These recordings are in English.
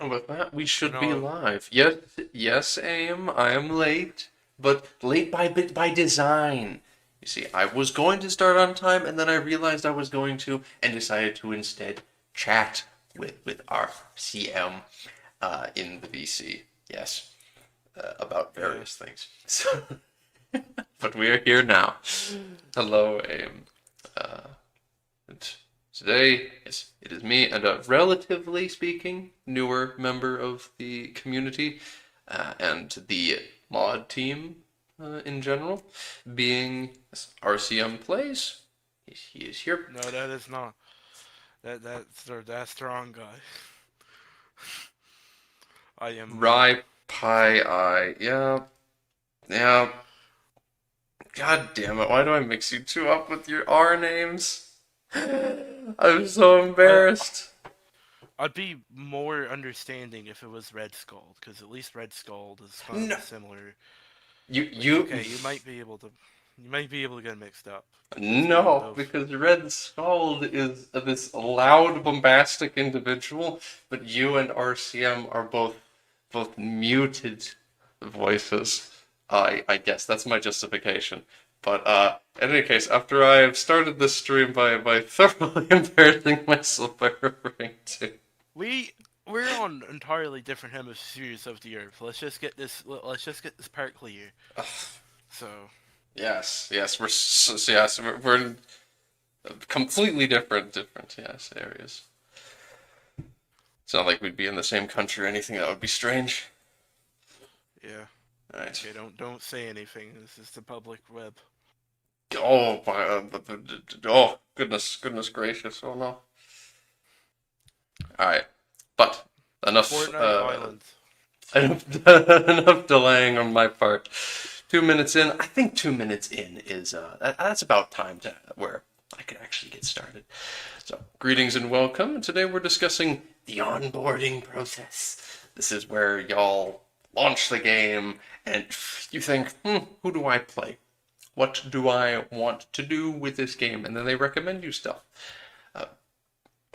And with that, we should be No, live. Yes, yes, Aim, I am late, but late by design. You see, I was going to start on time, and then I realized I was going to, and decided to instead chat with our CM in the VC. Yes, about yeah. various things. So, but we are here now. Hello, Aim. And today, yes, it is me and a relatively speaking newer member of the community and the mod team in general, being yes, RCM Plays. He is here. No, that is not. That's strong guy. I am me. Rye Pie Eye. Yeah, yeah. God damn it, why do I mix you two up with your R names? I'm so I embarrassed. I'd be more understanding if it was Red Skull, because at least Red Skull is kind of No, a similar. Like, you okay, you might be able to get mixed up, because we No, both. because Red Skull is this loud, bombastic individual, but you and RCM are both muted voices. I guess that's my justification. But in any case, after I have started this stream by thoroughly embarrassing myself by referring to We we're on entirely different hemispheres of the Earth. Let's just get this part clear. So yes, yes, we're in completely different yes areas. It's not like we'd be in the same country or anything. That would be strange. yeah. All right. Okay, don't say anything. This is the public web. Oh, oh, goodness gracious! Oh no! All right, but enough, Fortnite Island. enough delaying on my part. 2 minutes in, I think 2 minutes in is that's about time to where I could actually get started. So, greetings and welcome. Today we're discussing the onboarding process. This is where y'all launch the game and you think, who do I play? What do I want to do with this game? And then they recommend you stuff. Uh,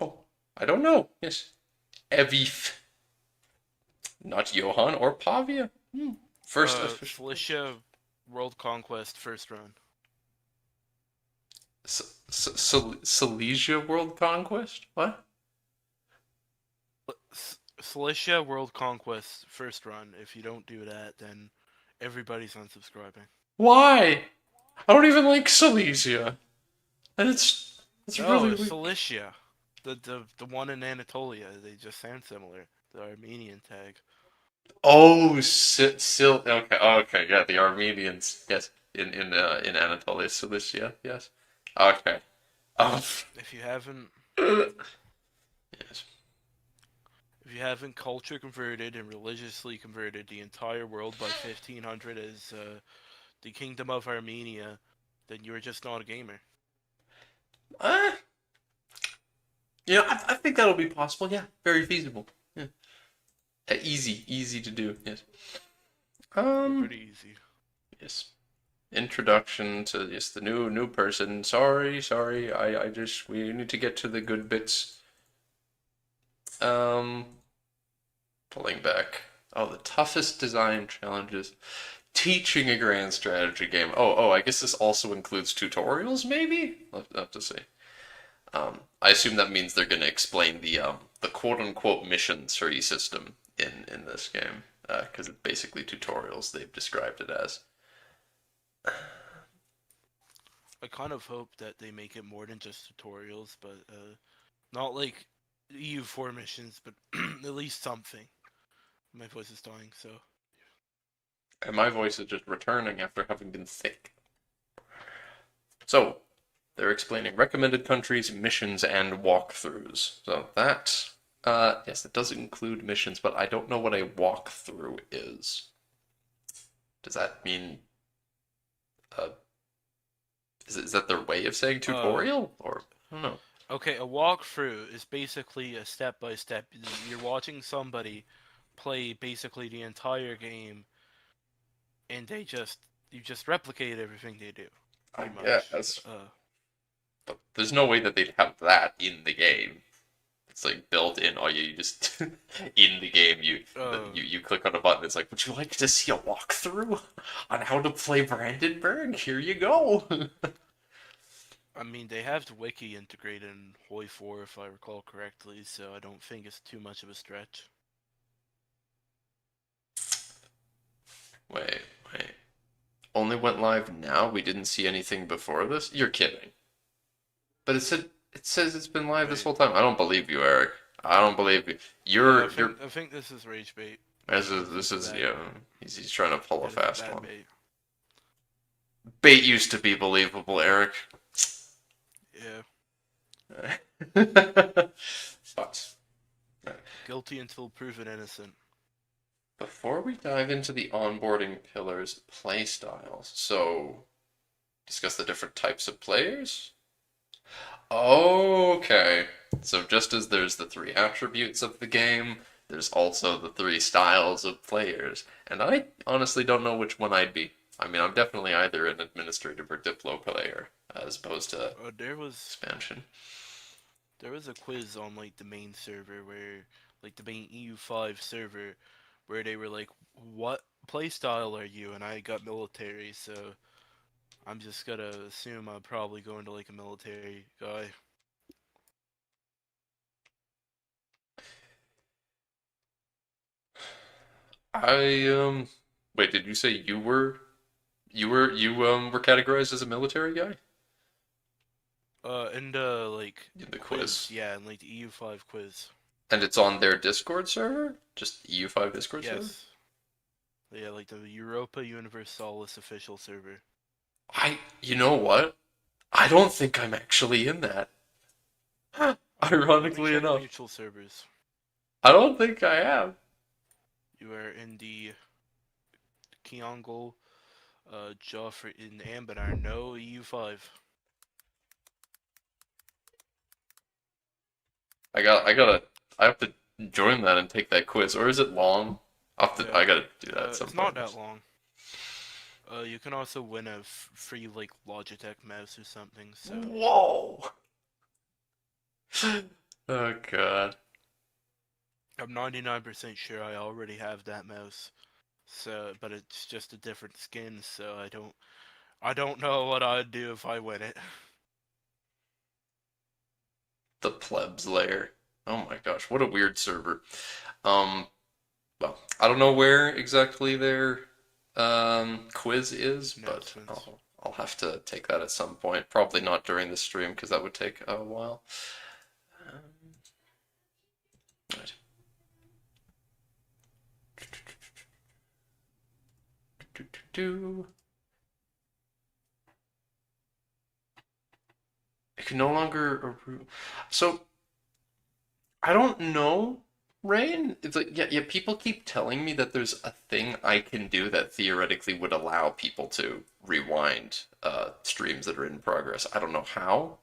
oh, I don't know. Yes, Eu5, not Johan or Pavia. First official. Cilicia World Conquest first run. Silesia World Conquest? What? Cilicia World Conquest first run. If you don't do that, then everybody's unsubscribing. Why? I don't even like Silesia. And it's No, really it's weak. Cilicia. The one in Anatolia. They just sound similar. The Armenian tag. Oh, okay, okay, yeah, the Armenians, yes, in Anatolia, Cilicia, yes, okay, um, If you haven't yes. if you haven't culture converted and religiously converted the entire world by 1500 as the Kingdom of Armenia, then you're just not a gamer. Uh, yeah, I think that'll be possible. Yeah, very feasible. Yeah, easy to do. Yes. They're Um. pretty easy. Yes. Introduction to just the new person. Sorry. I just we need to get to the good bits. Um. Pulling back. Oh, the toughest design challenges. Teaching a grand strategy game. Oh. I guess this also includes tutorials. Maybe. I'll have to see. I assume that means they're going to explain the quote unquote mission tree system in this game because it's basically tutorials they've described it as. I kind of hope that they make it more than just tutorials, but not like EU4 missions, but at least something. My voice is dying, so And my voice is just returning after having been sick. So they're explaining recommended countries, missions, and walkthroughs. So that yes, it does include missions, but I don't know what a walkthrough is. Does that mean uh, is that their way of saying uh tutorial or I don't know. okay, a walkthrough is basically a step by step. You're watching somebody play basically the entire game, and you just replicate everything they do, I pretty much. guess, but there's no way that they'd have that in the game. It's like built in. Oh, you just in the game you click on a button. It's like, would you like to see a walkthrough on how to play Brandenburg? Here you go. I mean, they have the wiki integrated in Hoi 4, if I recall correctly, so I don't think it's too much of a stretch. Wait, wait. Only went live now? We didn't see anything before this? You're kidding. But it says it's been live this Wait, whole time. I don't believe you, Eric. I don't believe you. no, You're I think this is rage bait. this is yeah. He's trying to pull a It is a fast bad one. bait. Bait used to be believable, Eric. Yeah, But guilty until proven innocent. before we dive into the onboarding pillars playstyles, so discuss the different types of players? Okay. So just as there's the three attributes of the game, there's also the three styles of players. And I honestly don't know which one I'd be. I mean, I'm definitely either an administrative or Diplo player, as opposed to expansion. There was a quiz on like the main server where like the main EU5 server where they were like, "What playstyle are you?" And I got military, so I'm just gonna assume I'm probably going to like a military guy. I wait, did you say you were categorized as a military guy? And like In the quiz, quiz. yeah, and like the EU5 quiz. And it's on their Discord server? Just EU5 Discord server? Yes. Yeah, like the Europa Universalis official server. You know what? I don't think I'm actually in that. Let me Ironically check enough. mutual servers. I don't think I am. You are in the Kiangol, Joffrey in Ambenar, no EU5. I have to join that and take that quiz. Or is it long? Yeah. I gotta do that at some It's not point. that long. You can also win a free like Logitech mouse or something. So Whoa! Oh god. I'm 99% sure I already have that mouse. So, but it's just a different skin. So I don't know what I'd do if I win it. The plebs layer. Oh my gosh, what a weird server. Um, well, I don't know where exactly their quiz is, but Announcements. I'll have to take that at some point. Probably not during the stream because that would take a while. Um, right. It can no longer. So I don't know, Rain. It's like yeah. People keep telling me that there's a thing I can do that theoretically would allow people to rewind streams that are in progress. I don't know how,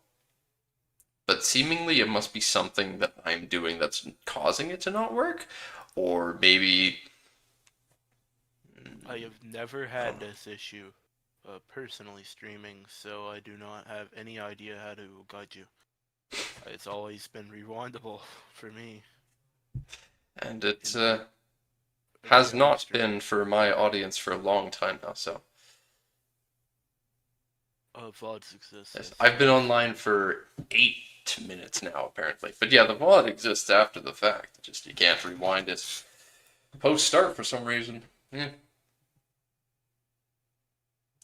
but seemingly it must be something that I'm doing that's causing it to not work, or maybe I have never had this issue, personally streaming, so I do not have any idea how to guide you. It's always been rewindable for me. and it In has every not stream. been for my audience for a long time now. So VODs exist, yes, yes. I've been online for 8 minutes now, apparently. But yeah, the VOD exists after the fact. Just you can't rewind it post start for some reason. Yeah.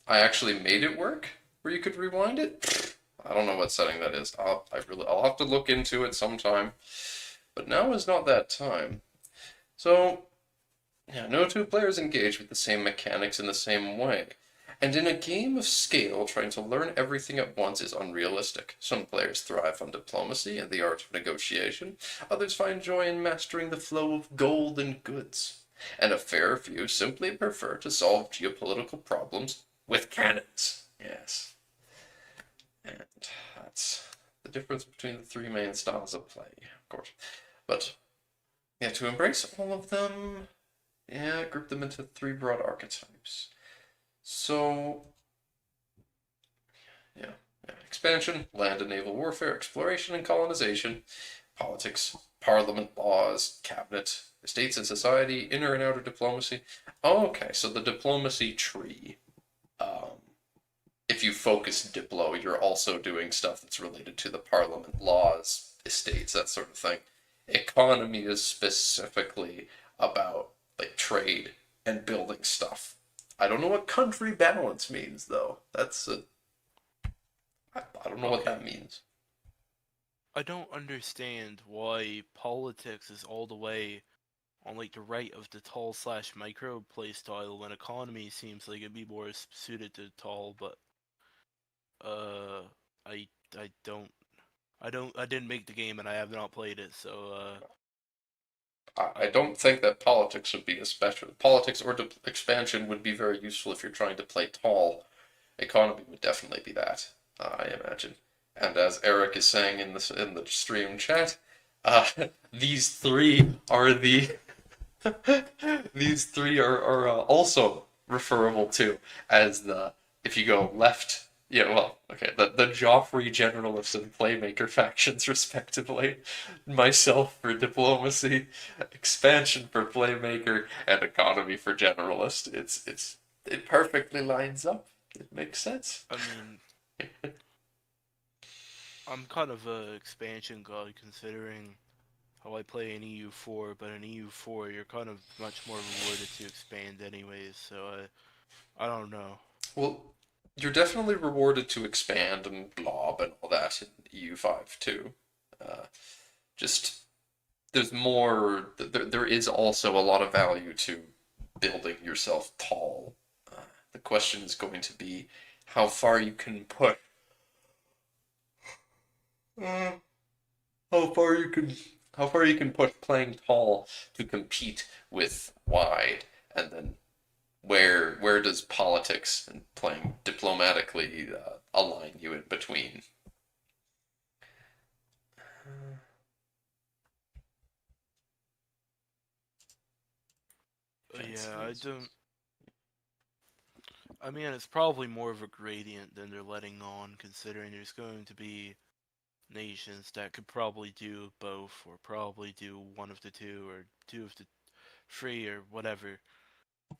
I actually made it work where you could rewind it. I don't know what setting that is. I'll have to look into it sometime. But now is not that time. So yeah, no two players engage with the same mechanics in the same way. And in a game of scale, trying to learn everything at once is unrealistic. Some players thrive on diplomacy and the art of negotiation, others find joy in mastering the flow of gold and goods. And a fair few simply prefer to solve geopolitical problems with cannons. Yes. And that's the difference between the three main styles of play, of course. But yeah, to embrace all of them, yeah, group them into three broad archetypes. So, yeah, expansion, land and naval warfare, exploration and colonization, politics, parliament, laws, cabinet, states and society, inner and outer diplomacy. Oh, okay, so the diplomacy tree. Um, if you focus Diplo, you're also doing stuff that's related to the parliament, laws, estates, that sort of thing. Economy is specifically about like trade and building stuff. I don't know what country balance means though. I don't know what Okay. that means. I don't understand why politics is all the way on like the right of the tall slash micro playstyle when economy seems like it'd be more suited to tall, but uh I I don't I didn't make the game and I have not played it, so I don't think that politics would be especially politics or expansion would be very useful if you're trying to play tall. Economy would definitely be that, I imagine. And as Eric is saying in the stream chat, uh, these three are the these three are also referable to as the if you go left. Yeah, well, okay, the Joffrey Generalist and Playmaker factions, respectively. Myself for Diplomacy, Expansion for Playmaker, and Economy for Generalist. It perfectly lines up. It makes sense. I mean I'm kind of a expansion guy considering how I play in EU4, but in EU4 you're kind of much more rewarded to expand anyways, so I don't know. Well, you're definitely rewarded to expand and blob and all that in EU5 too. Uh, just there's more. There is also a lot of value to building yourself tall. The question is going to be how far you can put. Uh, how far you can. How far you can put playing tall to compete with wide, and then where does politics and playing diplomatically align you in between? Yeah, Fancy I don't. answers. I mean, it's probably more of a gradient than they're letting on, considering there's going to be nations that could probably do both, or probably do one of the two, or two of the three, or whatever,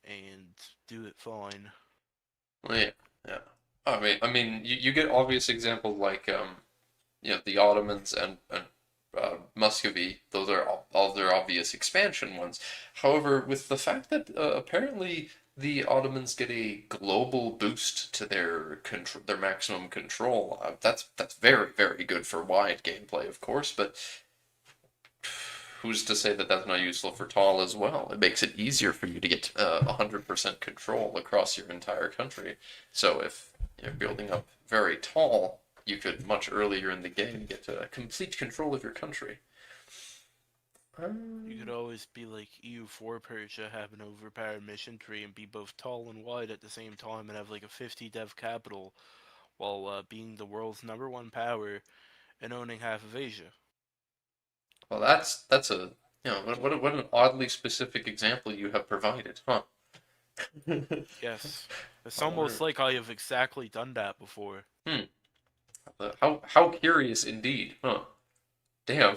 and do it fine. Well, yeah, yeah. I mean, you get obvious examples like the Ottomans and Muscovy. Those are all their obvious expansion ones. However, with the fact that apparently the Ottomans get a global boost to their maximum control, that's very good for wide gameplay, of course. But who's to say that that's not useful for tall as well? It makes it easier for you to get 100% control across your entire country. So if you're building up very tall, you could much earlier in the game get complete control of your country. You could always be like EU4 Persia, have an overpowered mission tree, and be both tall and wide at the same time, and have like a 50 dev capital, while being the world's #1 power and owning half of Asia. Well, that's a what an oddly specific example you have provided, huh? I Yes, it's almost wonder. like I have exactly done that before. Hmm. How curious indeed, huh? Damn.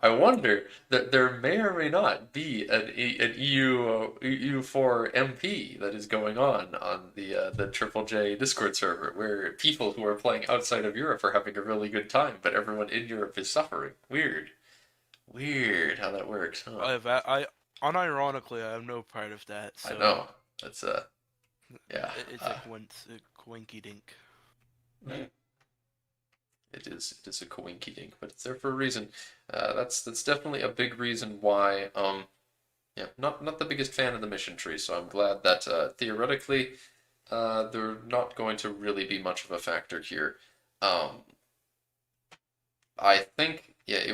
I wonder that there may or may not be an EU4 MP that is going on the Triple J Discord server where people who are playing outside of Europe are having a really good time, but everyone in Europe is suffering. Weird, weird how that works, huh? I unironically I am no part of that, I so know. That's yeah. it's a quinky dink. It is a coinky dink, but it's there for a reason. That's definitely a big reason why yeah, not the biggest fan of the mission tree, so I'm glad that theoretically they're not going to really be much of a factor here. Um, I think yeah,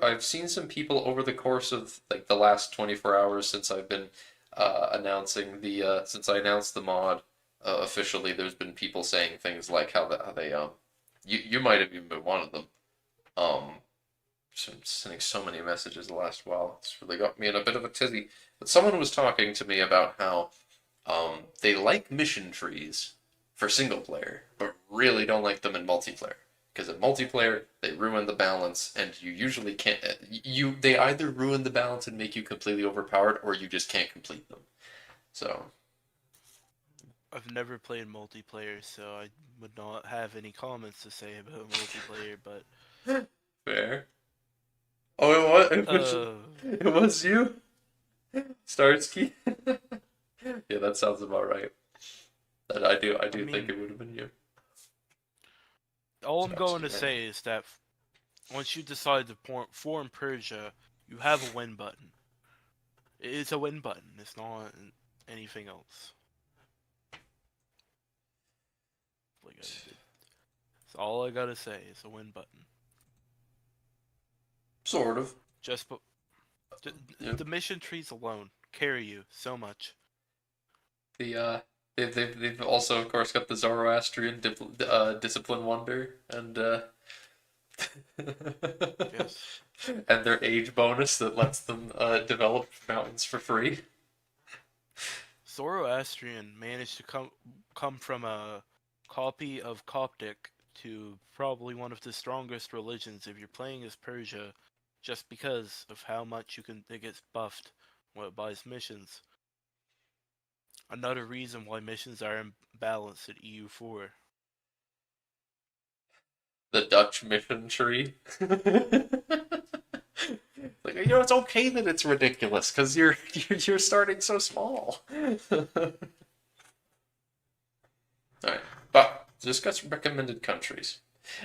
I've seen some people over the course of like the last 24 hours since I've been announcing since I announced the mod officially. There's been people saying things like how they you might have even been one of them. Um, sending so many messages the last while. It's really got me in a bit of a tizzy. But someone was talking to me about how they like mission trees for single player, but really don't like them in multiplayer. Because in multiplayer, they ruin the balance, and you usually can't. They either ruin the balance and make you completely overpowered, or you just can't complete them. So I've never played multiplayer, so I would not have any comments to say about multiplayer. But fair. Oh, it was. uh, It was you, Starsky. Yeah, that sounds about right. That I I do think mean, it would have been you, all I'm going Starsky. to say is that once you decide to form Persia, you have a win button. It's a win button. It's not anything else. Like it's all I gotta say. It's a win button. Sort of. Just but Yeah. the mission trees alone carry you so much. The they've also of course got the Zoroastrian discipline wonder and Yes. and their age bonus that lets them develop mountains for free. Zoroastrian managed to come from a copy of Coptic to probably one of the strongest religions if you're playing as Persia, just because of how much it gets buffed when it buys missions. Another reason why missions are imbalanced at EU4. The Dutch mission tree. Like it's okay that it's ridiculous because you're starting so small. All right, but to discuss recommended countries.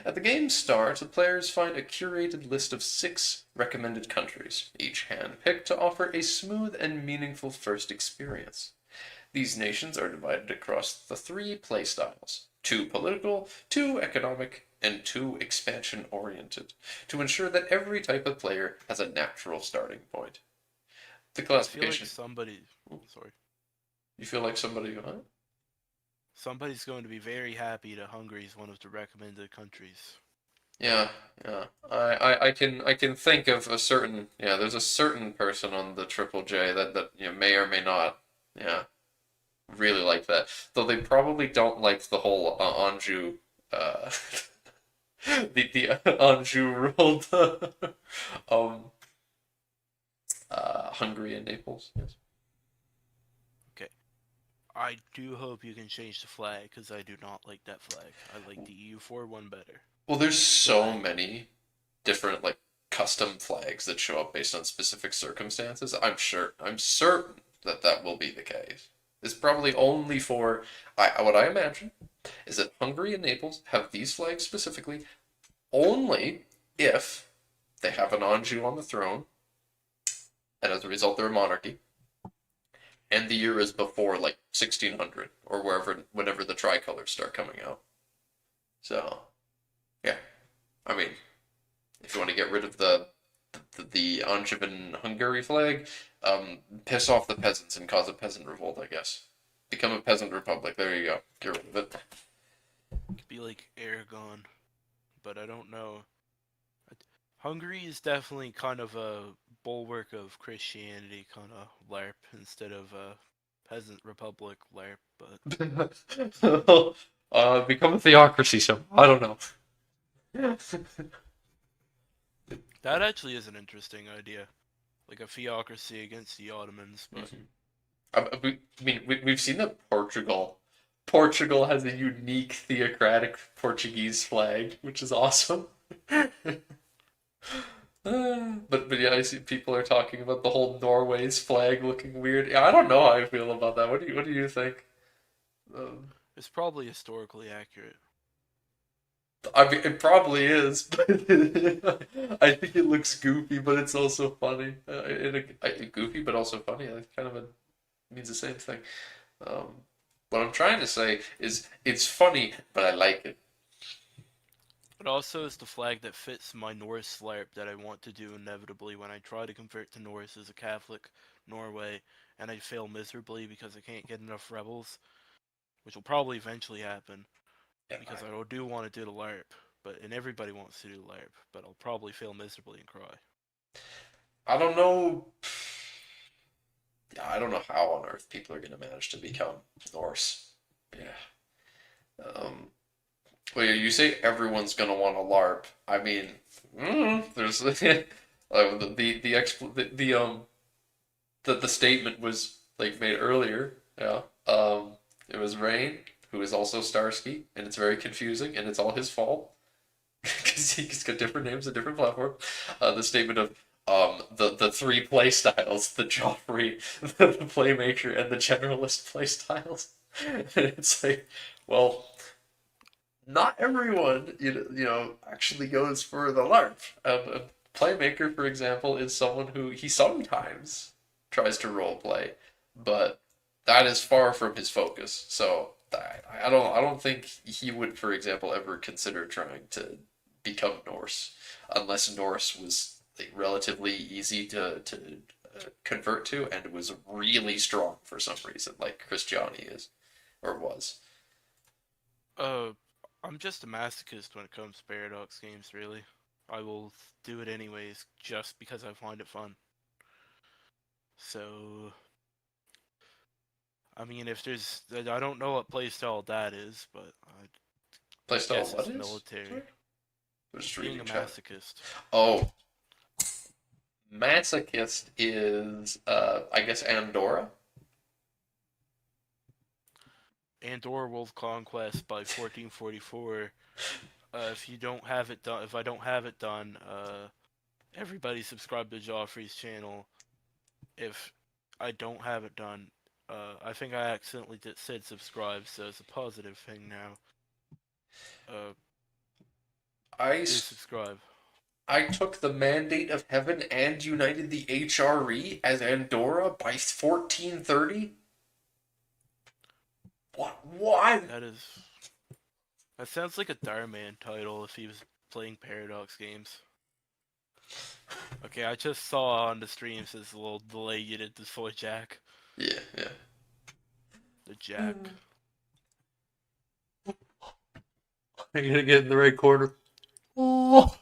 At the game's start, the players find a curated list of 6 recommended countries, each hand-picked to offer a smooth and meaningful first experience. These nations are divided across the 3 playstyles: 2 political, 2 economic, and 2 expansion oriented, to ensure that every type of player has a natural starting point. The I feel like classification. sorry, You feel like somebody, huh? somebody's going to be very happy that Hungary is one of the recommended countries. Yeah, yeah. I can think of a certain, yeah, there's a certain person on the Triple J that may or may not, yeah, really like that. Though they probably don't like the whole Anjou uh the Anjou ruled um Hungary and Naples. Yes. Okay, I do hope you can change the flag because I do not like that flag. I like the EU4 one better. Well, there's so Flag. many different like custom flags that show up based on specific circumstances. I'm certain that that will be the case. It's probably only for what I imagine is that Hungary and Naples have these flags specifically only if they have an Anjou on the throne, and as a result they're a monarchy, and the year is before like 1600 or whenever the tricolors start coming out. So yeah, I mean, if you want to get rid of the Angevin Hungary flag, piss off the peasants and cause a peasant revolt, I guess. Become a peasant republic. There you go. Get rid of it. Could be like Aragon, but I don't know. Hungary is definitely kind of a bulwark of Christianity, kind of LARP instead of a peasant republic LARP. But Become a theocracy. So I don't know. that actually is an interesting idea, like a theocracy against the Ottomans. But I mean, we've seen that Portugal has a unique theocratic Portuguese flag, which is awesome. But yeah, I see people are talking about the whole Norway's flag looking weird. Yeah, I don't know how I feel about that. What do you think? Um, it's probably historically accurate. I mean, it probably is, but I think it looks goofy, but it's also funny. Goofy, but also funny. That kind of means the same thing. Um, what I'm trying to say is it's funny, but I like it. It also is the flag that fits my Norse LARP that I want to do inevitably when I try to convert to Norse as a Catholic Norway, and I fail miserably because I can't get enough rebels, which will probably eventually happen. Yeah, Because I do want to do the LARP, and everybody wants to do the LARP, but I'll probably fail miserably and cry. I don't know. Yeah, I don't know how on earth people are going to manage to become Norse. Yeah. Um, Well, you say everyone's gonna want a LARP. I mean, there's the statement was like made earlier. Yeah. It was Rain, who is also Starsky, and it's very confusing, and it's all his fault because he's got different names and different platforms. The statement of the three play styles, the Joffrey, the playmaker, and the generalist play styles. And it's like, well, not everyone actually goes for the LARP. A playmaker, for example, is someone who he sometimes tries to role play, but that is far from his focus. So I don't think he would, for example, ever consider trying to become Norse, unless Norse was like, relatively easy to convert to and was really strong for some reason, like Christiani is or was. Uh, I'm just a masochist when it comes to Paradox games, really. I will do it anyways, just because I find it fun. So, I mean, if there's, I don't know what playstyle that is, but I Playstyle guess what it's is? Sorry? military. I'm just Being reading a chat. masochist. Oh, masochist is I guess Andorra. Andor World Conquest by 1444. If you don't have it done, if I don't have it done, everybody subscribe to Joffrey's channel. If I don't have it done, I think I accidentally said subscribe, so it's a positive thing now. Uh, I do subscribe. I took the Mandate of Heaven and united the HRE as Andorra by 1430. What? What? That is. That sounds like a Darman title if he was playing Paradox games. Okay, I just saw on the stream says a little delay you did the soy jack. Yeah, yeah. The jack. Are you gonna get in the right corner? Oh.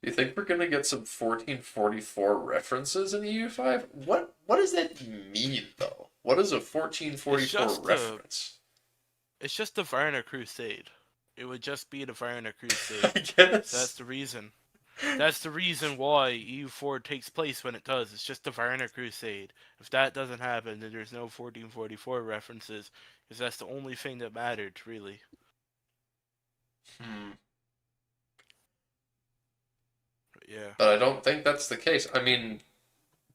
You think we're gonna get some 1444 references in EU5? What does that mean though? What is a It's 1444 just a reference? it's just the Varna Crusade. It would just be the Varna I Crusade. So that's guess. the reason. That's the reason why EU4 takes place when it does. It's just the Varna Crusade. If that doesn't happen, then there's no 1444 references, because that's the only thing that mattered, really. Hmm. But yeah. But I don't think that's the case. I mean,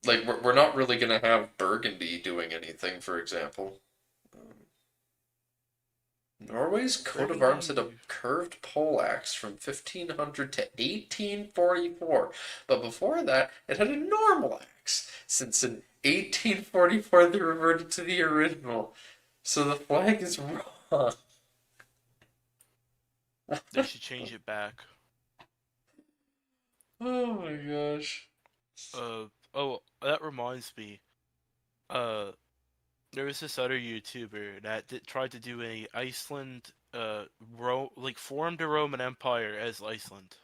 like we're not really gonna have Burgundy doing anything, for example. Norway's coat of arms had a Burgundy. curved poleaxe from 1500 to 1844, but before that it had a normal axe, since in 1844 they reverted to the original. So the flag is wrong. They should change it back. Oh my gosh. Oh, that reminds me. Uh, there was this other YouTuber that tried to do a Iceland, like formed a Roman Empire as Iceland.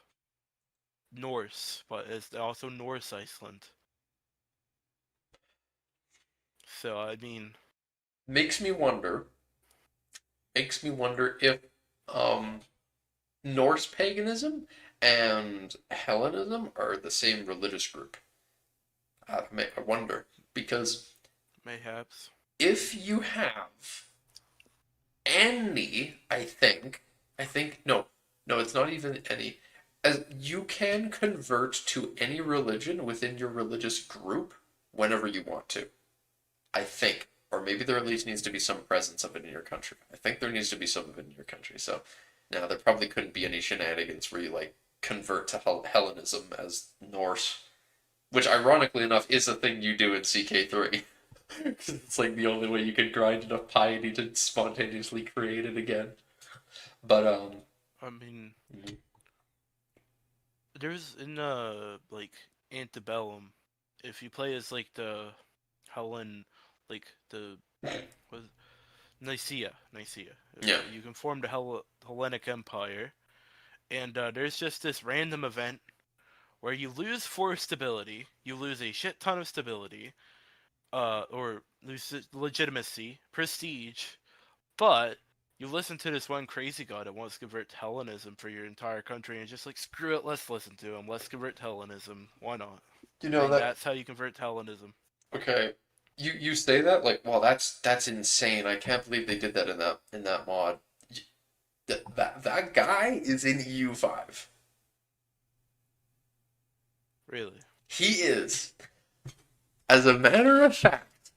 Norse, but it's also Norse Iceland. So, I mean, Makes me wonder. Makes me wonder if um Norse paganism and Hellenism are the same religious group. I wonder because mayhaps. if you have any, I think no, it's not even any. As you can convert to any religion within your religious group whenever you want to. I think, or maybe there at least needs to be some presence of it in your country. I think there needs to be some of it in your country. So now there probably couldn't be any shenanigans where you like convert to Hellenism as Norse, which ironically enough is a thing you do in CK3. It's like the only way you could grind enough piety to spontaneously create it again. But I mean, there's in like Antebellum, if you play as like the Hellen, like the was Nicaea, yeah, you can form the Hellenic Empire, and there's just this random event where you lose 4 stability, you lose a shit ton of stability, or lose legitimacy, prestige, but You listen to this one crazy guy that wants to convert to Hellenism for your entire country, and just like screw it, let's listen to him. Let's convert to Hellenism. Why not? You know And that that's how you convert to Hellenism. okay. You say that like, well, that's insane. I can't believe they did that in that mod. That guy is in EU5. Really. He is. As a matter of fact,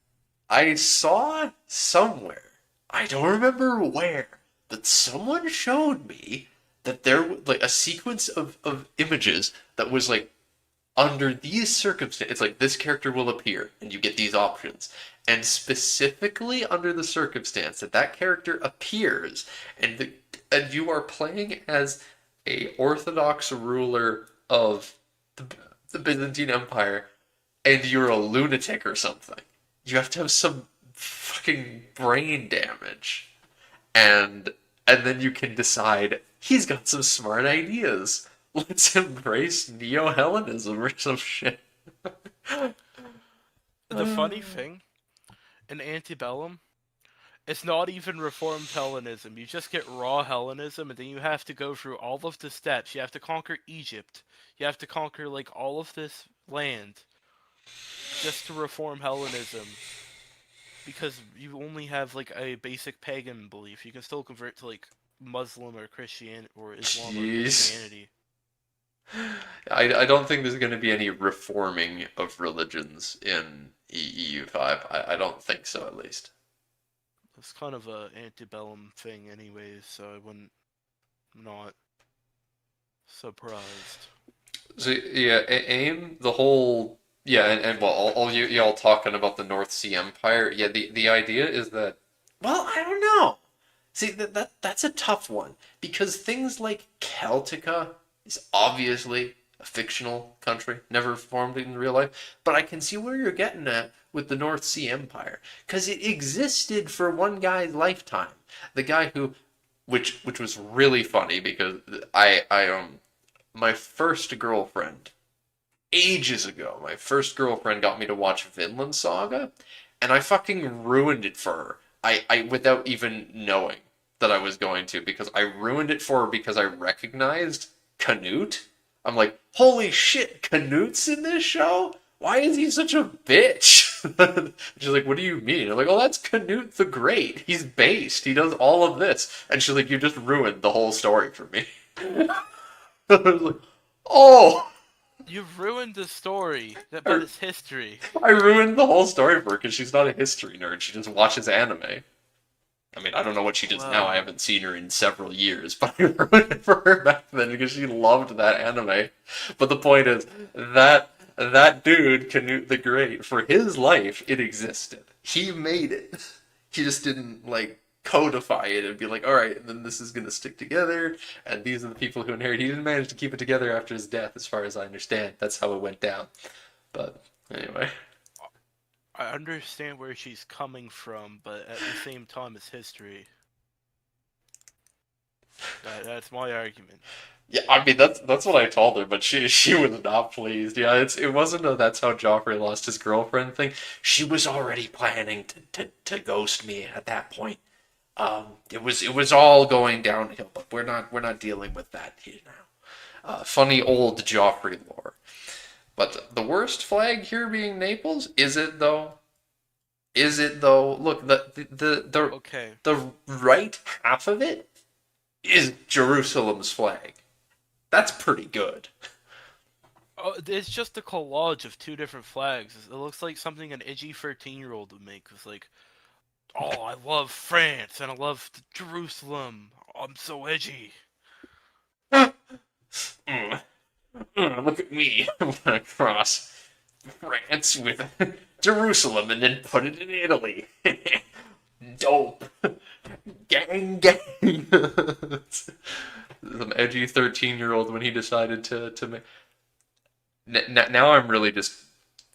I saw somewhere, I don't remember where, but someone showed me that there was like a sequence of images that was like under these circumstances, it's like this character will appear and you get these options. And specifically under the circumstance that that character appears and you are playing as a Orthodox ruler of the, the Byzantine Empire and you're a lunatic or something. You have to have some fucking brain damage. And then you can decide he's got some smart ideas. Let's embrace neo-Hellenism or some shit. The funny thing, in Antebellum, it's not even reformed Hellenism. You just get raw Hellenism, and then you have to go through all of the steps. You have to conquer Egypt. You have to conquer like all of this land just to reform Hellenism. Because you only have like a basic pagan belief. You can still convert to like Muslim or Christian or Islam or Jeez. Christianity. I don't think there's going to be any reforming of religions in EU5. I don't think so, at least. It's kind of a antebellum thing, anyways. So I wouldn't not surprised. So yeah, AIM, the whole yeah, and well, all you y'all talking about the North Sea Empire. Yeah, the idea is that well, I don't know. See that's a tough one because things like Celtica is obviously a fictional country, never formed in real life. But I can see where you're getting at with the North Sea Empire because it existed for one guy's lifetime. The guy who, which was really funny because I my first girlfriend ages ago. My first girlfriend got me to watch Vinland Saga, and I fucking ruined it for her. I without even knowing that I was going to because I ruined it for her because I recognized Canute. I'm like, holy shit, Canute's in this show? Why is he such a bitch? She's like, what do you mean? I'm like, oh, that's Canute the Great. He's based. He does all of this. And she's like, you just ruined the whole story for me. I was like, oh, You've ruined the story, but it's history. I ruined the whole story for her because she's not a history nerd. She just watches anime. I mean, I don't know what she does now. I Well, haven't seen her in several years, but I ruined it for her back then because she loved that anime. But the point is that dude, Canute the Great, for his life, it existed. He made it. He just didn't like codify it and be like, all right, and then this is gonna stick together, and these are the people who inherit. He didn't manage to keep it together after his death, as far as I understand. That's how it went down. But anyway. I understand where she's coming from, but at the same time, it's history. That's my argument. Yeah, I mean that's what I told her, but she was not pleased. Yeah, it wasn't a that's how Joffrey lost his girlfriend thing. She was already planning to ghost me at that point. It was all going downhill, but we're not dealing with that here now. Funny old Joffrey lore. But the worst flag here being Naples, is it though? Is it though? Look, Okay. the right half of it is Jerusalem's flag. That's pretty good. Oh, it's just a collage of two different flags. It looks like something an edgy 13-year-old would make. It's like, oh, I love France and I love Jerusalem. I'm so edgy. Mm, look at me. I'm gonna cross France with Jerusalem and then put it in Italy. Dope. Gang, gang. Some edgy 13-year-old when he decided to make. Now I'm really just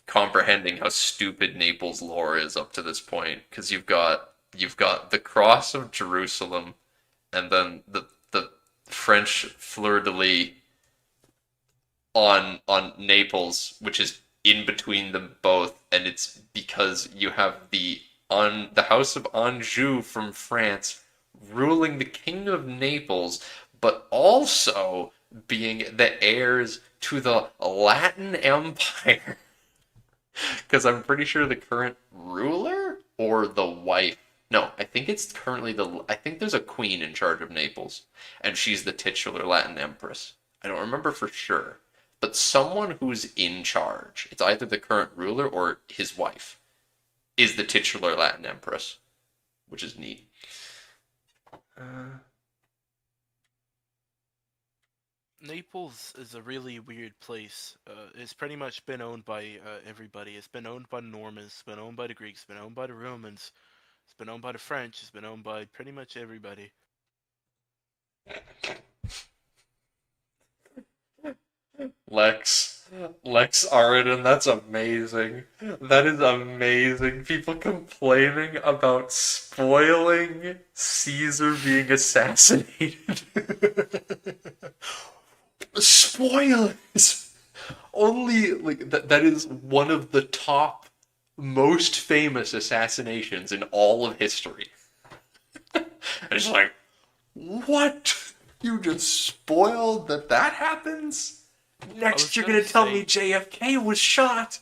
comprehending how stupid Naples lore is up to this point because you've got the cross of Jerusalem and then the French fleur de lis on Naples, which is in between them both, and it's because you have the House of Anjou from France ruling the King of Naples, but also being the heirs to the Latin Empire. Because I'm pretty sure the current ruler or the wife. No, I think it's currently the. I think there's a queen in charge of Naples, and she's the titular Latin empress. I don't remember for sure, but someone who's in charge. It's either the current ruler or his wife is the titular Latin empress, which is neat. Uh, Naples is a really weird place. It's pretty much been owned by everybody. It's been owned by the Normans. It's been owned by the Greeks. It's been owned by the Romans. It's been owned by the French. It's been owned by pretty much everybody. Lex. Lex Aridin, that's amazing. That is amazing. People complaining about spoiling Caesar being assassinated. Spoilers! Only, like, that is one of the top, most famous assassinations in all of history. And it's like, what? You just spoiled that happens? Next, you're gonna tell me JFK was shot.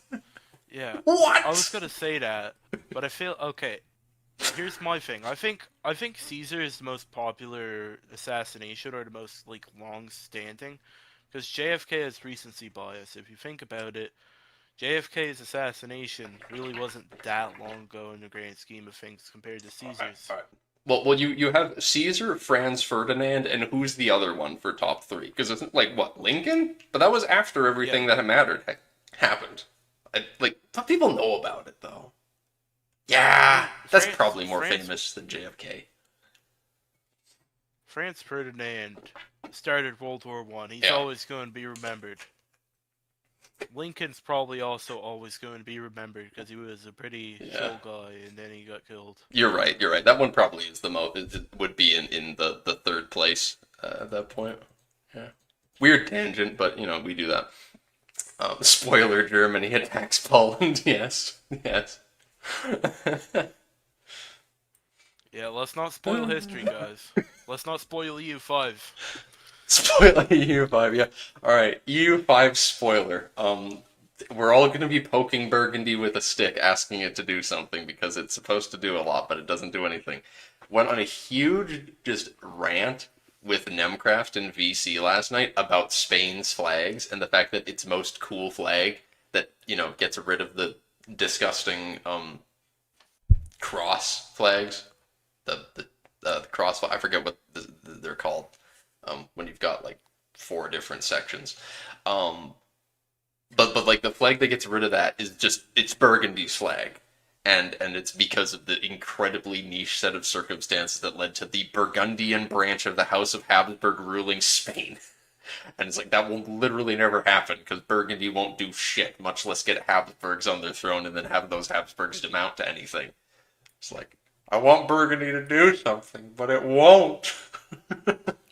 Yeah, I was What? gonna say that, but I feel okay. Here's my thing. I think Caesar is the most popular assassination or the most like long-standing, because JFK has recency bias. If you think about it, JFK's assassination really wasn't that long ago in the grand scheme of things compared to All right, Caesar's. all right. Well, you have Caesar, Franz Ferdinand, and who's the other one for top three? Because it's like what Lincoln, but that was after Yeah, everything that mattered happened. Like, but people know about it though. Yeah, that's France, probably more France, famous than JFK. France Ferdinand started World War One. He's Yeah, always going to be remembered. Lincoln's probably also always going to be remembered because he was a pretty yeah. chill guy and then he got killed. You're right. You're right. That one probably is the most. It would be in the third place at that point. Yeah. Weird tangent, but we do that. Spoiler: Germany attacks Poland. Yes. Yes. Yeah, let's not spoil history, guys. Let's not spoil EU5. Spoiler EU5. Yeah. All right. EU5 spoiler. We're all going to be poking Burgundy with a stick, asking it to do something because it's supposed to do a lot, but it doesn't do anything. Went on a huge just rant with Nemcraft and VC last night about Spain's flags and the fact that its most cool flag that gets rid of the disgusting cross flags, the cross. I forget what they're called. When you've got like four different sections. Um, but like the flag that gets rid of that is just it's Burgundy's flag, and it's because of the incredibly niche set of circumstances that led to the Burgundian branch of the House of Habsburg ruling Spain. And it's like that will literally never happen because Burgundy won't do shit, much less get Habsburgs on their throne and then have those Habsburgs demount to anything. It's like I want Burgundy to do something, but it won't.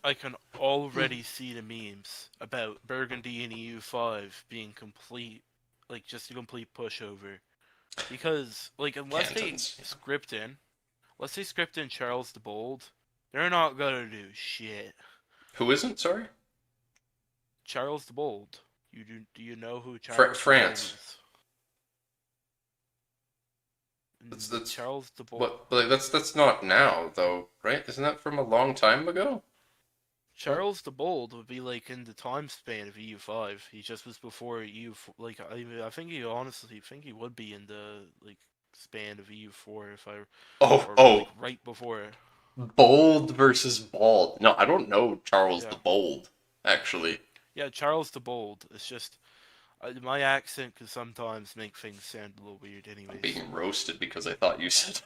I can already see the memes about Burgundy and EU5 being complete, like just a complete pushover. Because, like, Cantons. unless they script in Charles the Bold, they're not gonna do shit. Who isn't? Sorry. Charles the Bold. Do you know who Charles the Bold France. is? That's Charles the Bold. what. But like, that's not now though, right? Isn't that from a long time ago? What? Charles the Bold would be like in the time span of EU5. He just was before EU. Like I think he honestly think he would be in the like span of EU4 if I Oh, or like oh, right before. bold versus bald. No, I don't know Charles the Yeah, Bold actually. yeah. Charles the Bold. It's just my accent can sometimes make things sound a little weird. I'm Anyways. being roasted because I thought you said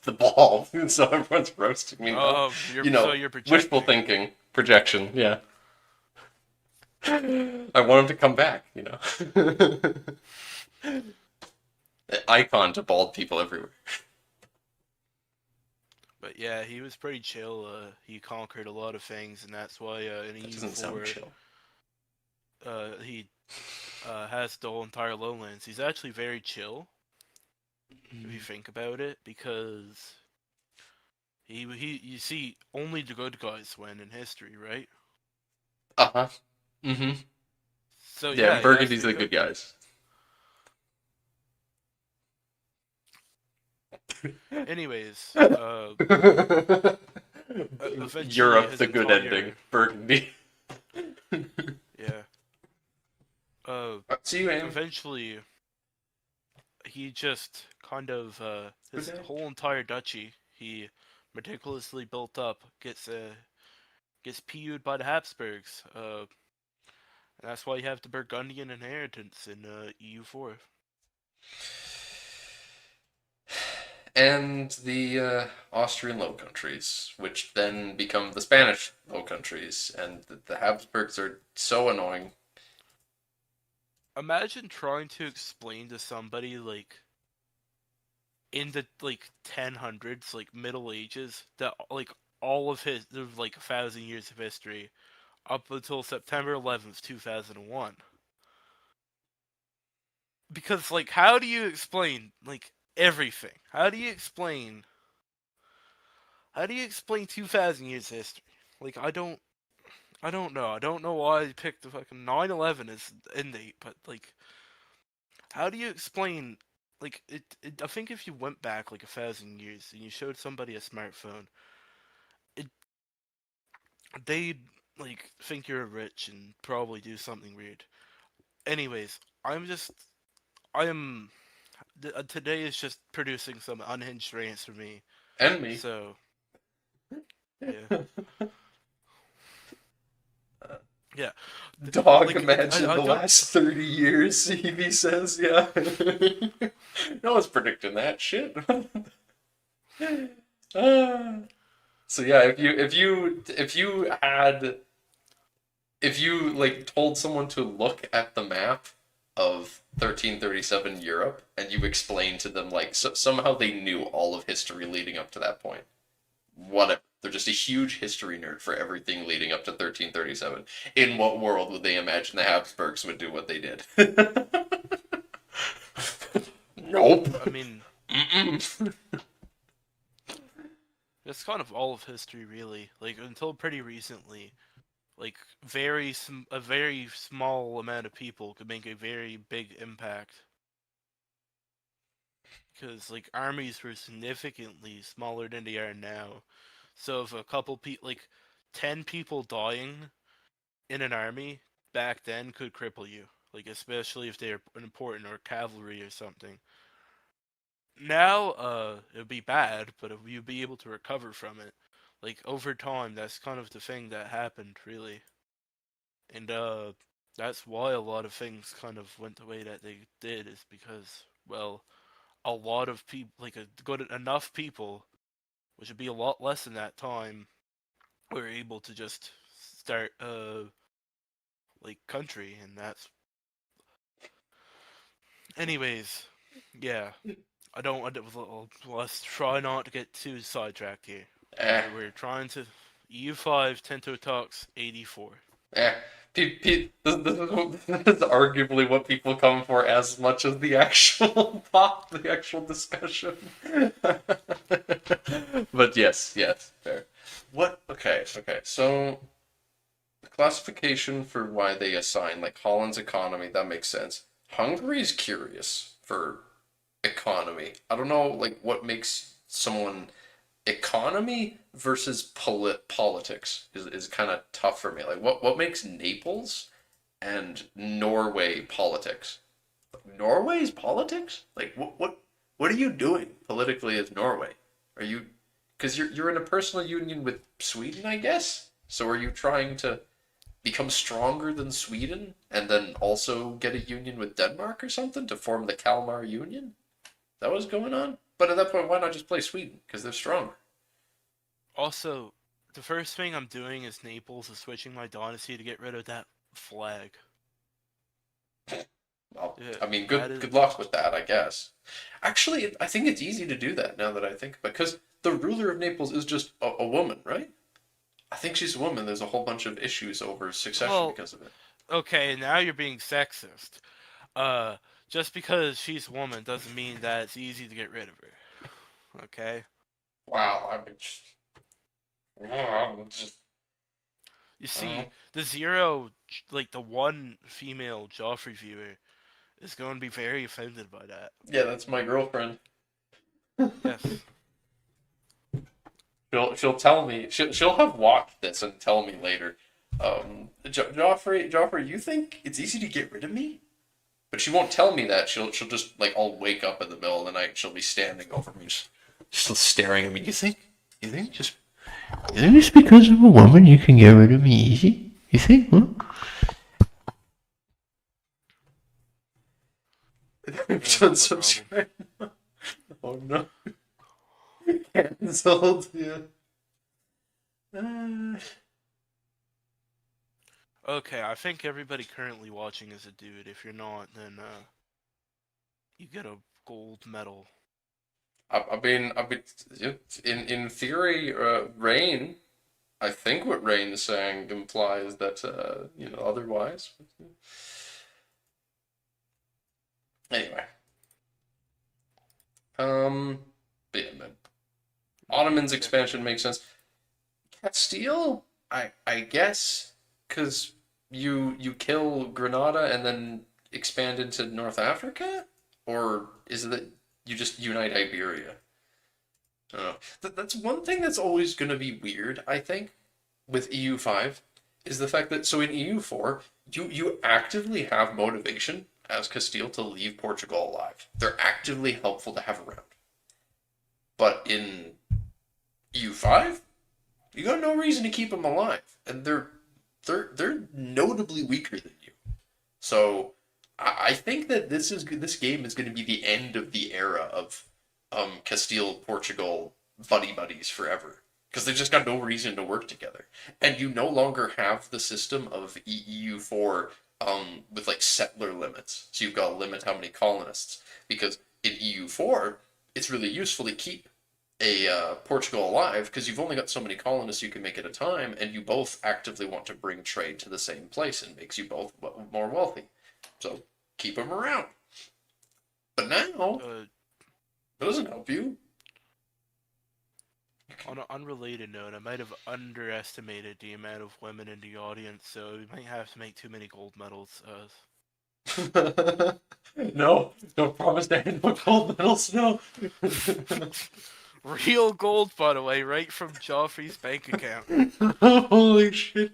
the ball, and so everyone's roasting me now. Oh, you're Wishful projecting. thinking, projection. Yeah, I want him to come back. Icon to bald people everywhere. But yeah, he was pretty chill. He conquered a lot of things, and that's why in That doesn't sound EU4 chill. he has the whole entire lowlands. He's actually very chill if you think about it, because You see, only the good guys win in history, right? Uh-huh. Mm-hmm. So Yeah, yeah, he has Burgundy's to the good guys. Anyways, eventually Europe, his the good ending. entire Burgundy. yeah, uh, See you, Am. eventually he just kind of Good his night. whole entire duchy he meticulously built up gets PU'd by the Habsburgs. And that's why you have the Burgundian inheritance in EU4. And the Austrian Low Countries, which then become the Spanish Low Countries, and the Habsburgs are so annoying. Imagine trying to explain to somebody like in the like 1000s, like Middle Ages, that like all of his there's like 1,000 years of history up until September 11th, 2001. Because like, how do you explain like everything? How do you explain 2,000 years of history? Like, I don't know. I don't know why I picked the fucking 9/11 as end date, but like, how do you explain? Like, I think if you went back like 1,000 years and you showed somebody a smartphone, it they'd like think you're rich and probably do something weird. Anyways, I am today is just producing some unhinged rants for me. And me. So yeah, yeah. Dog, Like imagine I the don't. last 30 years, Evie says, yeah. No one's predicting that shit. Ah. So yeah, if you like told someone to look at the map of 1337 Europe and you explained to them like somehow they knew all of history leading up to that point. Whatever. They're just a huge history nerd for everything leading up to 1337. In what world would they imagine the Habsburgs would do what they did? Nope. I mean, Mm-mm. it's kind of all of history, really. Like until pretty recently, like a very small amount of people could make a very big impact. Because like armies were significantly smaller than they are now. So if a couple people, like 10 people dying in an army back then could cripple you. Like especially if they're important or cavalry or something. Now, it would be bad, but you'd be able to recover from it. Like over time, that's kind of the thing that happened, really, and that's why a lot of things kind of went the way that they did. Is because, well, a lot of people, like a good enough people, which would be a lot less in that time, were able to just start like country, and that's. Anyways, yeah. Let's try not to get too sidetracked here. Eh, We're trying to EU5 Tento Talks 84. eh. This is arguably what people come for as much as the actual pop, the actual discussion. But yes, yes, fair. What? Okay, okay. So the classification for why they assign like Holland's economy, that makes sense. Hungary's curious for economy. I don't know like what makes someone economy versus politics is kind of tough for me. Like what makes Naples and Norway politics? Norway's politics? Like what are you doing politically as Norway? Are you because you're in a personal union with Sweden, I guess? So are you trying to become stronger than Sweden and then also get a union with Denmark or something to form the Kalmar Union? That was going on? But at that point, why not just play Sweden? Because they're stronger. Also, the first thing I'm doing is Naples is switching my dynasty to get rid of that flag. Well, Yeah, I mean, that good is. luck with that, I guess. Actually, I think it's easy to do that now that I think about it, because the ruler of Naples is just a woman, right? I think she's a woman. There's a whole bunch of issues over succession Well, because of it. okay, now you're being sexist. Uh, just because she's a woman doesn't mean that it's easy to get rid of her. Okay? Wow, I mean, You Uh, see, the zero, like the one female Joffrey viewer, is going to be very offended by that. yeah, that's my girlfriend. Yes. She'll tell me she'll have watched this and tell me later. Joffrey, you think it's easy to get rid of me? But she won't tell me that. She'll just like I'll wake up in the middle of the night. She'll be standing over me, just staring at me. You think just because I'm a woman you can get rid of me easy? You think? Huh? I've done Not a some problem. shit. Oh no, cancelled. Yeah. Okay, I think everybody currently watching is a dude. If you're not, then you get a gold medal. I've been in theory, Rain. I think what Rain is saying implies that otherwise. Anyway, but yeah, man. Ottoman's expansion makes sense. Castile, I guess, because you kill Granada and then expand into North Africa, or is it that you just unite Iberia? I don't know. That's one thing that's always going to be weird, I think, with EU5 is the fact that so in EU4 you actively have motivation as Castile to leave Portugal alive. They're actively helpful to have around. But in EU5, you got no reason to keep them alive, and they're notably weaker than you. So I think that this game is going to be the end of the era of Castile Portugal buddies forever because they just got no reason to work together, and you no longer have the system of EU4 with like settler limits. So you've got to limit how many colonists because in EU4 it's really useful to keep a Portugal alive because you've only got so many colonists you can make at a time, and you both actively want to bring trade to the same place and makes you both more wealthy. So keep them around. But now Uh, it doesn't help you. on an unrelated note, I might have underestimated the amount of women in the audience, so we might have to make too many gold medals. No, don't promise to hand no gold medals. No. Real gold, by the way, right from Joffrey's bank account. Holy shit.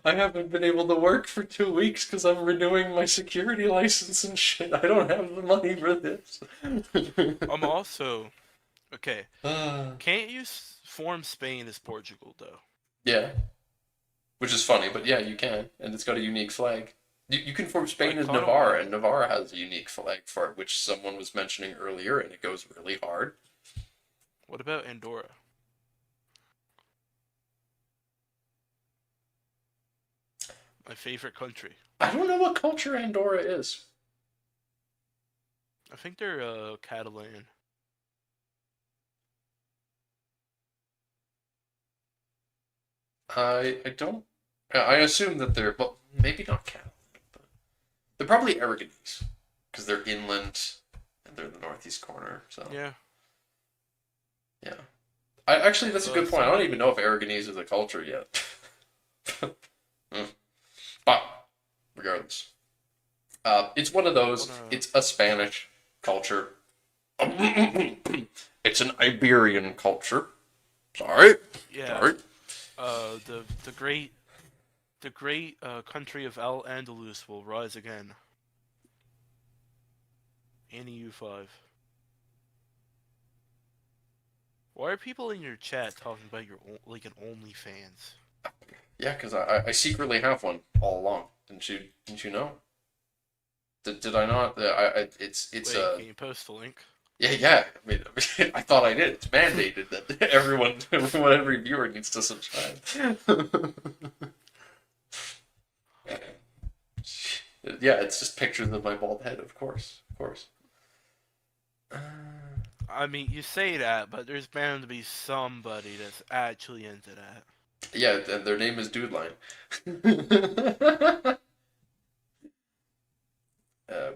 I haven't been able to work for 2 weeks because I'm renewing my security license and shit. I don't have the money for this. I'm also okay. Uh, Can't you form Spain as Portugal though? yeah, which is funny, but yeah, you can, and it's got a unique flag. You can form I Spain as kind of Navarre, want. and Navarre has a unique flag for it, which someone was mentioning earlier, and it goes really hard. What about Andorra? My favorite country. I don't know what culture Andorra is. I think they're Catalan. I don't. I assume that they're, well, maybe not Catalan, but they're probably Aragonese because they're inland and they're in the northeast corner. So Yeah. yeah, I actually that's a good point. I don't Somebody. even know if Aragonese is a culture yet. Mm. But regardless, it's one of those. Wanna. It's a Spanish culture. It's an Iberian culture. Sorry, Yeah. sorry. The great country of Al Andalus will rise again in EU5. Why are people in your chat talking about your like an OnlyFans? Yeah, because I secretly have one all along. Didn't you know? Did I not? It's Wait, can you post the link? yeah. I thought I did. It's mandated that every viewer needs to subscribe. Yeah, it's just pictures of my bald head, of course, of course. I mean, you say that, but there's bound to be somebody that's actually into that. Yeah, and their name is Dude Line.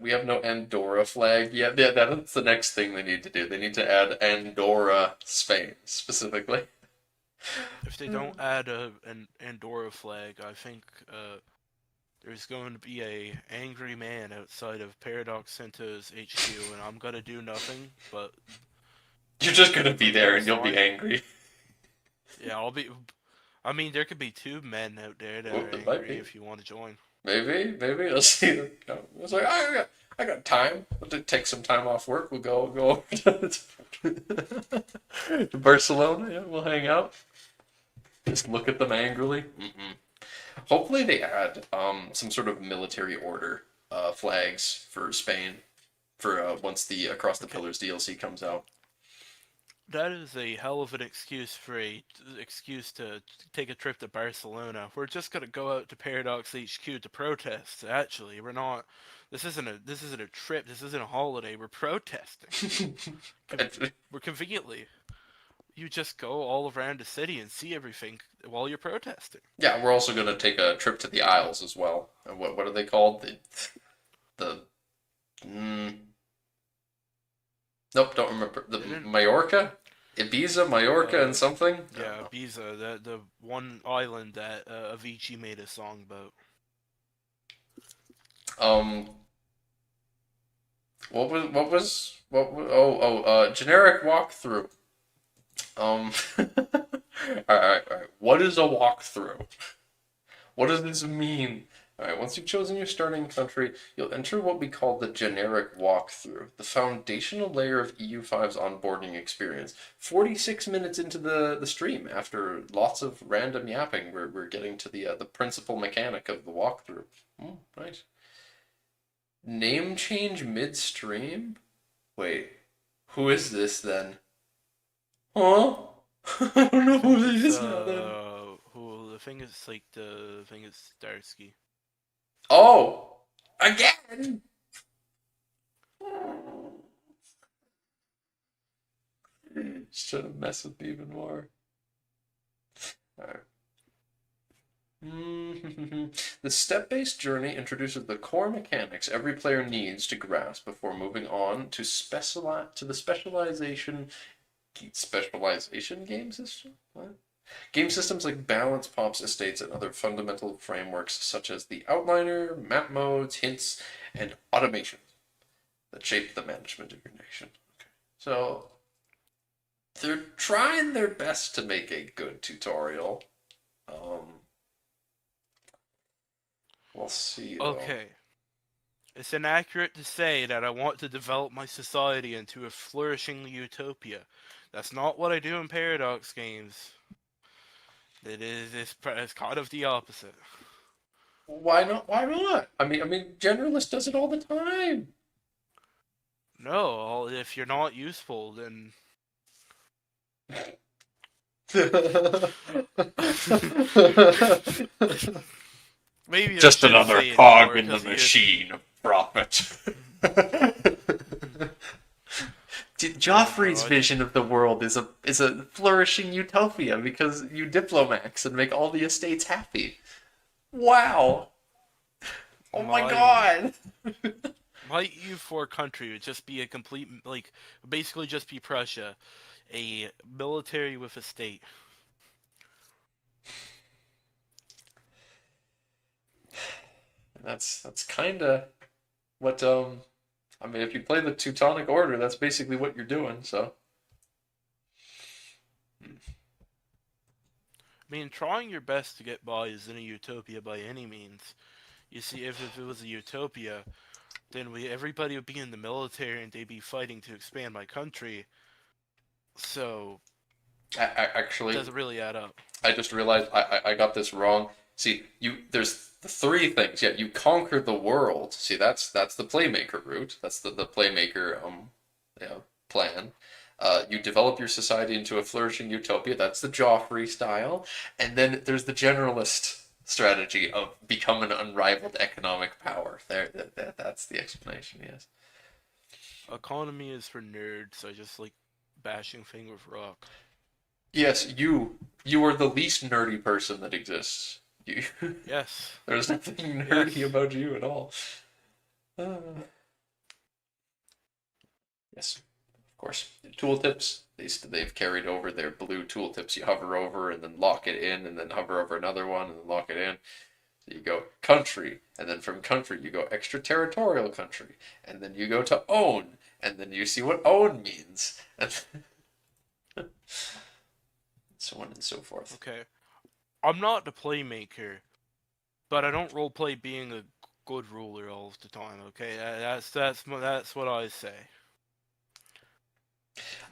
We have no Andorra flag yet. Yeah, that's the next thing they need to do. They need to add Andorra, Spain, specifically. If they don't add an Andorra flag, I think there's going to be a angry man outside of Paradox Center's HQ, and I'm gonna do nothing but You're just gonna be put up there a and you'll be sign. angry. Yeah, I'll be. I mean, there could be two men out there that Well, are there might angry be. if you want to join. Maybe. I'll see. It's like, I got time. I'll take some time off work. We'll go over to Barcelona. Yeah, we'll hang out. Just look at them angrily. Mm-mm. Hopefully they add some sort of military order flags for Spain for once the Across the Okay, Pillars DLC comes out. that is a hell of an excuse for a excuse to take a trip to Barcelona. We're just gonna go out to Paradox HQ to protest. Actually, we're not. This isn't a trip. This isn't a holiday. We're protesting. We're conveniently. You just go all around the city and see everything while you're protesting. Yeah, we're also gonna take a trip to the Isles as well. And what are they called? The mm, nope, don't remember. The Didn't Mallorca, Ibiza, Mallorca, and uh something. I don't yeah, know. Ibiza, the one island that Avicii made a song about. Um, generic walkthrough. All right. What is a walkthrough? What does this mean? All right, once you've chosen your starting country, you'll enter what we call the generic walkthrough, the foundational layer of EU5's onboarding experience. 46 minutes into the stream, after lots of random yapping, we're getting to the principal mechanic of the walkthrough. Nice. Name change midstream? Wait, who is this then? Huh? I don't know I think who it it's is now then. who the thing is like the thing is Starsky. Oh! Again! Just trying to mess with me even more. Alright. The step-based journey introduces the core mechanics every player needs to grasp before moving on to the specialization game system. What? Game systems like balance pops, estates, and other fundamental frameworks such as the outliner, map modes, hints, and automations that shape the management of your nation. Okay. So they're trying their best to make a good tutorial. Um, we'll see though. Okay. It's inaccurate to say that I want to develop my society into a flourishing utopia. That's not what I do in Paradox games. It's kind of the opposite. Why not? Why not? Generalist does it all the time. No, if you're not useful, then maybe I Just shouldn't another say cog anymore in the because machine of profit. oh Joffrey's god. vision of the world is a flourishing utopia because you diplomax and make all the estates happy. Wow! Oh my My god! my EU4 country would just be a complete like basically just be Prussia, a military with a state. That's kind of what if you play the Teutonic Order, that's basically what you're doing. So I mean, trying your best to get by isn't a utopia by any means. You see, if it was a utopia, then everybody would be in the military and they'd be fighting to expand my country. So it actually, doesn't really add up. I just realized I got this wrong. See, there's the three things. Yeah, you conquer the world. See, that's the playmaker route. That's the playmaker plan. You develop your society into a flourishing utopia. That's the Joffrey style. And then there's the generalist strategy of become an unrivaled economic power. That's the explanation. Yes. Economy is for nerds. I just like bashing thing with rock. Yes, you are the least nerdy person that exists. You, Yes, there's nothing nerdy yes. about you at all. Yes, of course. Tooltips, they've carried over their blue tooltips. You hover over and then lock it in, and then hover over another one and then lock it in. So you go country, and then from country you go extraterritorial country, and then you go to own, and then you see what own means, and so on and so forth. Okay. I'm not the playmaker, but I don't roleplay being a good ruler all the time. Okay, that's what I say.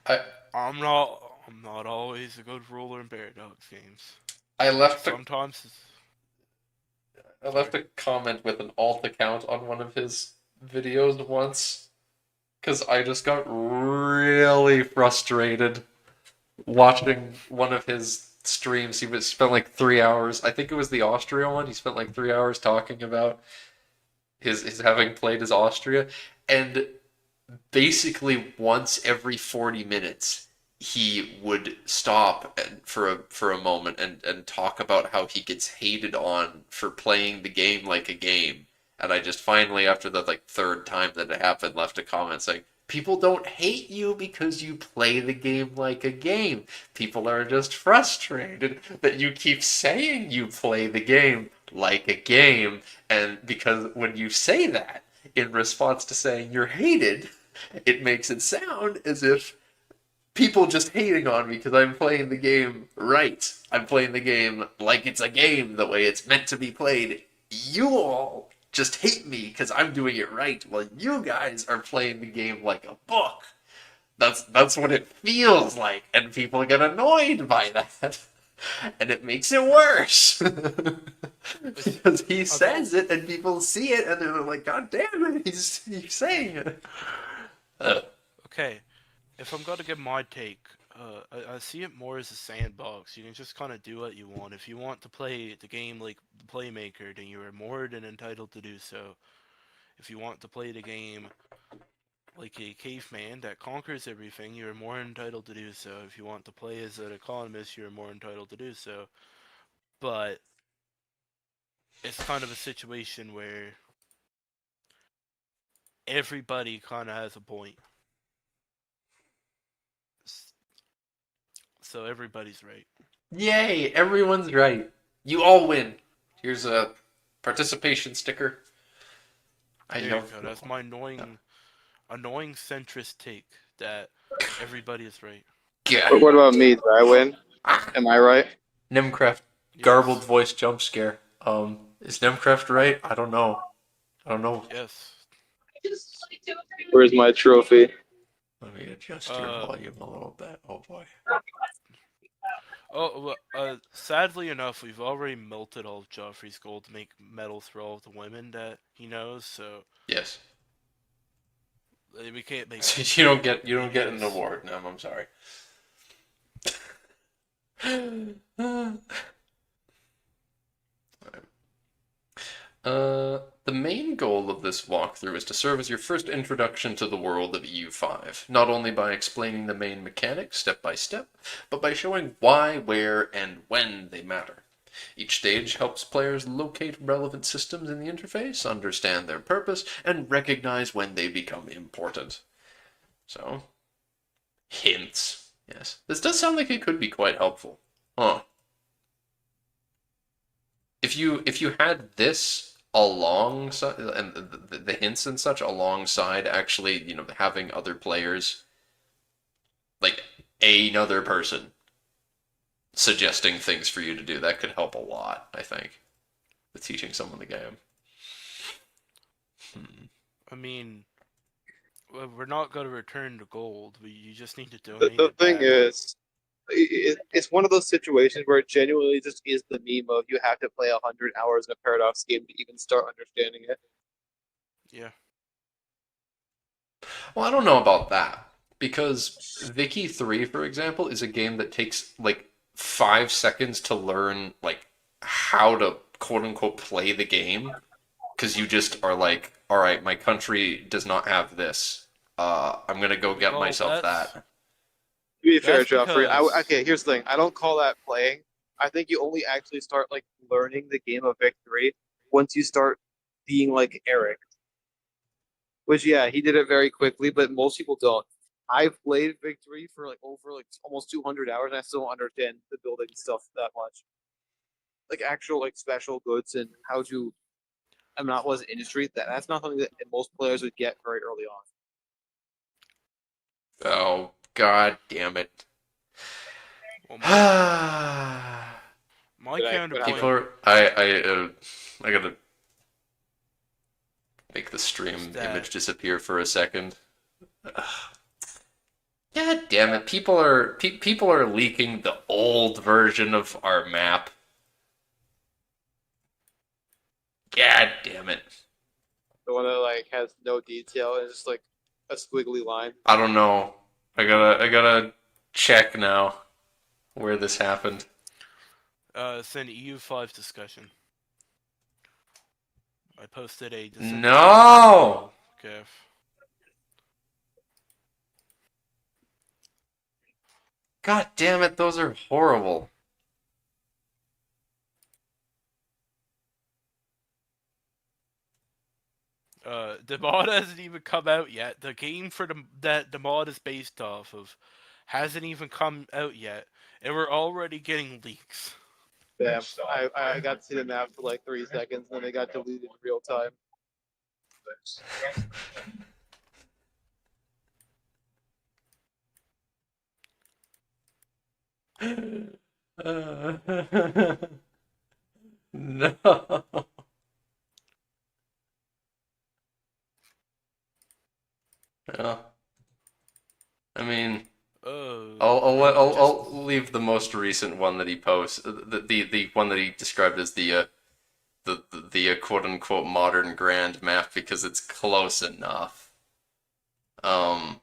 I I'm not always a good ruler in Paradox games. I left a Sometimes, I sorry. left a comment with an alt account on one of his videos once because I just got really frustrated watching one of his streams. He spent like 3 hours. I think it was the Austria one. He spent like 3 hours talking about his having played as Austria, and basically once every 40 minutes he would stop for a moment and talk about how he gets hated on for playing the game like a game. And I just finally, after the like third time that it happened, left a comment saying, "People don't hate you because you play the game like a game. People are just frustrated that you keep saying you play the game like a game, and because when you say that in response to saying you're hated, it makes it sound as if people just hating on me because I'm playing the game right. I'm playing the game like it's a game, the way it's meant to be played. You all just hate me because I'm doing it right, while you guys are playing the game like a book. That's what it feels like, and people get annoyed by that." And it makes it worse because he Okay, says it and people see it and they're like, "God damn it, he's saying it." Uh, okay. If I'm gonna give my take, I see it more as a sandbox. You can just kind of do what you want. If you want to play the game like the playmaker, then you are more than entitled to do so. If you want to play the game like a caveman that conquers everything, you are more entitled to do so. If you want to play as an economist, you are more entitled to do so. But it's kind of a situation where everybody kind of has a point, so everybody's right. Yay! Everyone's right. You all win. Here's a participation sticker. I There you love go. you That's all. my No. annoying centrist take that everybody is right. But Gah. what about me? Did I win? Ah. Am I right? Nemcraft garbled Yes, voice jump scare. Is Nemcraft right? I don't know. I don't know. yes. Where's my trophy? Let me adjust your Uh, volume a little bit. Oh boy. oh, well, sadly enough, we've already melted all of Joffrey's gold to make medals for all of the women that he knows, so Yes. we can't make So you don't get an yes. award, Nem. I'm sorry. The main goal of this walkthrough is to serve as your first introduction to the world of EU5, not only by explaining the main mechanics step by step, but by showing why, where, and when they matter. Each stage helps players locate relevant systems in the interface, understand their purpose, and recognize when they become important. So, hints. Yes. This does sound like it could be quite helpful. Huh. If you had this alongside and the hints and such alongside actually having other players like another person suggesting things for you to do, that could help a lot, I think, with teaching someone the game. Hmm. I mean, we're not going to return the gold. You just need to The, donate the it thing back. is, it's one of those situations where it genuinely just is the meme of you have to play 100 hours in a Paradox game to even start understanding it. Yeah. Well, I don't know about that because Vicky 3, for example, is a game that takes like 5 seconds to learn like how to quote unquote play the game because you just are like, all right, my country does not have this. I'm gonna go get Well, myself that. To be fair, that's Joffrey, because okay, here's the thing. I don't call that playing. I think you only actually start like learning the game of victory once you start being like Eric. Which he did it very quickly, but most people don't. I've played Victory for like over like almost 200 hours, and I still don't understand the building stuff that much. Like actual like special goods and how to. I'm not was industry. That's not something that most players would get very early on. Oh, god damn it. Well, my my counterpoint. people are. I gotta make the stream That- image disappear for a second. God damn it! People are leaking the old version of our map. God damn it! The one that like has no detail and just like a squiggly line. I don't know. I gotta check now where this happened. It's an EU5 discussion. I posted a No! GIF. God damn it! Those are horrible. The mod hasn't even come out yet. The game for that the mod is based off of hasn't even come out yet, and we're already getting leaks. Damn, I got to see the map for like 3 seconds, and then it got deleted in real time. No. Yeah. I mean, I'll leave the most recent one that he posts, the one that he described as the quote unquote modern grand map because it's close enough. Yeah.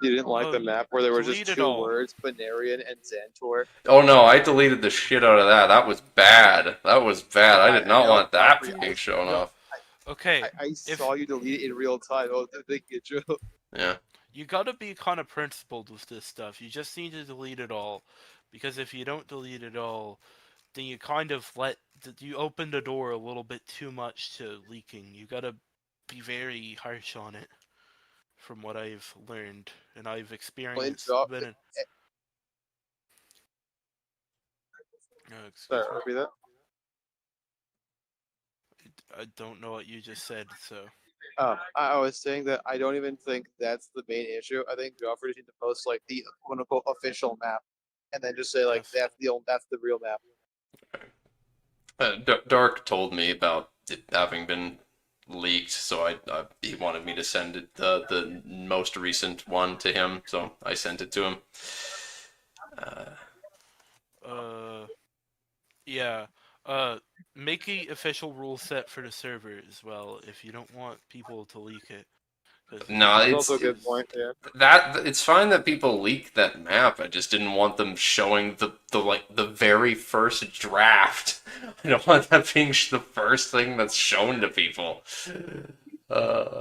You didn't like the map where there were just delete it 2 all. words, Banarian and Xantor. Oh no, I deleted the shit out of that. That was bad. That was bad. I did not want that being shown off. Okay, I saw you delete it in real time. Oh, thank you, Joe. Yeah. you gotta be kind of principled with this stuff. You just need to delete it all, because if you don't delete it all, then you kind of you open the door a little bit too much to leaking. You gotta be very harsh on it, from what I've learned and I've experienced. Sorry, Excuse me. repeat that. I don't know what you just said, so. I was saying that I don't even think that's the main issue. I think Joffrey just need to post like the quote unquote official map, and then just say like Yes. that's the real map. Dark told me about it having been leaked, so he wanted me to send it the most recent one to him, so I sent it to him. Yeah. Make a official rule set for the server as well if you don't want people to leak it. No, That's it's also a good point. Yeah. that it's fine that people leak that map. I just didn't want them showing the very first draft. I don't want that being the first thing that's shown to people. Yeah.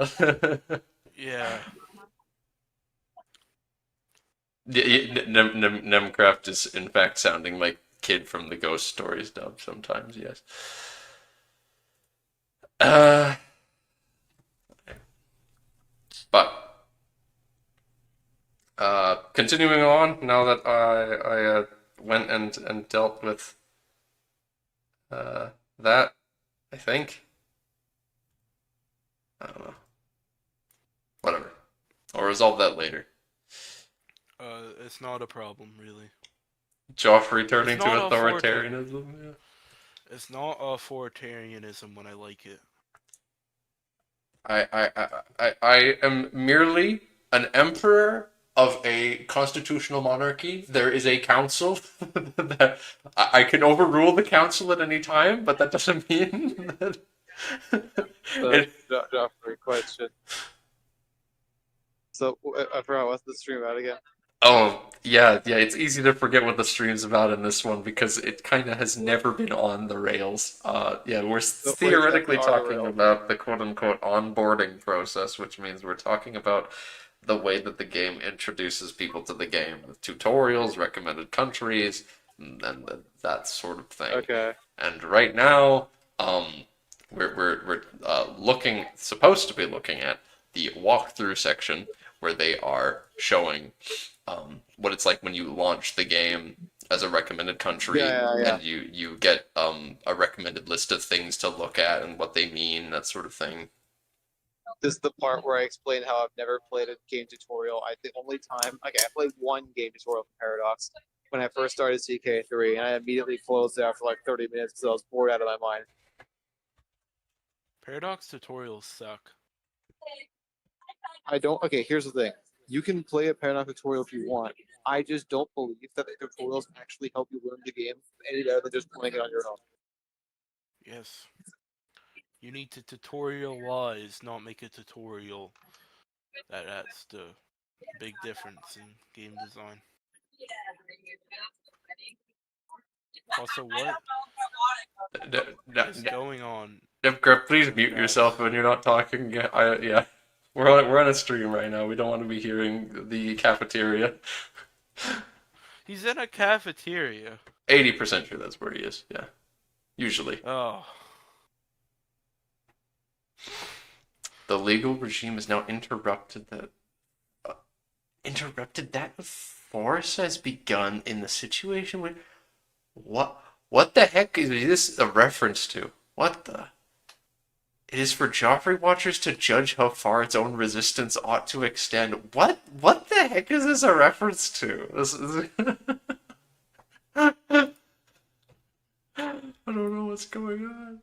Nemcraft is in fact sounding like Kid from the Ghost Stories dub sometimes. Yes. But continuing on, now that I went and dealt with that, I think. I don't know. Whatever. I'll resolve that later. It's not a problem, really. Joffrey turning It's to not authoritarianism. Yeah. It's not authoritarianism when I like it. I am merely an emperor of a constitutional monarchy. There is a council that I can overrule the council at any time, but that doesn't mean that. Joffrey question. So I forgot what's the stream about again. Oh, yeah, it's easy to forget what the stream's about in this one because it kind of has never been on the rails. Yeah, we're theoretically talking about the quote-unquote onboarding process, which means we're talking about the way that the game introduces people to the game with tutorials, recommended countries, and that sort of thing. Okay. And right now, we're supposed to be looking at the walkthrough section where they are showing what it's like when you launch the game as a recommended country, Yeah. and you get a recommended list of things to look at and what they mean, that sort of thing. This is the part where I explain how I've never played a game tutorial. The only time, I played one game tutorial for Paradox when I first started CK3, and I immediately closed it after like 30 minutes because I was bored out of my mind. Paradox tutorials suck. I don't. Okay, here's the thing: you can play a Paradox tutorial if you want. I just don't believe that the tutorials actually help you learn the game any better than just playing it on your own. Yes. You need to tutorialize, not make a tutorial. That's the big difference in game design. Also, what is going on? Griff, please mute Yes. yourself when you're not talking. Yeah. We're on a stream right now. We don't want to be hearing the cafeteria. He's in a cafeteria. 80% sure that's where he is. Yeah. Usually. Oh. The legal regime has now interrupted that force has begun in the situation where what the heck is this a reference to? What the? It is for Joffrey watchers to judge how far its own resistance ought to extend. What the heck is this a reference to? This is I don't know what's going on.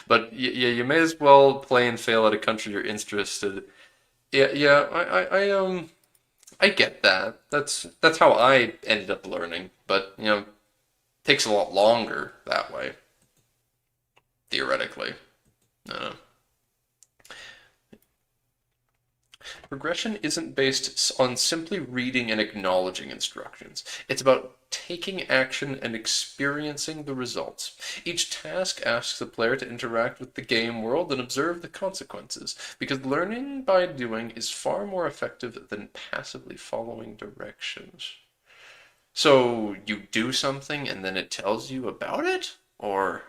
But yeah, you may as well play and fail at a country you're interested. Yeah, I get that. That's how I ended up learning, but it takes a lot longer that way. Theoretically. I don't know. Progression isn't based on simply reading and acknowledging instructions. It's about taking action and experiencing the results. Each task asks the player to interact with the game world and observe the consequences, because learning by doing is far more effective than passively following directions. So you do something and then it tells you about it? Or...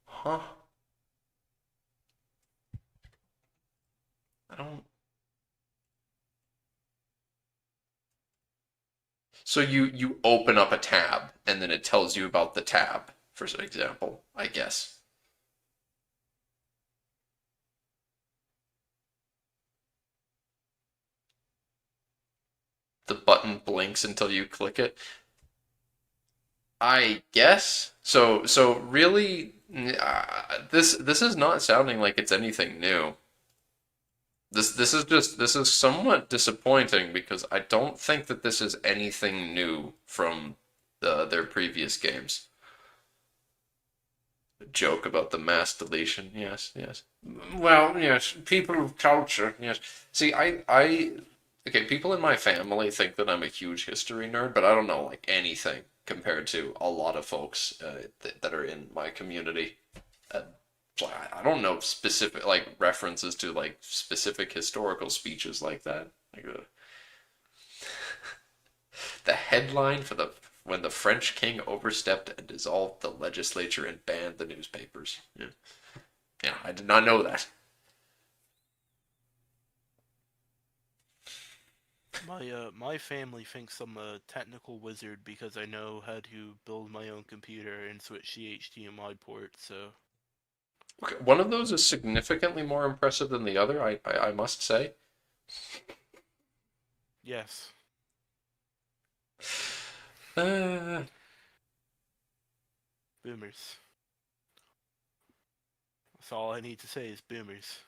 Huh? I don't... So you open up a tab and then it tells you about the tab, for example, I guess. The button blinks until you click it. I guess. So really, this is not sounding like it's anything new. This is somewhat disappointing because I don't think that this is anything new from their previous games. A joke about the mass deletion, yes. Well, yes, people of culture, yes. See, okay, people in my family think that I'm a huge history nerd, but I don't know like anything compared to a lot of folks that are in my community. Uh, I don't know specific like references to like specific historical speeches like that. Like the headline for when the French king overstepped and dissolved the legislature and banned the newspapers. Yeah, I did not know that. My family thinks I'm a technical wizard because I know how to build my own computer and switch the HDMI port, so... Okay, one of those is significantly more impressive than the other, I must say. Yes. Uh, Boomers. That's all I need to say is boomers.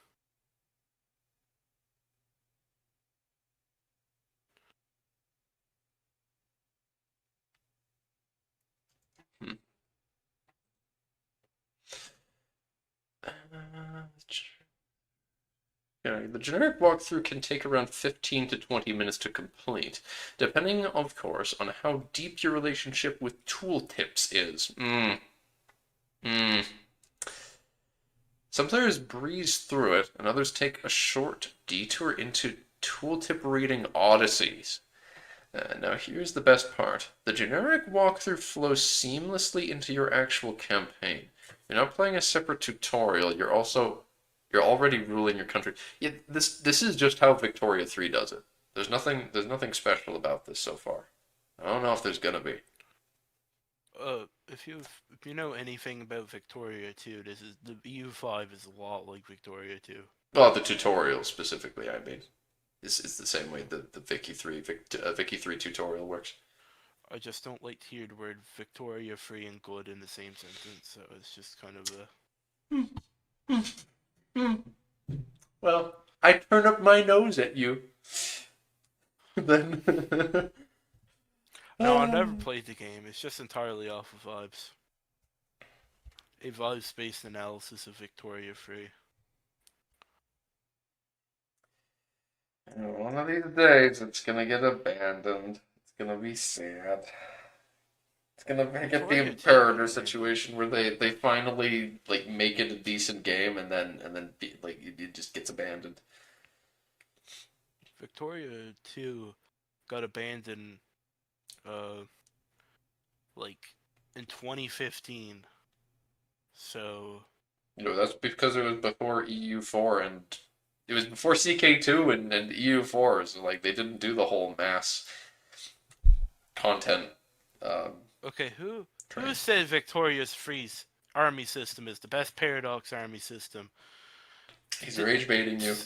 hmm. The generic walkthrough can take around 15 to 20 minutes to complete, depending, of course, on how deep your relationship with tooltips is. Some players breeze through it, and others take a short detour into tooltip reading odysseys. Now here's the best part. The generic walkthrough flows seamlessly into your actual campaign. You're not playing a separate tutorial. You're already ruling your country. Yeah, this is just how Victoria 3 does it. There's nothing special about this so far. I don't know if there's gonna be. If you know anything about Victoria 2, this is the EU5 is a lot like Victoria 2. Well, the tutorial specifically, I mean, is the same way the Vicky 3 tutorial works. I just don't like to hear the word Victoria, free, and good in the same sentence, so it's just kind of Well, I turn up my nose at you. Then. No, I never played the game. It's just entirely off of vibes. A vibes-based analysis of Victoria Free. One of these days, it's gonna get abandoned. It's gonna be sad. It's gonna make it the Victoria 2 Imperator got situation where they finally like make it a decent game and then like it just gets abandoned. Victoria 2 got abandoned, uh, like, in 2015. So, That's because it was before EU4 and it was before CK2 and EU4. So like they didn't do the whole mass content okay, who train. said Victoria's Free's army system is the best Paradox army system? He's rage baiting you.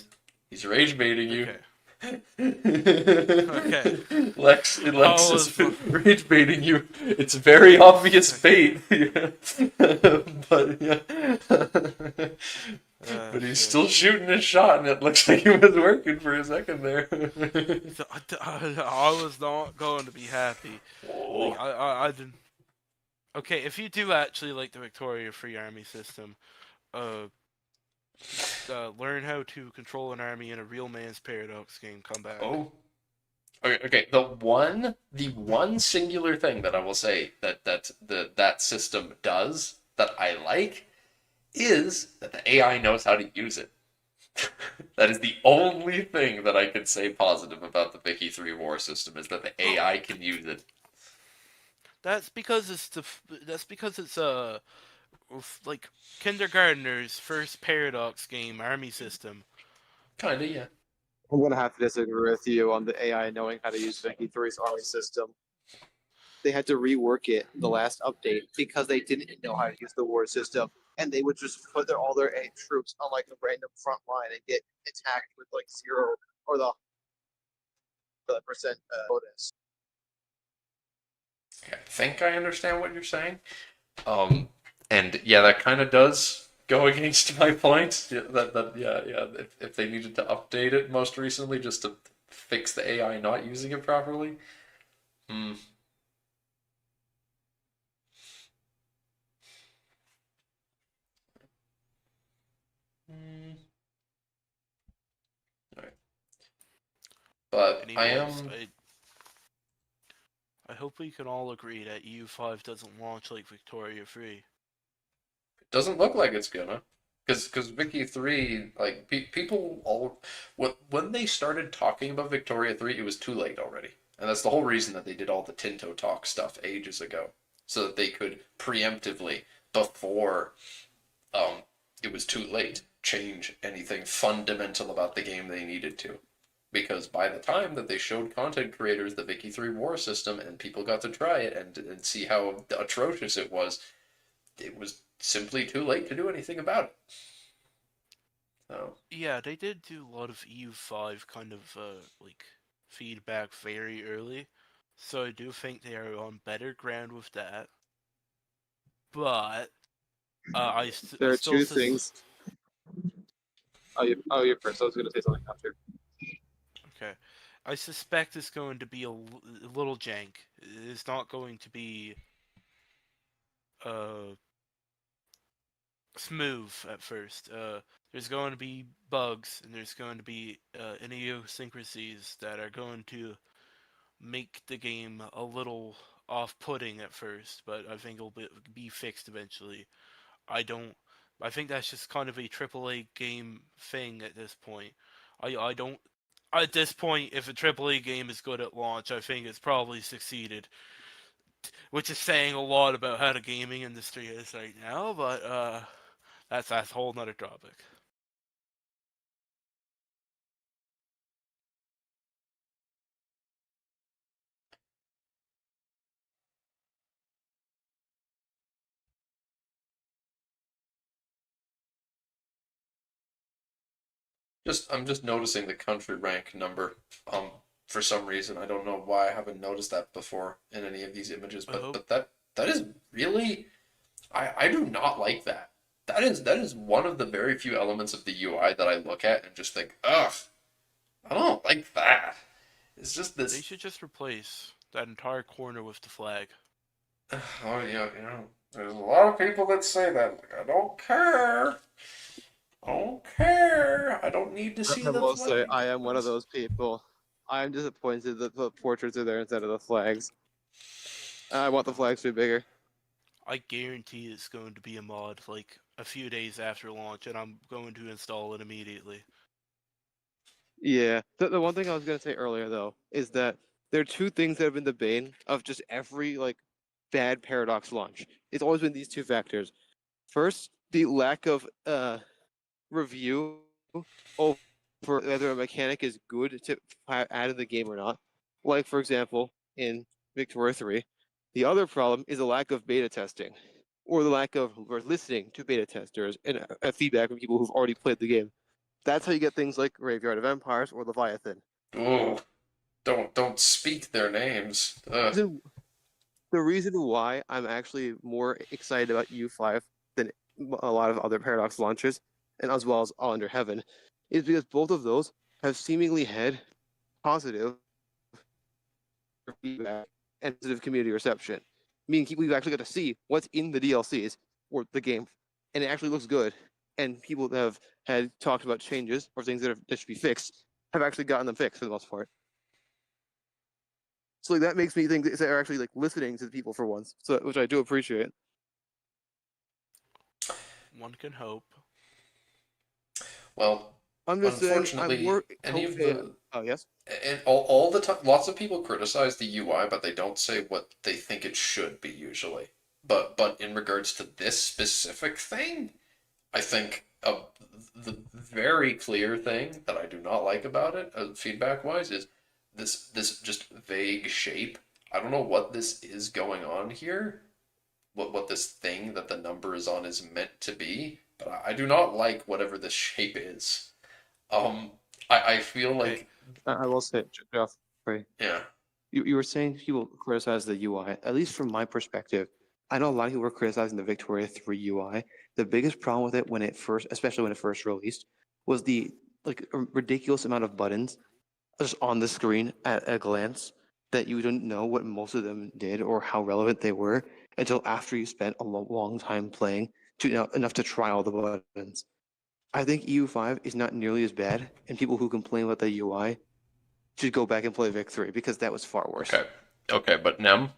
He's rage baiting you. Okay. Okay. Lex I is was- rage baiting you. It's very obvious fate. But yeah. But he's shit. still shooting his shot, and it looks like it was working for a second there. I was not going to be happy. Oh. Like, I didn't. Okay, if you do actually like the Victoria Free Army system, learn how to control an army in a real man's Paradox game. Come back. Oh. Okay. The one singular thing that I will say that system does that I like is that the AI knows how to use it. That is the only thing that I can say positive about the Vicky 3 war system is that the AI can use it. That's because it's like kindergartner's first Paradox game army system. Kinda, yeah. I'm gonna have to disagree with you on the AI knowing how to use Vicky 3's army system. They had to rework it in the last update because they didn't know how to use the war system, and they would just put all their troops on like a random front line and get attacked with like 0 or the percent bonus. I think I understand what you're saying. And yeah, that kind of does go against my point. Yeah, yeah. If they needed to update it most recently just to fix the AI not using it properly. Hmm. Alright. But Anyways, I hope we can all agree that EU5 doesn't launch like Victoria Free. It doesn't look like it's gonna. Because Vicky 3, like, people all. When they started talking about Victoria 3, it was too late already. And that's the whole reason that they did all the Tinto Talk stuff ages ago. So that they could preemptively, before it was too late, change anything fundamental about the game they needed to. Because by the time that they showed content creators the Vicky 3 war system and people got to try it and see how atrocious it was simply too late to do anything about it. So. Yeah, they did do a lot of EU5 kind of like feedback very early, so I do think they are on better ground with that. But There I are still two things. You're first. I was gonna say something after. Okay, I suspect it's going to be a little jank. It's not going to be smooth at first. There's going to be bugs, and there's going to be idiosyncrasies that are going to make the game a little off-putting at first, but I think it'll be fixed eventually. I don't. I think that's just kind of a AAA game thing at this point. I don't. At this point, if a AAA game is good at launch, I think it's probably succeeded, which is saying a lot about how the gaming industry is right now. But that's a whole nother topic. I'm just noticing the country rank number. For some reason, I don't know why I haven't noticed that before in any of these images, but Oh, that is really I do not like that. That is one of the very few elements of the UI that I look at and just think, ugh, I don't like that. It's just they this. should just replace that entire corner with the flag. Oh yeah, there's a lot of people that say that. Like, I don't care. I don't care. I don't need to see I the will say flag. I am one of those people. I am disappointed that the portraits are there instead of the flags. I want the flags to be bigger. I guarantee it's going to be a mod like a few days after launch, and I'm going to install it immediately. Yeah. The one thing I was gonna say earlier though is that there are two things that have been the bane of just every like bad Paradox launch. It's always been these two factors. First, the lack of review over whether a mechanic is good to add in the game or not. Like for example, in Victoria 3, the other problem is the lack of beta testing, or the lack of or listening to beta testers and feedback from people who've already played the game. That's how you get things like Graveyard of Empires or Leviathan. Oh, don't speak their names. Ugh. The reason why I'm actually more excited about EU5 than a lot of other Paradox launches, and as well as All Under Heaven, is because both of those have seemingly had positive feedback and positive community reception. Meaning we've actually got to see what's in the DLCs or the game, and it actually looks good. And people that have had talked about changes or things that should be fixed have actually gotten them fixed for the most part. So like, that makes me think that they're actually like listening to the people for once, so which I do appreciate. One can hope. Well, I'm just saying I'm unfortunately, more any of okay. the Oh yes. and all the time, lots of people criticize the UI, but they don't say what they think it should be usually. But in regards to this specific thing, I think the very clear thing that I do not like about it, feedback wise, is this just vague shape. I don't know what this is going on here. What this thing that the number is on is meant to be, but I do not like whatever this shape is. Um, I feel Okay, like I will say, Geoffrey, yeah. you were saying people criticize the UI. At least from my perspective, I know a lot of people were criticizing the Victoria 3 UI. The biggest problem with it when it first, especially when it first released, was the like ridiculous amount of buttons just on the screen at a glance that you didn't know what most of them did or how relevant they were until after you spent a long time playing to enough to try all the buttons. I think EU5 is not nearly as bad, and people who complain about the UI should go back and play Vic 3 because that was far worse. Okay. Okay, but Nem,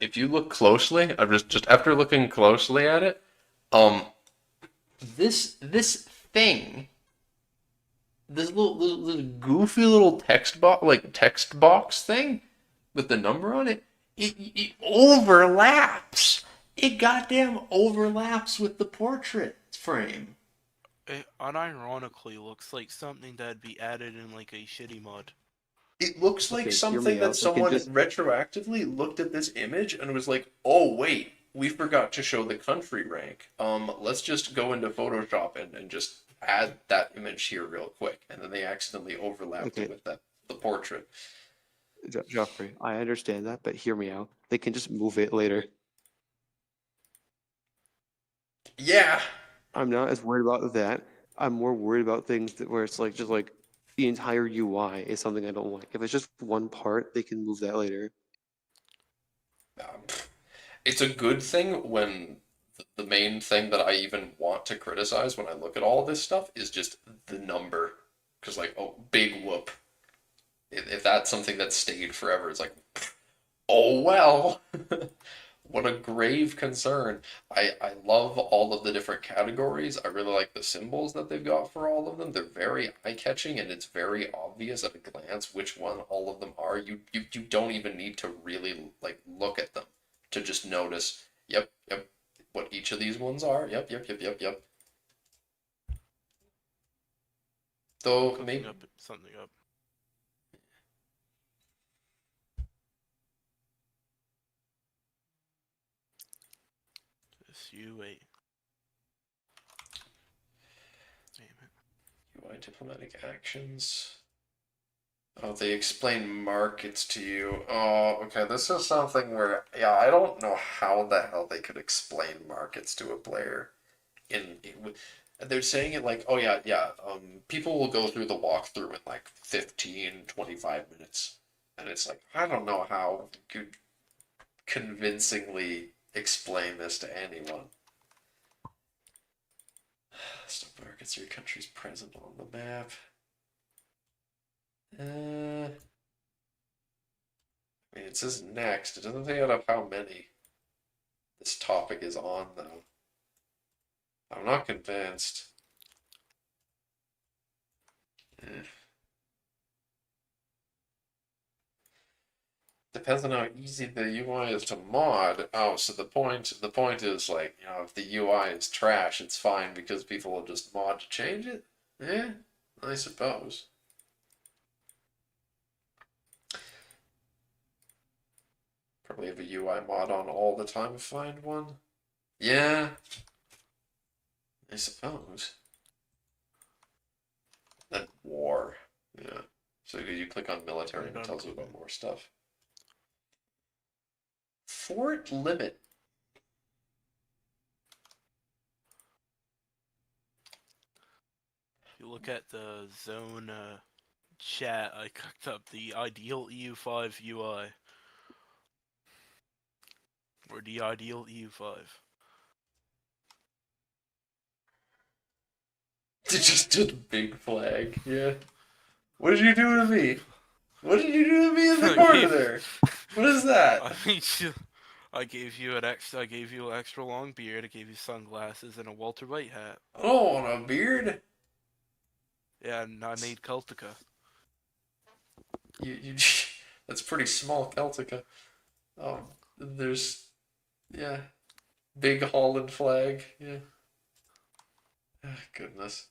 if you look closely, I'm just after looking closely at it, um, this thing, this goofy little text box thing with the number on it, it overlaps. It goddamn overlaps with the portrait frame. it unironically looks like something that'd be added in like a shitty mod. It looks like Okay, hear me something that out. We can someone just retroactively looked at this image and was like, "Oh wait, we forgot to show the country rank. Let's just go into Photoshop and just add that image here real quick." And then they accidentally overlapped it okay, with the portrait. Joffrey. I understand that, but hear me out. They can just move it later. Yeah. I'm not as worried about that. I'm more worried about things that where it's like just like the entire UI is something I don't like. If it's just one part, they can move that later. Um, it's a good thing when the main thing that I even want to criticize when I look at all this stuff is just the number. Because, like, oh, big whoop. If that's something that stayed forever, it's like, oh well. What a grave concern. I love all of the different categories. I really like the symbols that they've got for all of them. They're very eye-catching and it's very obvious at a glance which one all of them are. You don't even need to really like look at them to just notice, yep, yep, what each of these ones are. Yep, yep, yep, yep, yep. Though maybe Something up. Just you wait. Damn it. UI diplomatic actions. Oh, they explain markets to you. Oh, okay. This is something where, yeah, I don't know how the hell they could explain markets to a player. They're saying it like, oh yeah, yeah. People will go through the walkthrough in like 15, 25 minutes, and it's like I don't know how you could convincingly explain this to anyone. Stock markets, your country's present on the map. I mean, it says next. It doesn't say out of how many this topic is on, though. I'm not convinced. Eh. Depends on how easy the UI is to mod. Oh, so the point is like, if the UI is trash, it's fine because people will just mod to change it? Yeah, I suppose. Probably have a UI mod on all the time to find one. Yeah, I suppose. Then war. Yeah. So you click on military and it tells you about more stuff. Fort limit. If you look at the zone chat, I cooked up the ideal EU5 UI. Or the ideal EU5. Just a big flag. Yeah. What did you do to me? What did you do to me in the corner there? What is that? I mean, I gave you an extra long beard. I gave you sunglasses and a Walter White hat. I don't want a beard. Yeah, and I made Celtica. You that's pretty small, Celtica. There's yeah, big Holland flag. Yeah. Ah, goodness.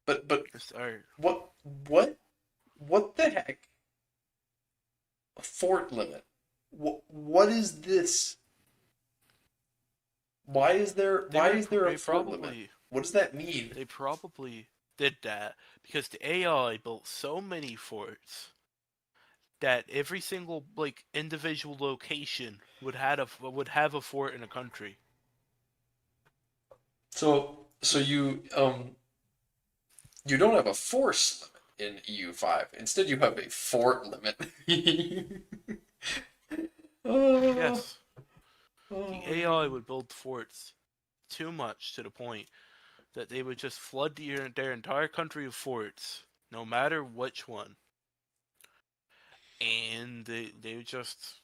But Sorry. what the heck? A fort limit. What is this? Why is there a fort limit? What does that mean? They probably did that because the AI built so many forts that every single individual location would have a fort in a country. So you don't have a force limit in EU5. Instead, you have a fort limit. Oh, Yes, oh. the AI would build forts too much to the point that they would just flood their entire country with forts, no matter which one. And they would just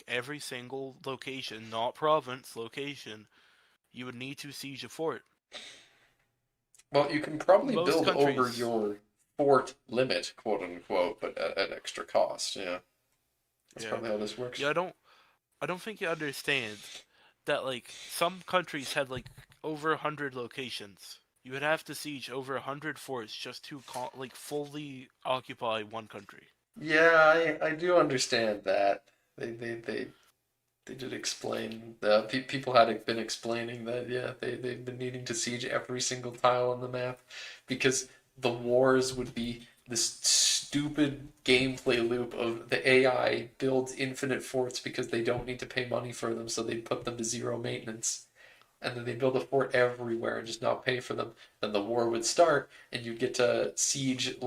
every single location, not province location, you would need to siege a fort. Well, you can probably Most build over countries, your fort limit, quote unquote, but at extra cost. Yeah, that's yeah, probably how this works. yeah. I don't think you understand that some countries had over 100 locations. You would have to siege over 100 forts just to fully occupy one country. Yeah, I do understand that. They did explain that people had been explaining that. Yeah, they've been needing to siege every single tile on the map because the wars would be this stupid gameplay loop of the AI builds infinite forts because they don't need to pay money for them, so they put them to zero maintenance. And then they build a fort everywhere and just not pay for them. Then the war would start, and you'd get to siege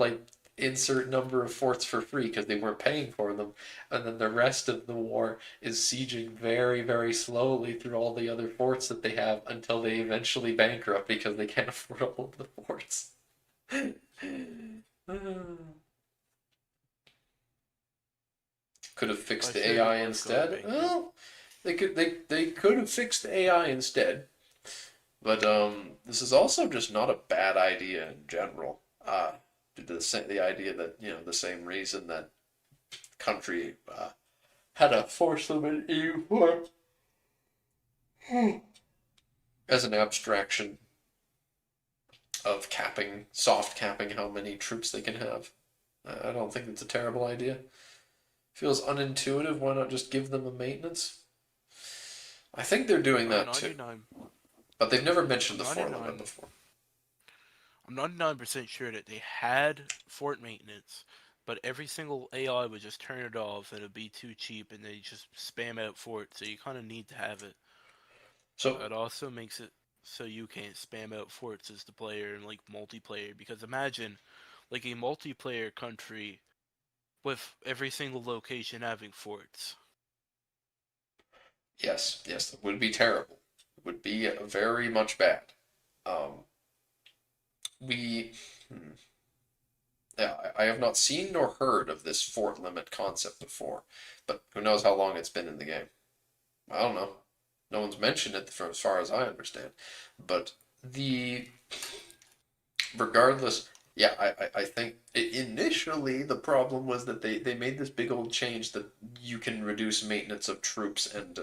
insert number of forts for free because they weren't paying for them. And then the rest of the war is sieging very, very slowly through all the other forts that they have until they eventually bankrupt because they can't afford all of the forts. Could have fixed I the sure AI was going instead. bankrupt. Well, they could have fixed the AI instead. But this is also just not a bad idea in general. Due to the idea that the same reason that country had a force limit EU4 as an abstraction of capping, soft capping how many troops they can have. I don't think it's a terrible idea. Feels unintuitive. Why not just give them a maintenance? I think they're doing I'm that too, 99. but they've never I'm mentioned the fort limit 99. before. I'm 99% sure that they had fort maintenance, but every single AI would just turn it off and it'd be too cheap and they just spam out forts, so you kind of need to have it. So It also makes it so you can't spam out forts as the player in like multiplayer, because imagine like a multiplayer country with every single location having forts. yes, yes, it would be terrible. It would be very much bad. Um, we, hmm, yeah, I have not seen nor heard of this fort limit concept before, but who knows how long it's been in the game? I don't know. No one's mentioned it from as far as I understand. But the regardless, yeah, I think initially the problem was that they made this big old change that you can reduce maintenance of troops and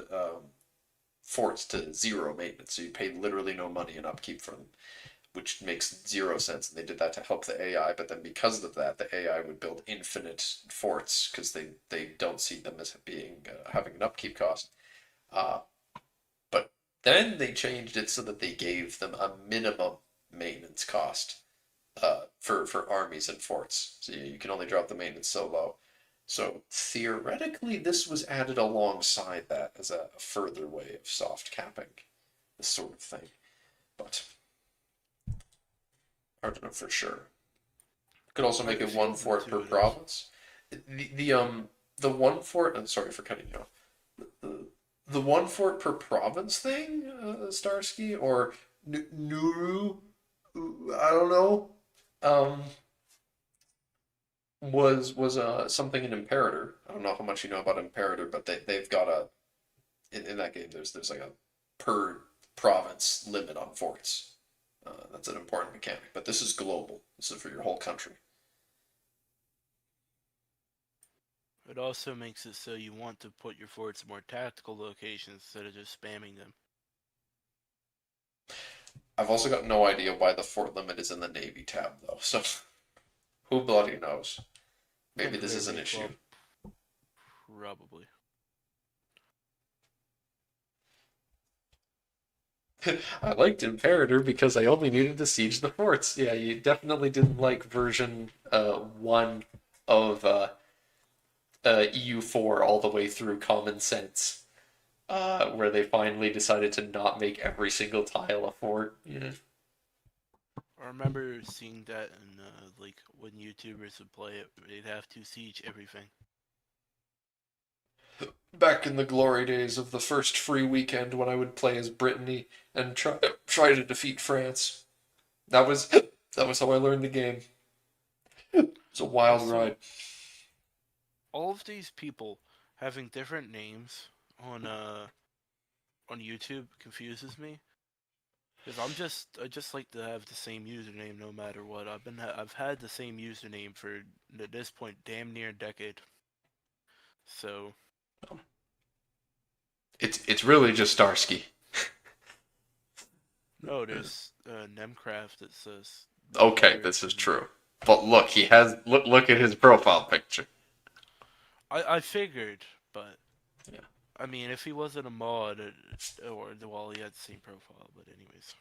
forts to zero maintenance. So you pay literally no money in upkeep for them, which makes zero sense. And they did that to help the AI, but then because of that, the AI would build infinite forts because they don't see them as being having an upkeep cost. Uh, but then they changed it so that they gave them a minimum maintenance cost for armies and forts. So you can only drop the maintenance so low. So theoretically, this was added alongside that as a further way of soft capping this sort of thing. But I don't know for sure. Could also make It it one feels fort per intuitive. province. The one fort. I'm sorry for cutting you off. The one fort per province thing, Starsky or Nuru. I don't know. Um, was something in Imperator. I don't know how much you know about Imperator, but they've got a in that game. There's like a per province limit on forts. That's an important mechanic, but this is global. This is for your whole country. It also makes it so you want to put your forts in more tactical locations instead of just spamming them. I've also got no idea why the fort limit is in the Navy tab though. So who bloody knows? Maybe this is an issue. Well, probably. I liked Imperator because I only needed to siege the forts. Yeah, you definitely didn't like version 1 of EU4 all the way through Common Sense, where they finally decided to not make every single tile a fort. Yeah. I remember seeing that in like when YouTubers would play it, they'd have to siege everything. Back in the glory days of the first free weekend when I would play as Brittany and try to defeat France. That was that was how I learned the game. It's a wild Also, ride. all of these people having different names on YouTube confuses me. Because I just like to have the same username no matter what. I've had the same username for at this point damn near a decade. So It's really just Starsky. no, there's Nemcraft that says Okay, Warrior. this is true. But look, he has look at his profile picture. I figured, but Yeah. I mean, if he wasn't a mod, or well, he had the same profile. But anyways,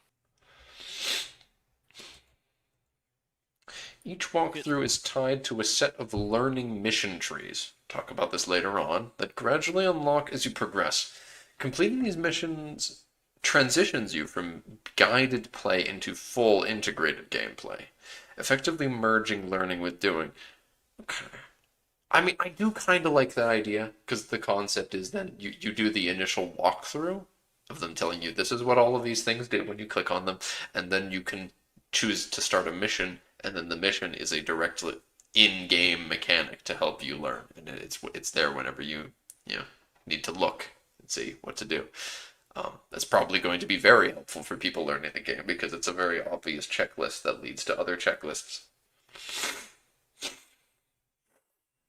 Each Get- walkthrough is tied to a set of learning mission trees. Talk about this later on, that gradually unlock as you progress. Completing these missions transitions you from guided play into full integrated gameplay, effectively merging learning with doing. Okay. I mean, I do kind of like that idea because the concept is then you do the initial walkthrough of them telling you this is what all of these things did when you click on them, and then you can choose to start a mission, and then the mission is a direct in-game mechanic to help you learn, and it's there whenever you need to look and see what to do. That's probably going to be very helpful for people learning the game because it's a very obvious checklist that leads to other checklists.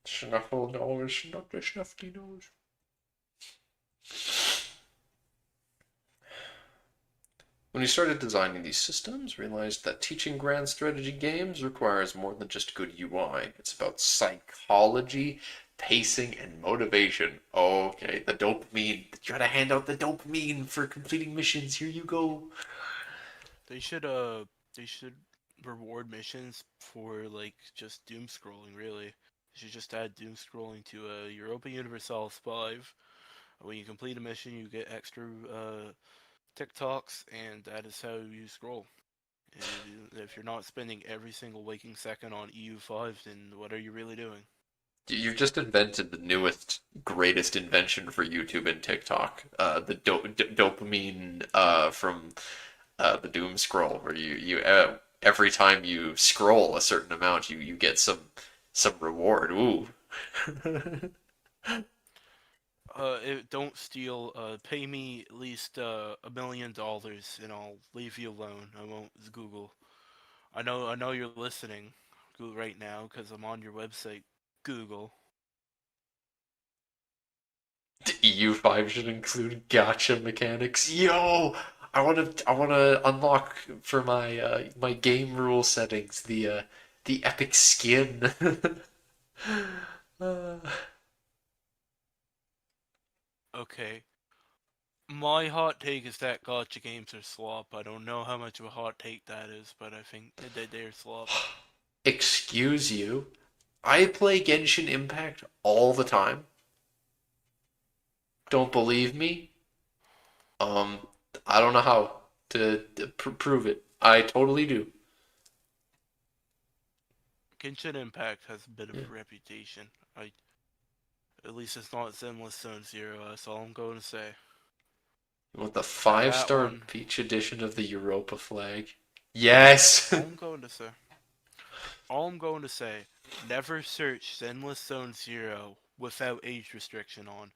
Snuffle nose, snuffly snuffly nose. When he started designing these systems, realized that teaching grand strategy games requires more than just good UI. It's about psychology, pacing, and motivation. Okay, the dopamine. You gotta hand out the dopamine for completing missions. Here you go. They should reward missions for like just doom scrolling. Really, they should just add doom scrolling to Europa Universalis 5. When you complete a mission, you get extra TikToks, and that is how you scroll. And if you're not spending every single waking second on EU5, then what are you really doing? You've just invented the newest, greatest invention for YouTube and TikTok. The dopamine from the doom scroll, where you every time you scroll a certain amount, you get some reward. Ooh. Don't steal. Pay me at least $1 million, and I'll leave you alone. I won't Google. I know you're listening, Google right now, because I'm on your website, Google. EU5 should include gotcha mechanics. Yo, I wanna unlock for my my game rule settings the epic skin. Uh, Okay. My hot take is that gotcha games are slop. I don't know how much of a hot take that is, but I think that they're slop. Excuse you. I play Genshin Impact all the time. Don't believe me? Um, I don't know how to prove it. I totally do. Genshin Impact has a bit of Yeah. a reputation. At least it's not Zenless Zone Zero. That's all I'm going to say. You want the That five-star one. Peach edition of the Europa flag? Yes. All I'm going to say. All I'm going to say. Never search Zenless Zone Zero without age restriction on,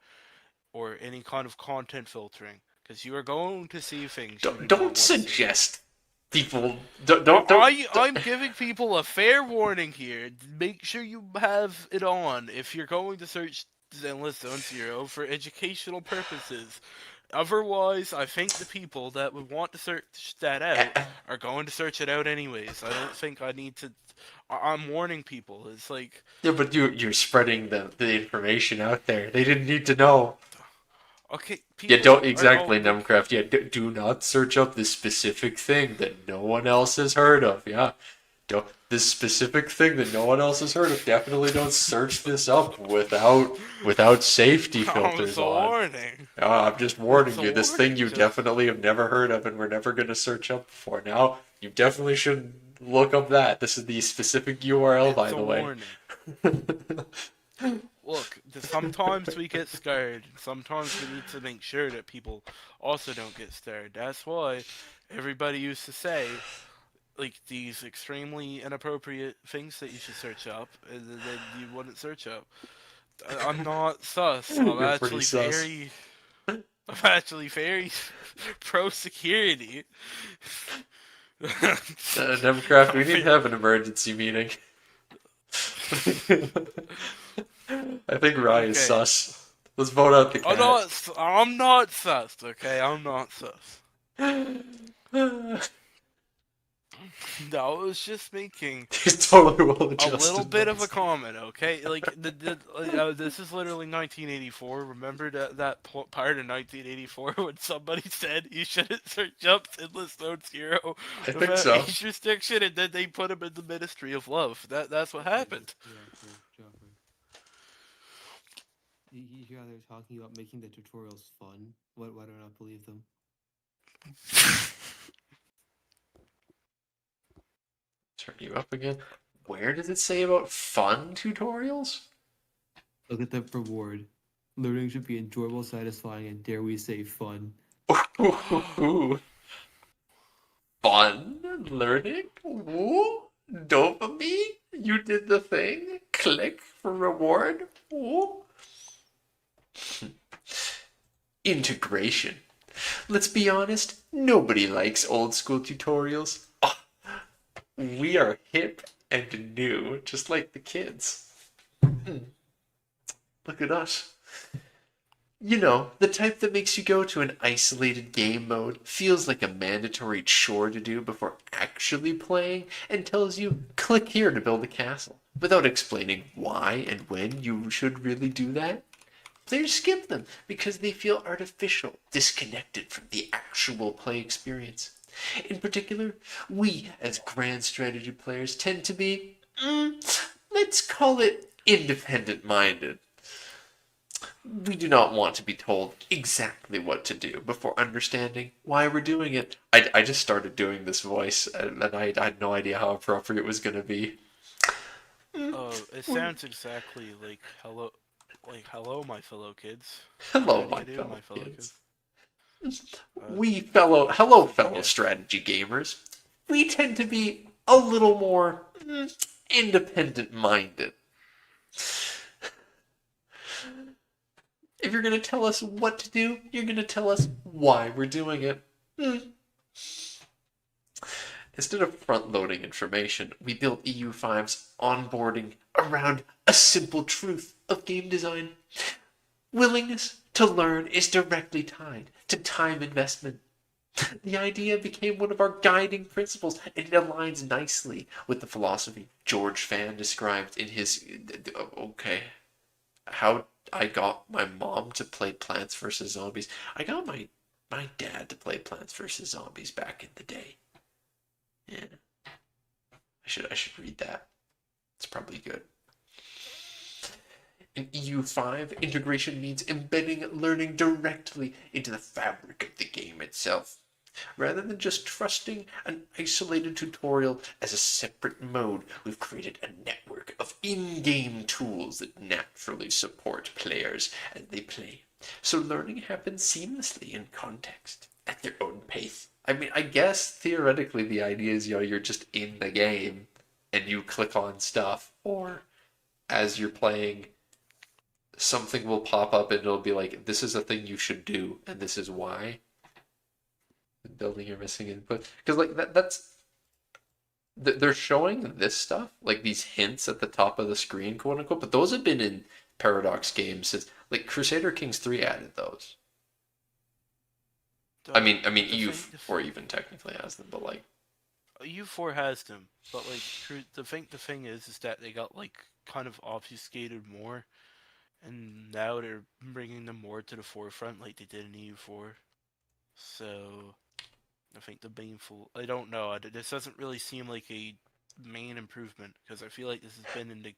or any kind of content filtering, because you are going to see things you do not Don't want to see. suggest people don't. I'm giving people a fair warning here. Make sure you have it on if you're going to search Zenless Zone Zero for educational purposes. Otherwise, I think the people that would want to search that out are going to search it out anyways. I don't think I need to. I'm warning people. It's like, Yeah, but you're spreading the information out there. They didn't need to know. okay, Yeah, people don't are exactly, like, Numcraft. Yeah, do not search up this specific thing that no one else has heard of. Yeah, don't this specific thing that no one else has heard of. Definitely don't search this up without safety filters it's a on. warning. I'm just warning It's a you. This thing warning, you just- definitely have never heard of, and we're never going to search up before. Now you definitely should look up that. This is the specific URL, by It's the a way. warning. Look, sometimes we get scared. Sometimes we need to make sure that people also don't get scared. That's why everybody used to say, like, these extremely inappropriate things that you should search up, and then you wouldn't search up. I'm not sus. You're pretty sus. I'm actually very pro security. Demcraft, we need to have an emergency meeting. I think Rye is Okay. sus. Let's vote out the cat. I'm not sus, okay? I'm not sus. No, I was just making He's totally well a adjusted. little bit of a comment, okay? Like, this is literally 1984. Remember that part in 1984 when somebody said you shouldn't search up Endless Zone Zero I think without so. age restriction, and then they put him in the Ministry of Love. That's what happened. Joffrey. You hear how they're talking about making the tutorials fun? Why do I not believe them? Turn you up again. Where does it say about fun tutorials? Look at the reward. Learning should be enjoyable, satisfying, and dare we say fun. Ooh. Fun learning? Ooh. Dopamine? You did the thing? Click for reward? Oh. Integration. Let's be honest, nobody likes old school tutorials. Oh, we are hip and new, just like the kids. Look at us. You know, the type that makes you go to an isolated game mode, feels like a mandatory chore to do before actually playing, and tells you, click here to build a castle, without explaining why and when you should really do that. Players skip them because they feel artificial, disconnected from the actual play experience. In particular, we as grand strategy players tend to be, let's call it independent minded. We do not want to be told exactly what to do before understanding why we're doing it. I just started doing this voice and I had no idea how appropriate it was going to be. It sounds exactly like hello, my fellow kids. Hello, How do my you do, fellow my fellow kids. kids? Hello, So, fellow yeah. strategy gamers. We tend to be a little more independent minded. If you're going to tell us what to do, you're going to tell us why we're doing it. Instead of front loading information, we built EU5's onboarding around a simple truth of game design. Willingness to learn is directly tied to time investment. The idea became one of our guiding principles, and it aligns nicely with the philosophy George Fan described in his. Okay, how I got my mom to play Plants vs Zombies. I got my dad to play Plants vs Zombies back in the day. Yeah, I should read that. It's probably good. In EU5, integration means embedding learning directly into the fabric of the game itself, rather than just trusting an isolated tutorial as a separate mode. We've created a network of in-game tools that naturally support players as they play, so learning happens seamlessly in context, at their own pace. I mean, I guess theoretically the idea is, you're just in the game and you click on stuff, or as you're playing, something will pop up and it'll be like, this is a thing you should do, and this is why. Building your missing input, because like that's they're showing this stuff, like these hints at the top of the screen, quote unquote, but those have been in Paradox games since like Crusader Kings 3 added those. I mean EU4 even technically has them, but like EU4 has them, but like the thing is that they got like kind of obfuscated more, and now they're bringing them more to the forefront like they did in EU4. So I think the baneful. I don't know. This doesn't really seem like a main improvement because I feel like this has been in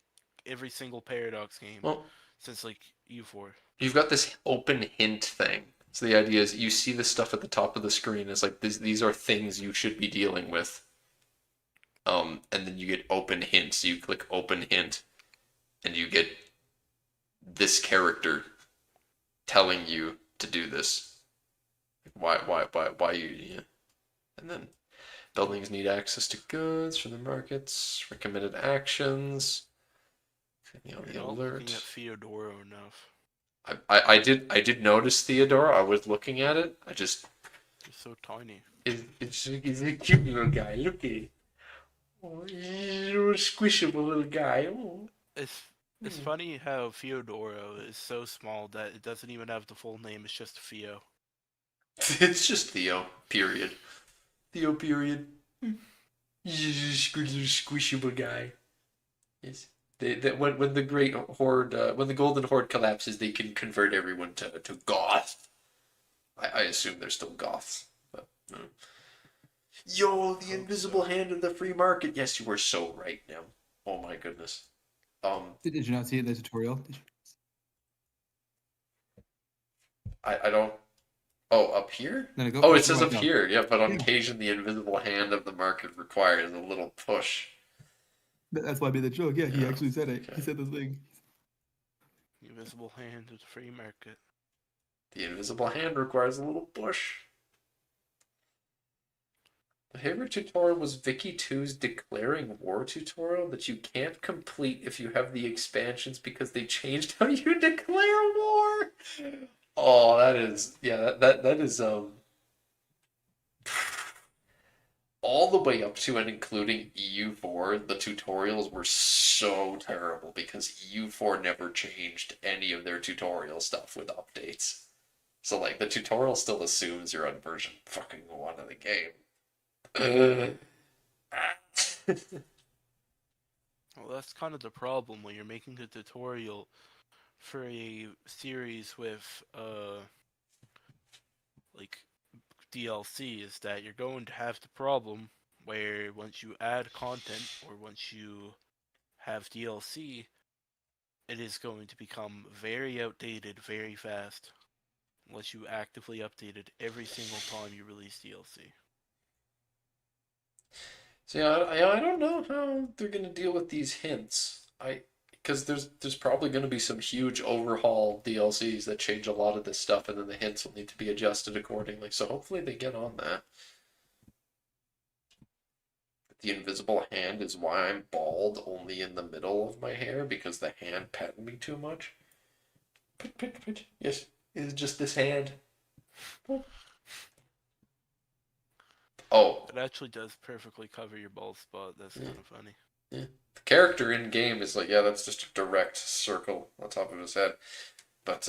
every single Paradox game well, since like EU4. you've got this open hint thing. So the idea is you see the stuff at the top of the screen. It's like these are things you should be dealing with. And then you get open hints. You click open hint, and you get this character telling you to do this. Why you? Yeah. And then buildings need access to goods from the markets. Recommended actions. Clicking on the You're not looking at alert. Theodoro enough. I did notice Theodore. I was looking at it. I just He's so tiny. he's a cute little guy. Look at it. Oh, he's a little squishable little guy. Oh. It's funny how Theodoro is so small that it doesn't even have the full name. It's just Theo. It's just Theo. Period. Theo. Period. He's a little squishable guy. Yes. When the great horde, when the golden horde collapses, they can convert everyone to goth. I assume they're still goths. But, Yo, the invisible hand of the free market. Yes, you were so right now. Oh my goodness. Did you not see it in the tutorial? I don't. Oh, up here? No, go, Oh, it go says right up down. here. Yeah, but on Yeah. occasion, the invisible hand of the market requires a little push. That's why I made the joke. Yeah, he Yeah, actually said it. okay. He said the thing. The invisible hand of the free market. The invisible hand requires a little push. My favorite tutorial was Vicky 2's Declaring War tutorial that you can't complete if you have the expansions because they changed how you declare war. Oh, that is that is all the way up to and including EU4, the tutorials were so terrible because EU4 never changed any of their tutorial stuff with updates. So like the tutorial still assumes you're on version fucking 1 of the game. Well, that's kind of the problem when you're making a tutorial for a series with like DLC, is that you're going to have the problem where once you add content or once you have DLC, it is going to become very outdated very fast unless you actively update it every single time you release DLC. So yeah, I don't know how they're gonna deal with these hints. Because there's probably gonna be some huge overhaul DLCs that change a lot of this stuff, and then the hints will need to be adjusted accordingly. So hopefully they get on that. The invisible hand is why I'm bald only in the middle of my hair because the hand petted me too much. Yes, it's just this hand. Oh, It actually does perfectly cover your bald spot. That's Yeah. kind of funny. yeah. The character in game is like, yeah, that's just a direct circle on top of his head. But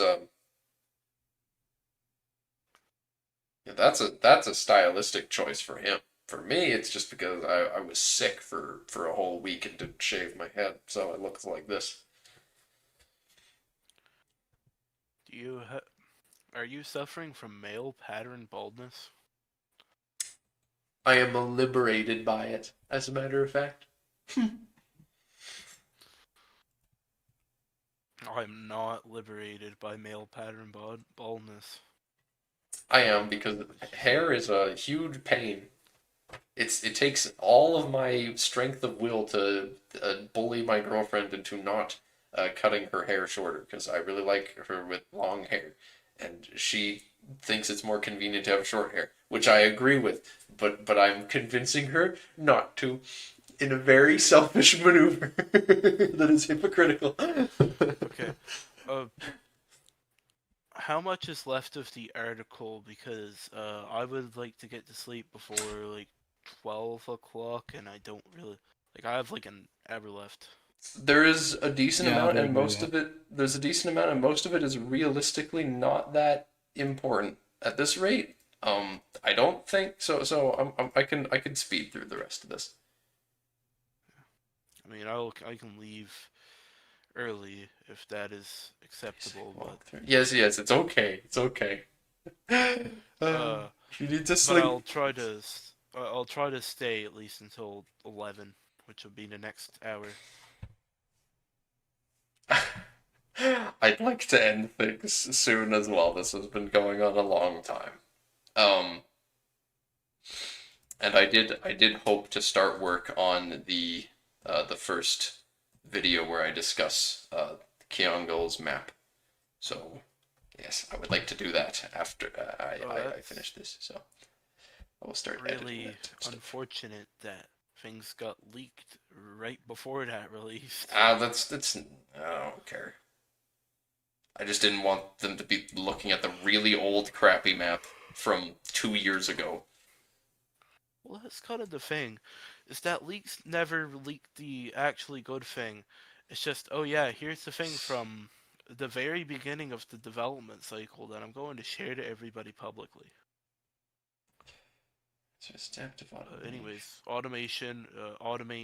yeah, that's a stylistic choice for him. For me, it's just because I was sick for a whole week and didn't shave my head, so it looks like this. Do you are you suffering from male pattern baldness? I am liberated by it, as a matter of fact. I'm not liberated by male pattern baldness. I am because hair is a huge pain. It takes all of my strength of will to bully my girlfriend into not cutting her hair shorter because I really like her with long hair, and she thinks it's more convenient to have short hair, which I agree with. But I'm convincing her not to, in a very selfish maneuver that is hypocritical. Okay. How much is left of the article? Because I would like to get to sleep before like 12 o'clock, and I don't really like. I have like an hour left. There is a decent Yeah, I'll amount, be and agree most with of it, there's a decent amount, and most of it is realistically not that important at this rate. I don't think so. I can speed through the rest of this. I mean, I can leave early if that is acceptable, but Yes, it's okay. It's okay. If you need to but sleep. I'll try to stay at least until 11, which will be the next hour. I'd like to end things soon as well. This has been going on a long time. Um, and I did hope to start work on the first video where I discuss Kyongul's map. So yes, I would like to do that after I finish this. So I will start editing Really that stuff. unfortunate that things got leaked right before that released. That's I don't care. I just didn't want them to be looking at the really old crappy map from 2 years ago. Well, that's kind of the thing, is that leaks never leak the actually good thing. It's just, oh yeah, here's the thing from the very beginning of the development cycle that I'm going to share to everybody publicly. So it's adaptive automation. Anyways, automation automating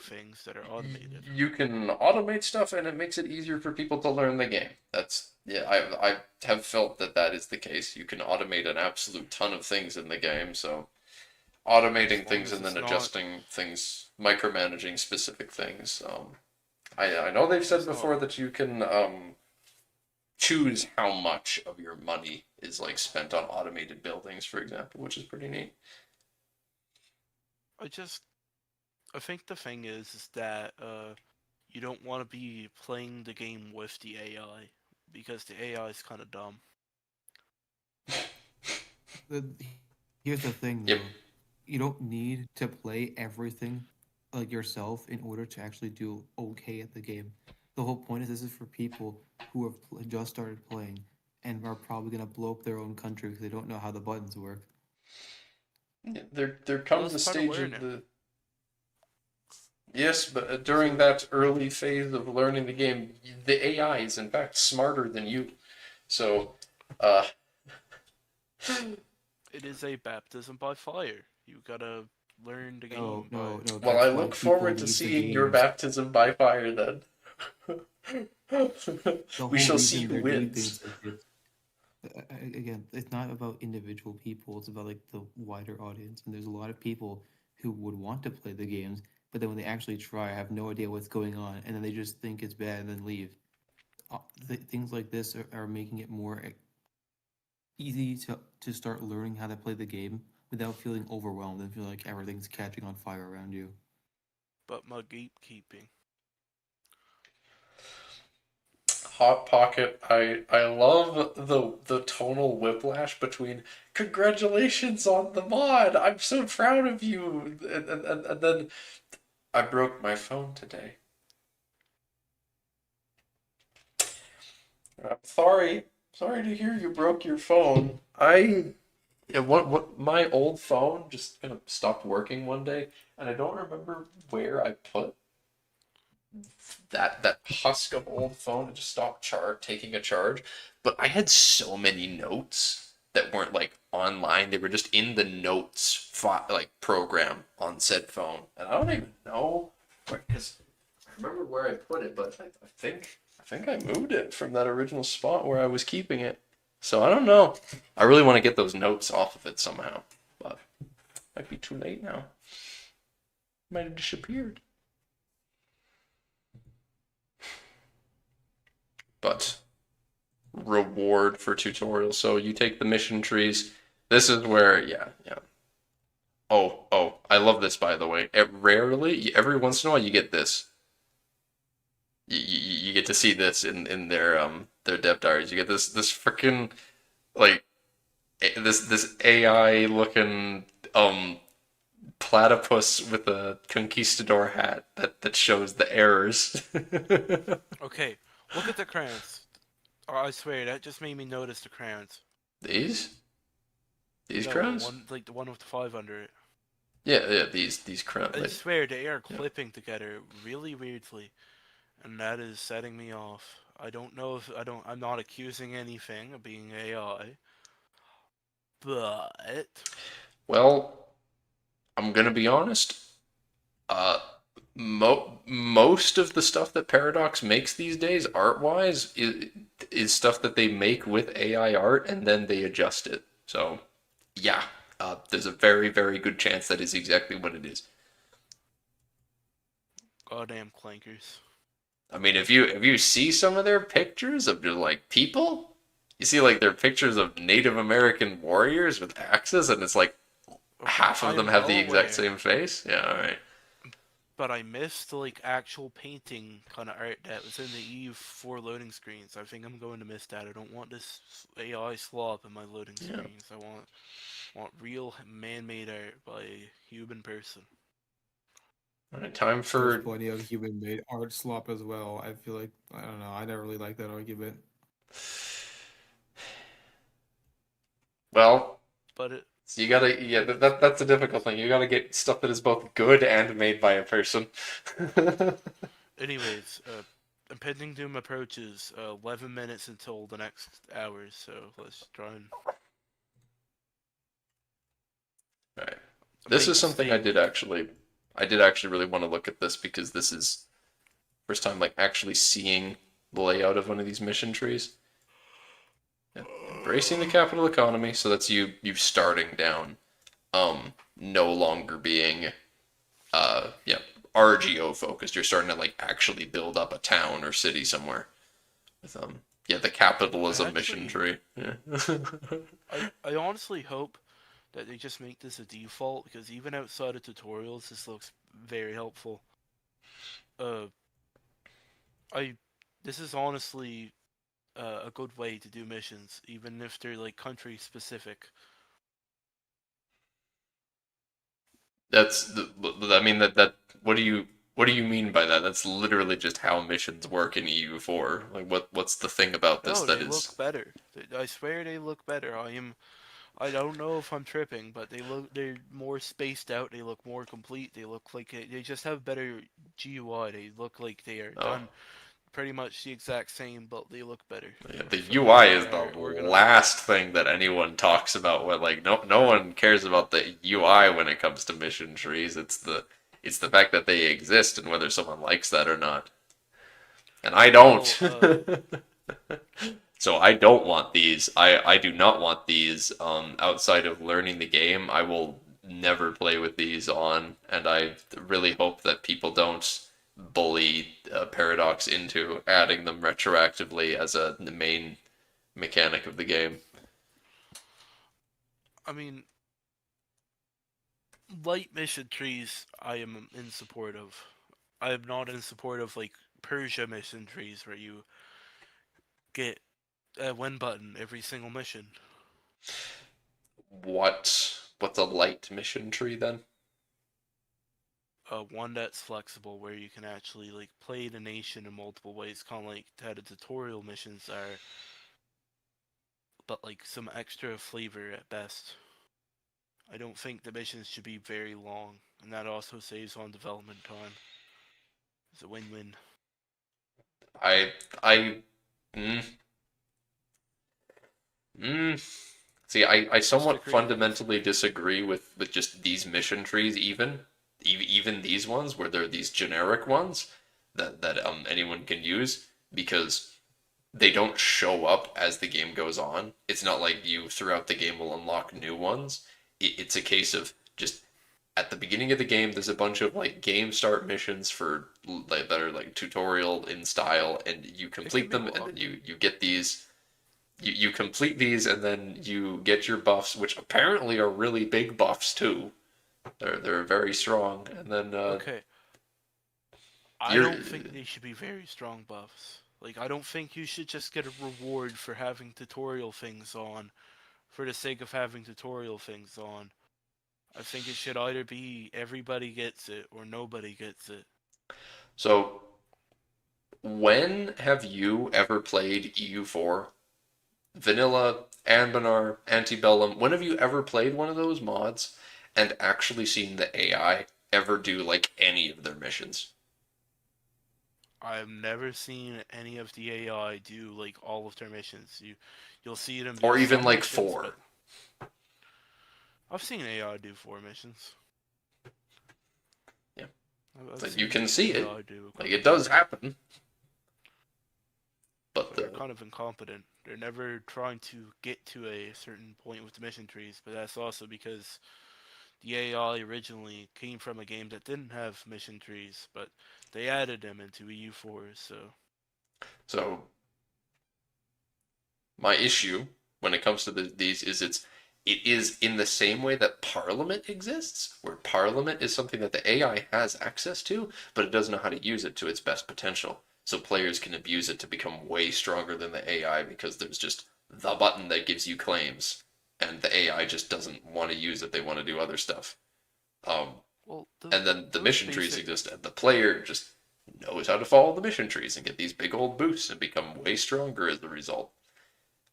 things that are automated. You can automate stuff, and it makes it easier for people to learn the game. That's yeah. I have felt that that is the case. You can automate an absolute ton of things in the game. So automating As long things as and then it's not- adjusting things, micromanaging specific things. I know they've said It's not- before that you can choose how much of your money is like spent on automated buildings, for example, which is pretty neat. I think the thing is that you don't want to be playing the game with the AI because the AI is kind of dumb. Here's the thing, Yep. though. You don't need to play everything like yourself in order to actually do okay at the game. The whole point is this is for people who have just started playing and are probably gonna blow up their own country because they don't know how the buttons work. There Well, comes a that's part of stage of learning. the yes, but during that early phase of learning the game, the AI is in fact smarter than you. So, uh, It is a baptism by fire. You gotta learn the No, game by. no, no. well, I That's why look people forward to leave the seeing your games. baptism by fire then. The We whole shall see reason who they're doing wins. things like this, again, it's not about individual people. It's about like the wider audience. And there's a lot of people who would want to play the games, but then when they actually try, have no idea what's going on, and then they just think it's bad and then leave. Things like this are making it more easy to start learning how to play the game without feeling overwhelmed and feeling like everything's catching on fire around you. But my gatekeeping. Hot Pocket, I love the tonal whiplash between congratulations on the mod, I'm so proud of you, and then I broke my phone today. I'm sorry to hear you broke your phone. What my old phone just kind of stopped working one day, and I don't remember where I put that husk of old phone. It just stopped taking a charge. But I had so many notes that weren't like online. They were just in the notes like program on said phone, and I don't even know because I remember where I put it, but I think I moved it from that original spot where I was keeping it. So I don't know. I really want to get those notes off of it somehow, but might be too late now. Might have disappeared. But reward for tutorials. So you take the mission trees. This is where, yeah, yeah. Oh, I love this by the way. Rarely, every once in a while, you get this. You get to see this in their dev diaries. You get this freaking like this AI looking platypus with a conquistador hat that shows the errors. Okay, look at the crayons. Oh, I swear that just made me notice the crayons. These No, crowns? like the one with the 5 under it. Yeah, these crowns. I Like, swear they are yeah. clipping together really weirdly, and that is setting me off. I don't know if I don't. I'm not accusing anything of being AI, but Well, I'm gonna be honest. Uh, most of the stuff that Paradox makes these days, art wise, is stuff that they make with AI art and then they adjust it. So, yeah, there's a very good chance that is exactly what it is. goddamn clankers. I mean, if you see some of their pictures of just like people, you see like their pictures of Native American warriors with axes, and it's like Okay, half I of them am have well the exact aware, same face. Yeah, all right. but I missed like actual painting kind of art that was in the EU4 loading screens. I think I'm going to miss that. I don't want this AI slop in my loading Yeah. screens. I want real man-made art by a human person. All right, time There's for plenty of human-made art slop as well. I feel like I don't know. I never really like that argument. well. But it, So you gotta, yeah, that's a difficult thing. You gotta get stuff that is both good and made by a person. anyways, impending doom approaches. 11 minutes until the next hour, so let's try and Right. This make is a something statement. I did actually really want to look at this because this is first time like actually seeing the layout of one of these mission trees. Yeah. Embracing the capital economy, so that's you starting down, no longer being yeah, RGO focused. You're starting to like actually build up a town or city somewhere with yeah, the I capitalism mission actually, tree. Yeah. I honestly hope that they just make this a default because even outside of tutorials, this looks very helpful. Uh, I this is honestly a good way to do missions, even if they're like country specific. I mean that what do you mean by that? That's literally just how missions work in EU4. Like what's the thing about this No, that they is look better. I swear they look better. I don't know if I'm tripping, but they're more spaced out. They look more complete. They look like they just have better GUI. They look like they are oh done pretty much the exact same, but they look better. yeah, the For me, UI they is the are organized. last thing that anyone talks about. What like no one cares about the UI when it comes to mission trees. It's the fact that they exist and whether someone likes that or not. And I don't. Well, So I don't want these. I do not want these outside of learning the game. I will never play with these on, and I really hope that people don't bully Paradox into adding them retroactively as the main mechanic of the game. I mean, light mission trees, I am in support of. I am not in support of like Persia mission trees where you get a win button every single mission. What's a light mission tree then? One that's flexible where you can actually like play the nation in multiple ways, kind of like how the tutorial missions are, but like some extra flavor at best. I don't think the missions should be very long, and that also saves on development time. It's a win-win. I mm, mm. See, I Mr. somewhat Creative. fundamentally disagree with just these mission trees, even these ones where they're these generic ones that anyone can use because they don't show up as the game goes on. It's not like you throughout the game will unlock new ones. It's a case of just at the beginning of the game, there's a bunch of like game start missions for like that are like tutorial in style, and you It can complete be them, and long. then you get these you complete these and then you get your buffs, which apparently are really big buffs too. They're very strong, and then Okay, I you're don't think they should be very strong buffs. Like, I don't think you should just get a reward for having tutorial things on, for the sake of having tutorial things on. I think it should either be everybody gets it or nobody gets it. so. When have you ever played EU4? Vanilla, Anbanar, Antebellum? When have you ever played one of those mods and actually seen the AI ever do like any of their missions? I've never seen any of the AI do like all of their missions. You'll see them do Or even some like missions, 4? but I've seen AI do 4 missions. Yeah. I've Like you seen can see it. AI do Like quite a it does bit, happen. But but they're the kind of incompetent. They're never trying to get to a certain point with the mission trees, but that's also because the AI originally came from a game that didn't have mission trees, but they added them into EU4, so so my issue when it comes to these is it is in the same way that Parliament exists, where Parliament is something that the AI has access to, but it doesn't know how to use it to its best potential. So players can abuse it to become way stronger than the AI because there's just the button that gives you claims, and the AI just doesn't want to use it. They want to do other stuff. Um, well, and then the those mission trees basic. exist, and the player just knows how to follow the mission trees and get these big old boosts and become way stronger as a result.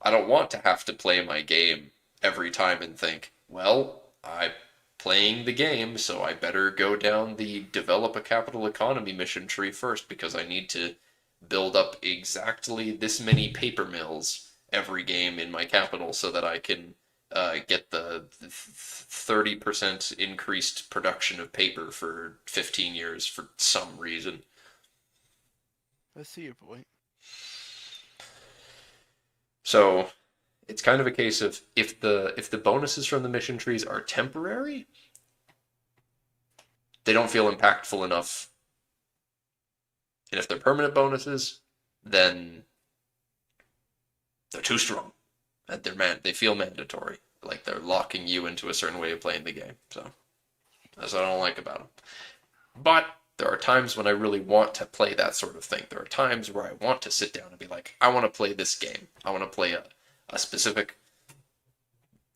I don't want to have to play my game every time and think, well, I'm playing the game, so I better go down the develop a capital economy mission tree first because I need to build up exactly this many paper mills every game in my capital so that I can get the 30% increased production of paper for 15 years for some reason. I see your point. So it's kind of a case of if the bonuses from the mission trees are temporary, they don't feel impactful enough. And if they're permanent bonuses, then they're too strong. And they feel mandatory. Like they're locking you into a certain way of playing the game. So that's what I don't like about them. But there are times when I really want to play that sort of thing. There are times where I want to sit down and be like, I want to play this game. I want to play a specific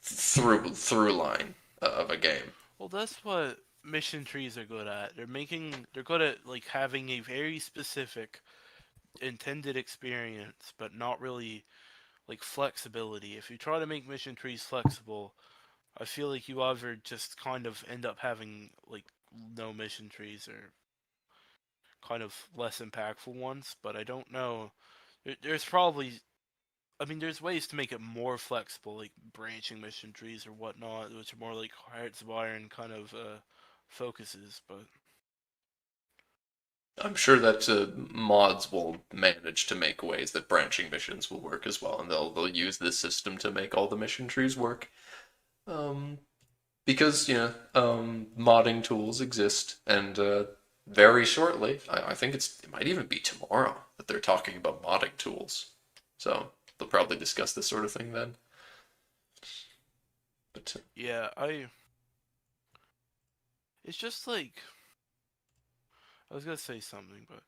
through line of a game. Well, that's what mission trees are good at. They're good at like having a very specific intended experience, but not really like flexibility. If you try to make mission trees flexible, I feel like you either just kind of end up having like no mission trees or kind of less impactful ones. But I don't know. There's probably, I mean, there's ways to make it more flexible, like branching mission trees or whatnot, which are more like Hearts of Iron kind of focuses. But I'm sure that mods will manage to make ways that branching missions will work as well, and they'll use this system to make all the mission trees work. Um, because modding tools exist, and very shortly, I think it might even be tomorrow that they're talking about modding tools. So they'll probably discuss this sort of thing then. But yeah, it's just like I was gonna say something, but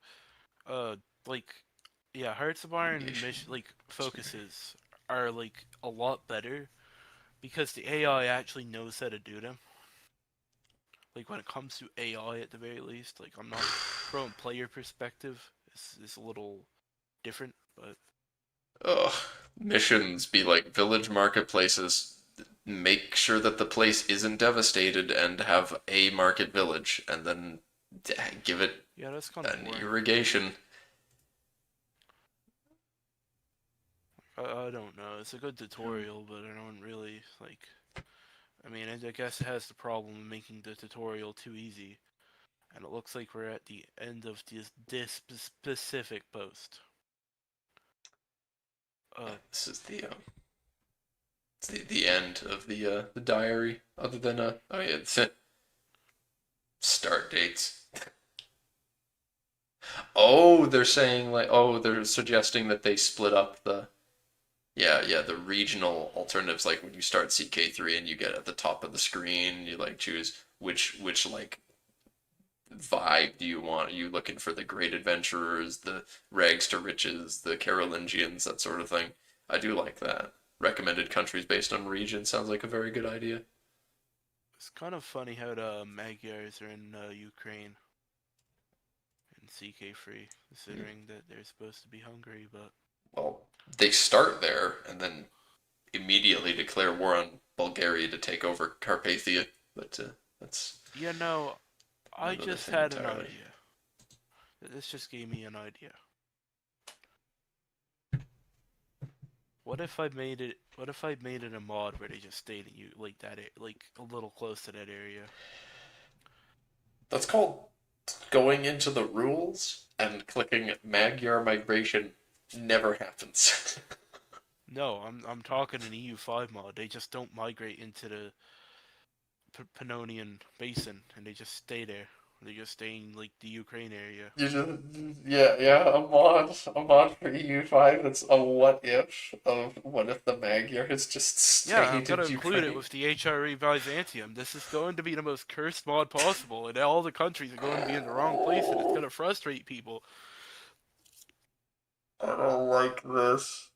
like yeah, Hearts of Iron mediation. mission like focuses are like a lot better because the AI actually knows how to do them. Like when it comes to AI, at the very least, like I'm not from a player perspective, it's a little different, but Ugh, missions be like village marketplaces. Make sure that the place isn't devastated and have a market village, and then give it yeah, that's kind of an boring. irrigation. I don't know. It's a good tutorial, but I don't really like. I mean, I guess it has the problem of making the tutorial too easy. And it looks like we're at the end of this specific post. Yeah, this is it's the end of the diary. Other than oh yeah, it's start dates. Oh, they're saying like they're suggesting that they split up the the regional alternatives, like when you start CK3 and you get at the top of the screen, you like choose which like vibe do you want? Are you looking for the great adventurers, the rags to riches, the Carolingians, that sort of thing? I do like that. Recommended countries based on region sounds like a very good idea. It's kind of funny how the Magyars are in Ukraine and CK3, considering that they're supposed to be Hungary, but Well, they start there and then immediately declare war on Bulgaria to take over Carpathia, but that's you know, I another just thing had an entirely. idea. This just gave me an idea. What if I made it? What if I made it a mod where they just stayed in you like that, like a little close to that area? That's called going into the rules and clicking Magyar migration never happens. No, I'm talking an EU5 mod. They just don't migrate into the Pannonian Basin, and they just stay there. They just stay in like the Ukraine area. You just, yeah, a mod for EU5 that's a what if of what if the Magyar has just Yeah, I'm stayed in gonna include it Ukraine. with the HRE Byzantium. This is going to be the most cursed mod possible, and all the countries are going to be in the wrong place, and it's gonna frustrate people. I don't like this.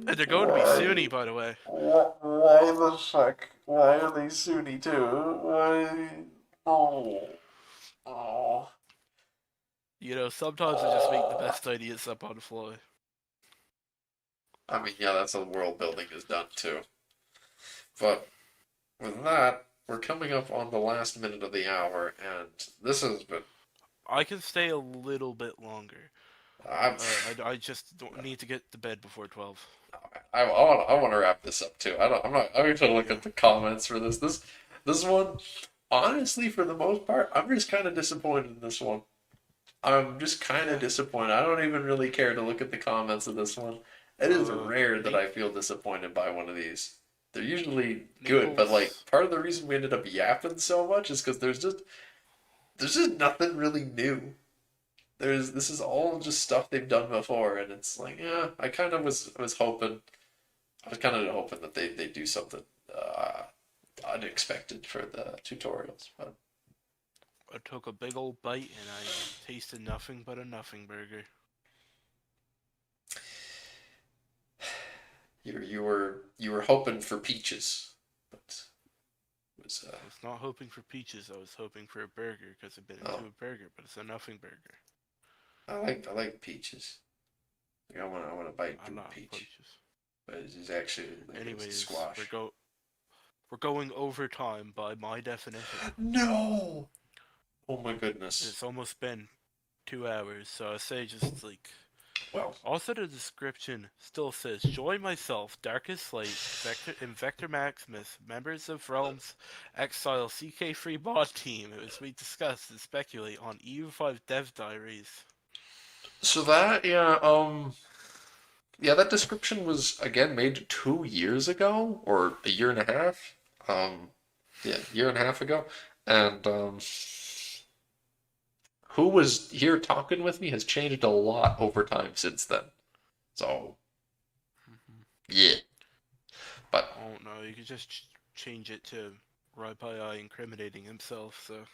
And they're going to be Sunni, Why? by the way. Why the fuck? Why are they Sunni too? Why? Oh. Oh. You know, sometimes I just make the best ideas up on the fly. I mean, yeah, that's how world building is done too. But with that, we're coming up on the last minute of the hour, and this has been. I can stay a little bit longer. I'm, I just don't need to get to bed before 12. I want to wrap this up too. I'm not. I'm going to look Yeah. at the comments for this one. Honestly, for the most part, I'm just kind of disappointed in this one. I'm just kind of Yeah. disappointed. I don't even really care to look at the comments of this one. It is rare that I feel disappointed by one of these. They're usually good, but like Naples. part of the reason we ended up yapping so much is because there's just nothing really new. This is all just stuff they've done before, and it's like yeah, I kind of was hoping I was kind of hoping that they do something uh, unexpected for the tutorials, but I took a big old bite and I tasted nothing but a nothing burger. you were hoping for peaches, but was. I was not hoping for peaches. I was hoping for a burger because I've been into Oh. a burger, but it's a nothing burger. I like peaches. Like, I want to bite I'm through a not peach, peaches. but it's actually like it's a Anyways, squash. we're going overtime by my definition. No! Oh my goodness. It's almost been 2 hours, so I say just like. Well, Also, the description still says, "Join myself, Darkest Light, and Vector Maximus, members of Realm's Exile CK3 bot team, as we discuss and speculate on EU5 dev diaries." so that yeah, that description was again made 2 years ago or a year and a half. Yeah, year and a half ago, and who was here talking with me has changed a lot over time since then. So yeah, but I don't know, you could just change it to Rai incriminating himself, so.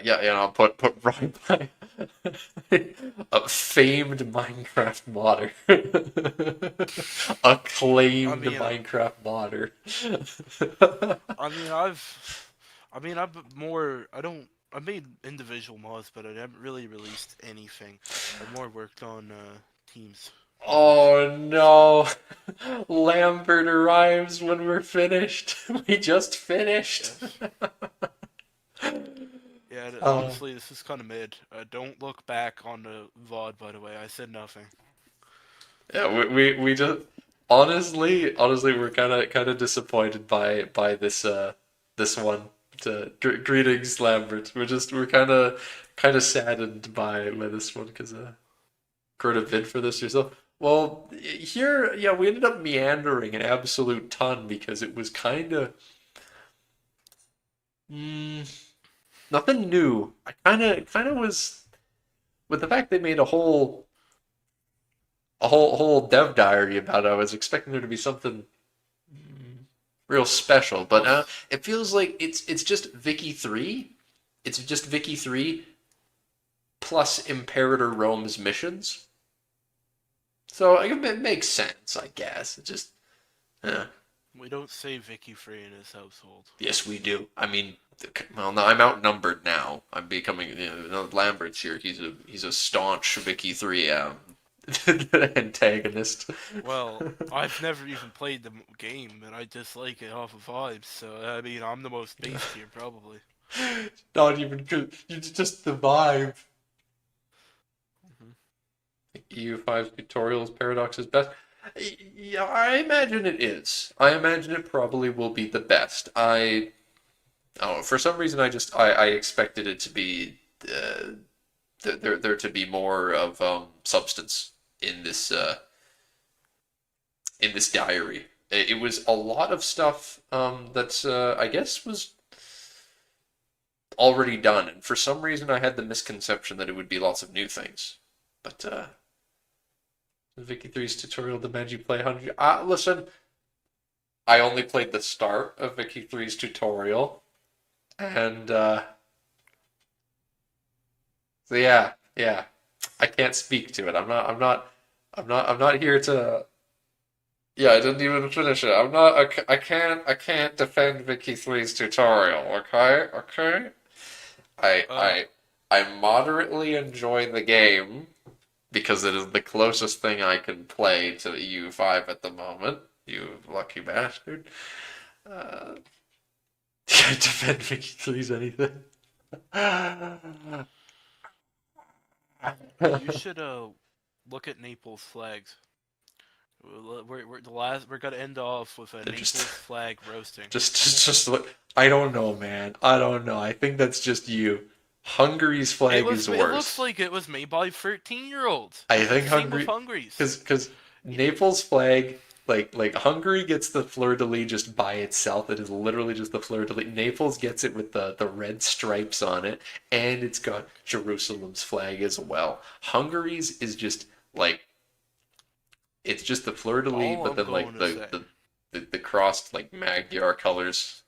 yeah, I'll put right by a famed Minecraft modder, acclaimed Minecraft modder. I made individual mods, but I haven't really released anything. I've more worked on teams. Oh no, Lambert arrives when we're finished. We just finished. Yes. Yeah, honestly, this is kind of mid. Don't look back on the VOD, by the way. I said nothing. Yeah, we just honestly we're kind of disappointed by this one. Greetings, Lambert. We're kind of saddened by this one because could have bid for this yourself. Well, here, yeah, we ended up meandering an absolute ton because it was kind of nothing new. I kind of was with the fact they made a whole dev diary about it. I was expecting there to be something real special, but it feels like it's just Vicky 3. It's just Vicky 3 plus Imperator Rome's missions. So it makes sense, I guess. It just, We don't say Vicky free in his household. Yes, we do. I mean, well, no, I'm outnumbered now. I'm becoming, Lambert's here. He's a staunch Vicky 3 antagonist. Well, I've never even played the game, and I dislike it off of vibes. So I mean, I'm the most based here, probably. Not even good. Just the vibe. EU5 tutorials paradox is best. Yeah, I imagine it is. I imagine it probably will be the best. For some reason I expected it to be there to be more of substance in this diary. It was a lot of stuff that's I guess was already done, and for some reason I had the misconception that it would be lots of new things. But Vicky 3's tutorial demands you play 100. Listen, I only played the start of Vicky 3's tutorial, and so yeah, I can't speak to it. I'm not here to. Yeah, I didn't even finish it. I can't defend Vicky 3's tutorial. Okay. I moderately enjoy the game because it is the closest thing I can play to EU5 at the moment. You lucky bastard. Can't defend Vicky 3's anything. You should look at Naples flags. We're gonna end off with a Naples flag roasting. Just look. I don't know, man. I don't know. I think that's just you. Hungary's flag is worse. It looks like it was made by 13-year-olds. I think Hungary's. Because Naples flag, like Hungary gets the fleur-de-lis just by itself. It is literally just the fleur-de-lis. Naples gets it with the red stripes on it, and it's got Jerusalem's flag as well. Hungary's is just like it's just the fleur-de-lis, but then like the crossed like Magyar colors.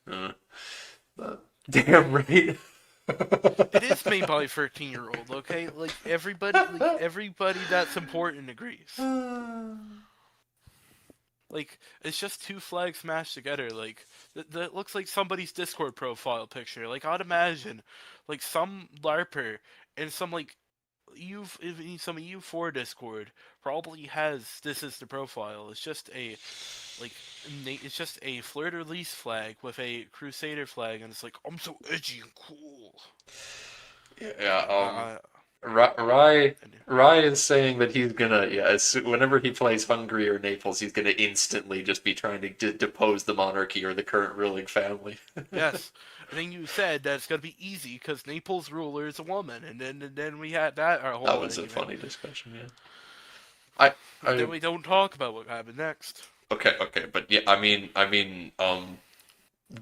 Damn right. It is made by a 13-year-old, okay? Like everybody that's important agrees. Like, it's just two flags smashed together. Like, that looks like somebody's Discord profile picture. Like, I'd imagine, like, some LARPer in some, like, in some EU4 Discord probably has this as the profile. It's just a, like, it's just a fleur-de-lis flag with a Crusader flag, and it's like, I'm so edgy and cool. Yeah. Uh, Rai and- Rai is saying that he's gonna, whenever he plays Hungary or Naples, he's gonna instantly just be trying to depose the monarchy or the current ruling family. yes. And then you said that it's gonna be easy because Naples' ruler is a woman, and then we had that our whole That was a argument. funny discussion. Yeah. I And then I we don't talk about what happened next. okay, but yeah,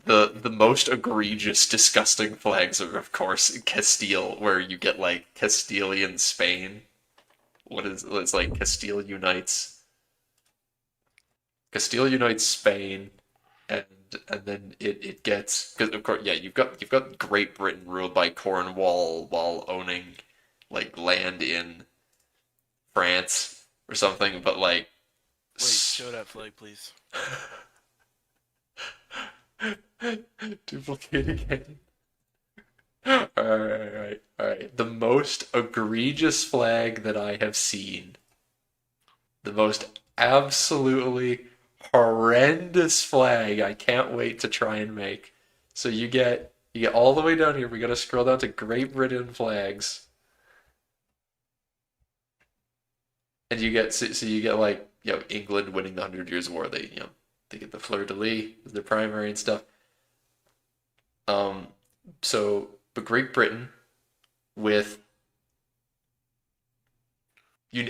the most egregious, disgusting flags are, of course, Castile, where you get like Castilian Spain. It's like Castile unites Spain, and then it gets, because of course, yeah, you've got Great Britain ruled by Cornwall while owning like land in France or something, but like Wait, show that flag, please. duplicating. Alright. The most egregious flag that I have seen, the most absolutely horrendous flag I can't wait to try and make. So you get all the way down here. We gotta scroll down to Great Britain flags, and you get like England winning the 100 Years' War. They get the fleur de lis as their primary and stuff. Um, but Great Britain with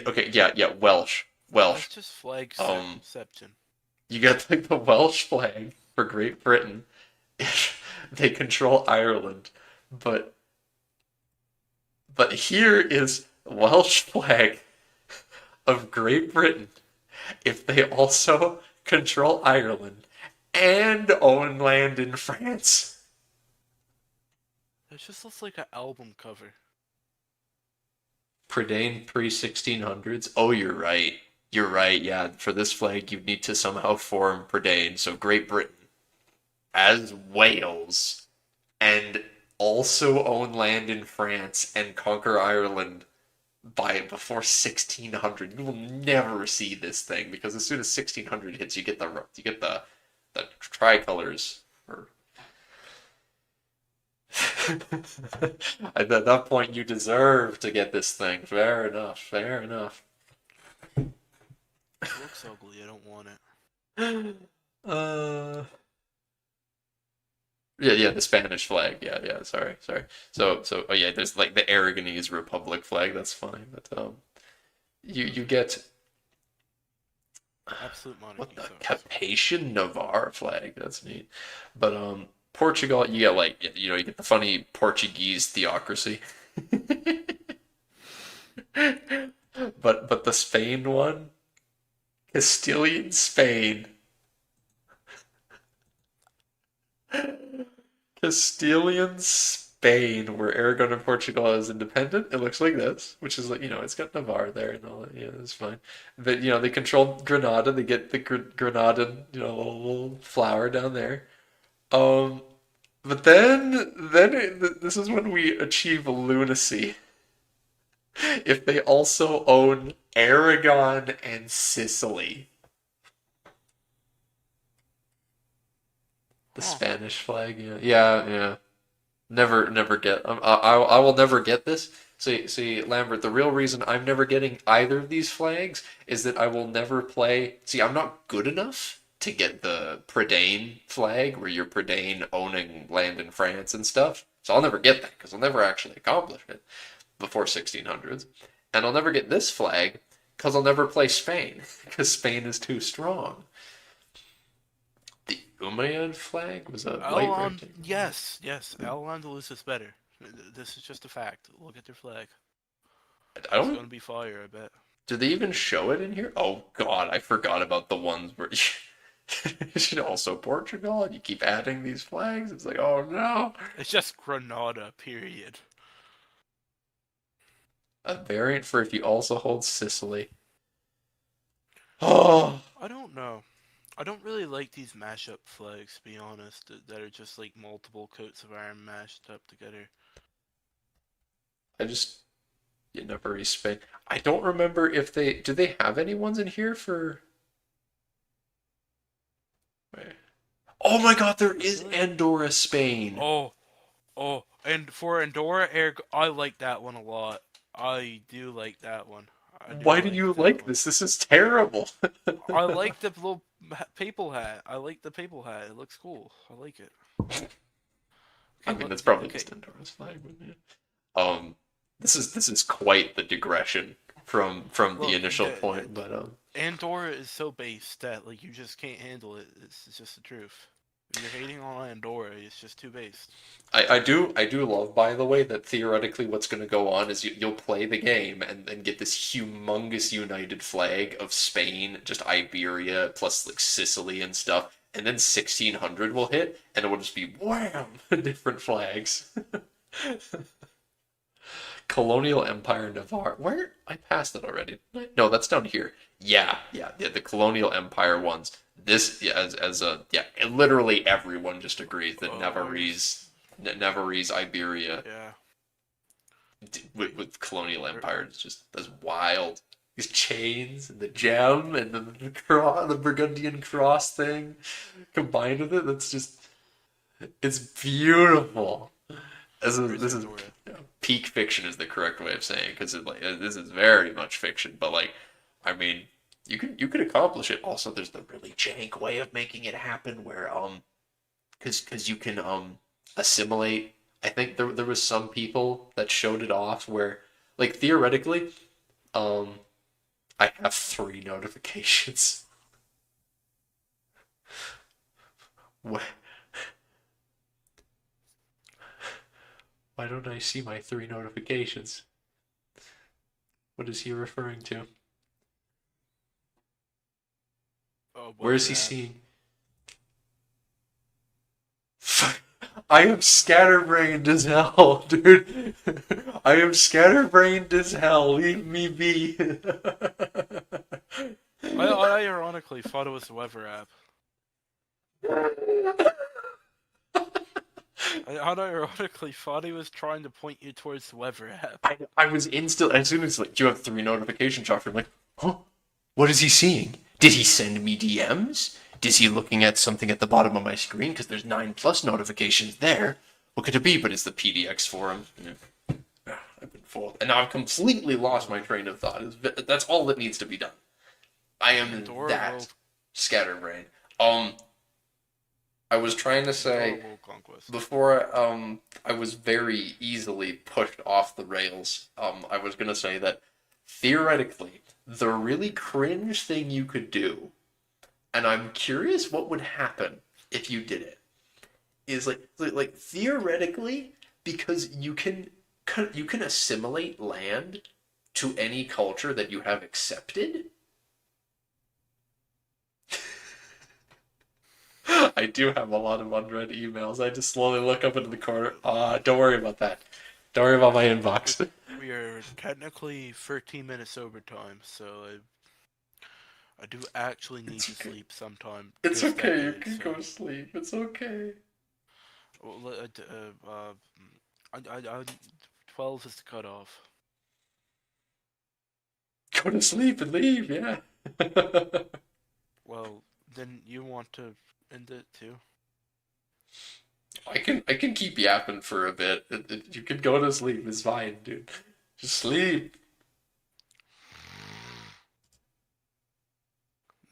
okay, yeah, Welsh. That's just flag Um, exception. You get like the Welsh flag for Great Britain if they control Ireland, but here is Welsh flag of Great Britain if they also control Ireland and own land in France. It just looks like an album cover. Prydain pre-1600s. Oh, you're right. You're right. Yeah, for this flag, you need to somehow form Prydain. So Great Britain as Wales and also own land in France and conquer Ireland before 1600. You will never see this thing because as soon as 1600 hits, you get the tricolors. At that point, you deserve to get this thing. Fair enough. Fair enough. It looks ugly. I don't want it. Yeah, the Spanish flag. Yeah. Sorry. Oh yeah, there's like the Aragonese Republic flag. That's fine, but you get Absolute monarchy. what the sorry. Capetian Navarre flag. That's neat, but Portugal, you get like you get the funny Portuguese theocracy. But the Spain one, Castilian Spain. Castilian Spain, where Aragon and Portugal is independent. It looks like this, which is like it's got Navarre there and all that. Yeah, that's fine. But they control Granada. They get the Granadan little flower down there. But this is when we achieve lunacy. If they also own Aragon and Sicily. The Spanish flag, yeah. Never get. I will never get this. See, Lambert. The real reason I'm never getting either of these flags is that I will never play. See, I'm not good enough to get the Prydain flag, where you're Prydain owning land in France and stuff. So I'll never get that because I'll never actually accomplish it before 1600s, and I'll never get this flag because I'll never play Spain because Spain is too strong. The Umayyad flag was a light rectangle. Yes. Al-Andalus is better. This is just a fact. Look at their flag. I It's don't. gonna be fire, I bet. Do they even show it in here? Oh God, I forgot about the ones where you should also Portugal, and you keep adding these flags. It's like, oh no. It's just Granada, period. A variant for if you also hold Sicily. Oh, I don't know. I don't really like these mashup flags, to be honest, that are just like multiple coats of iron mashed up together. I just you never respect. I don't remember if they have any ones in here for. Wait. Oh my God, there is Really? Andorra, Spain. Oh, and for Andorra, Eric, I like that one a lot. I do like that one. I do Why do like you that like one. this? This is terrible. I like the little papal hat. I like the papal hat. It looks cool. I like it. I Okay, mean, look. that's probably Okay, just Andorra's flag, but yeah. This is quite the digression from the look. initial point, but Andorra is so based that like you just can't handle it. It's just the truth. If you're hating on Andorra, it's just too based. I do love, by the way, that theoretically what's going to go on is you'll play the game and then get this humongous united flag of Spain, just Iberia plus like Sicily and stuff, and then 1600 will hit and it will just be wham different flags. Colonial Empire Navarre. Where I passed it already. No, that's down here. Yeah, the Colonial Empire ones. This yeah, as a yeah, literally everyone just agrees that Navarrese Iberia Yeah. with Colonial Empire is just that's wild. These chains and the gem and the Burgundian cross thing combined with it. That's just it's beautiful. This is Andorra? peak fiction is the correct way of saying it because this is very much fiction. But like, I mean, you could accomplish it. Also, there's the really jank way of making it happen where because you can assimilate. I think there was some people that showed it off where like theoretically I have 3 notifications. What? Why don't I see my 3 notifications? What is he referring to? Oh, Where is he that? seeing? I am scatterbrained as hell, dude. I am scatterbrained as hell. Leave me be. I ironically thought it was the weather app. I ironically thought he was trying to point you towards the weather app. I was instantly, as soon as like, you have 3 notifications off, I'm like, huh? What is he seeing? Did he send me DMs? Is he looking at something at the bottom of my screen? Because there's 9 plus notifications there. What could it be? But it's the PDX forum. Yeah. I've been fooled. And now I've completely lost my train of thought. That's all that needs to be done. I am that scatterbrained. I was trying to say before I was very easily pushed off the rails. I was gonna say that theoretically the really cringe thing you could do, and I'm curious what would happen if you did it, is like theoretically because you can assimilate land to any culture that you have accepted. I do have a lot of unread emails. I just slowly look up into the corner. Don't worry about that. Don't worry about my inbox. We are technically 13 minutes overtime, so I do actually need to sleep sometime. It's this okay. You decade, can so- go to sleep. It's okay. Well, 12 is the cutoff. Go to sleep and leave. Yeah. Well, then you want to end it too? I can keep yapping for a bit. You can go to sleep. It's fine, dude. Just sleep.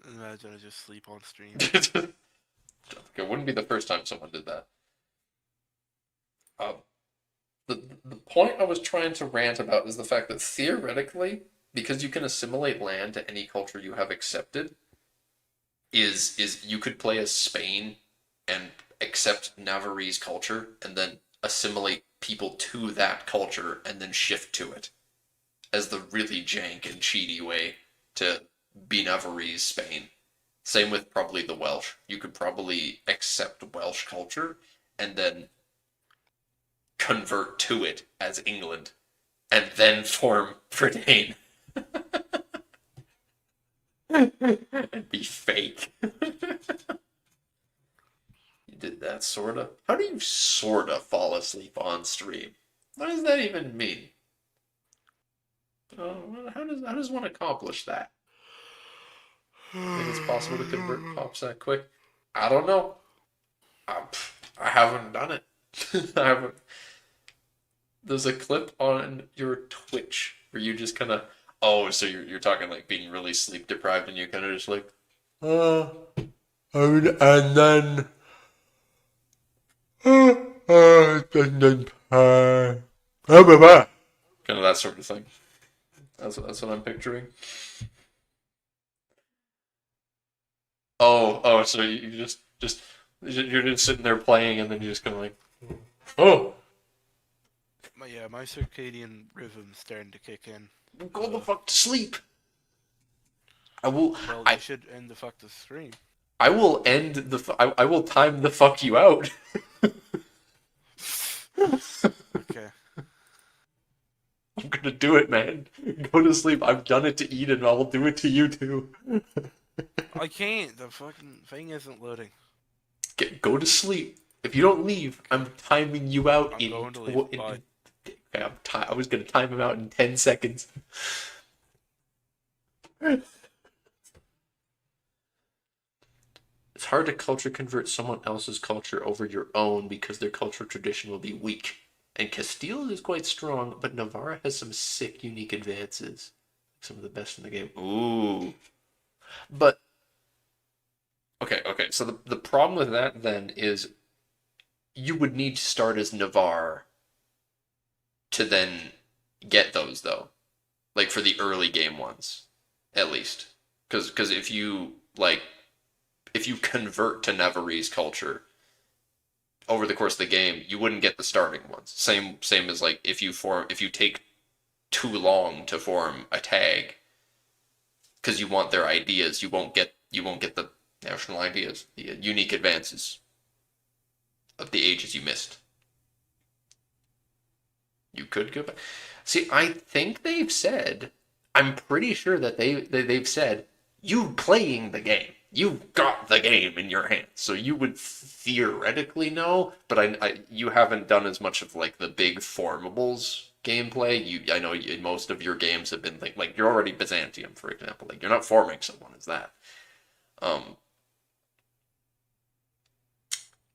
Imagine I just sleep on stream. It wouldn't be the first time someone did that. The point I was trying to rant about is the fact that theoretically, because you can assimilate land to any culture you have accepted, is you could play as Spain and accept Navarrese culture and then assimilate people to that culture and then shift to it as the really jank and cheaty way to be Navarrese Spain. Same with probably the Welsh. You could probably accept Welsh culture and then convert to it as England and then form Britain. And be fake. That's sorta. How do you sorta fall asleep on stream? What does that even mean? How does one accomplish that? Think it's possible to convert pops that quick? I don't know. I haven't done it. I haven't. There's a clip on your Twitch where you just kind of. Oh, so you're talking like being really sleep deprived and you kind of just like. Uh, and then. And then. Kind of that sort of thing. That's what I'm picturing. Oh, so you just you're just sitting there playing, and then you just kind of like, oh, My circadian rhythm's starting to kick in. go the fuck to sleep. I will. Well, I you should end the fuck the stream. I will end I will time the fuck you out. Okay. I'm gonna do it, man. Go to sleep. I've done it to Eden. I will do it to you too. I can't. The fucking thing isn't loading. Go to sleep. If you don't leave, I'm timing you out I'm in. going to leave. Bye. Okay, I was gonna time him out in 10 seconds. It's hard to culture convert someone else's culture over your own because their cultural tradition will be weak. And Castile is quite strong, but Navarra has some sick, unique advances. Some of the best in the game. Ooh. But, okay. So the problem with that then is you would need to start as Navarre to then get those, though. Like, for the early game ones, at least. Because if you, like, if you convert to Navarrese culture over the course of the game, you wouldn't get the starting ones. Same as like if you take too long to form a tag because you want their ideas, you won't get the national ideas, the unique advances of the ages you missed. You could go back. See, I think they've said, I'm pretty sure that they've said, you playing the game. You've got the game in your hands, so you would theoretically know, but you haven't done as much of like the big formables gameplay. I know in most of your games have been like you're already Byzantium, for example. Like you're not forming someone as that.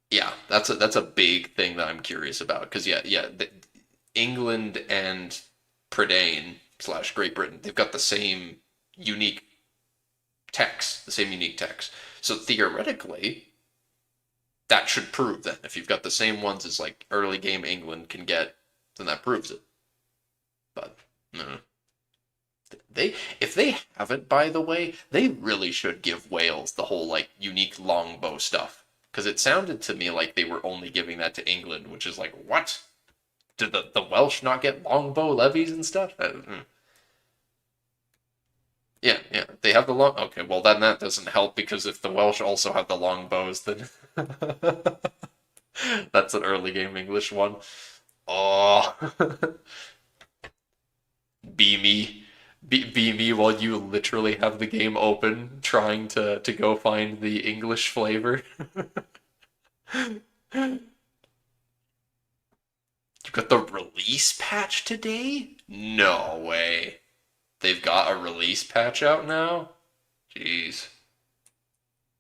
Yeah, that's a big thing that I'm curious about because England and Prydain / Great Britain, they've got the same unique text. So theoretically, that should prove that if you've got the same ones as like early game England can get, then that proves it. But no. If they haven't, by the way, they really should give Wales the whole like unique longbow stuff. Because it sounded to me like they were only giving that to England, which is like, what? Did the Welsh not get longbow levies and stuff? Yeah, they have the long. Okay, well then that doesn't help because if the Welsh also have the long bows, then that's an early game English one. Oh, be me while you literally have the game open, trying to go find the English flavor. You got the release patch today? No way. They've got a release patch out now? Jeez.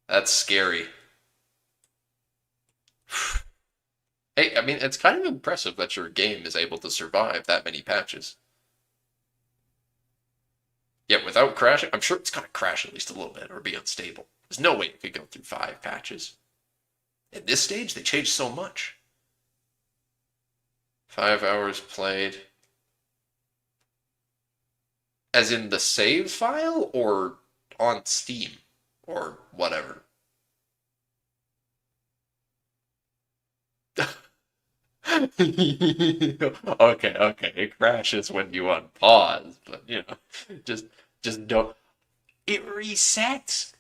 That's scary. Hey, I mean, it's kind of impressive that your game is able to survive that many patches. Yeah, without crashing, I'm sure it's gonna crash at least a little bit or be unstable. There's no way it could go through 5 patches. At this stage, they changed so much. 5 hours played. As in the save file or on Steam or whatever? Okay, it crashes when you unpause, but you know, just don't. It resets.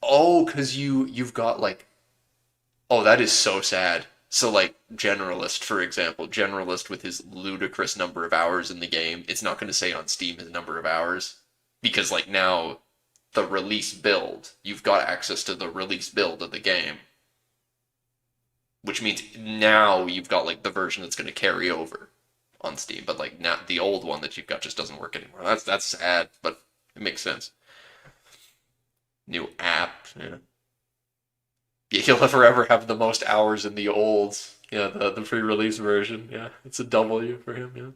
Because you've got like, oh, that is so sad. So like Generalist, for example, Generalist with his ludicrous number of hours in the game, it's not going to say on Steam his number of hours because like now the release build, you've got access to the release build of the game. which means now you've got like the version that's going to carry over on Steam, but like now the old one that you've got just doesn't work anymore. That's sad, but it makes sense. New app, yeah. Yeah, he'll forever have the most hours in the old, yeah, the pre-release version. Yeah, it's a W for him. Yeah.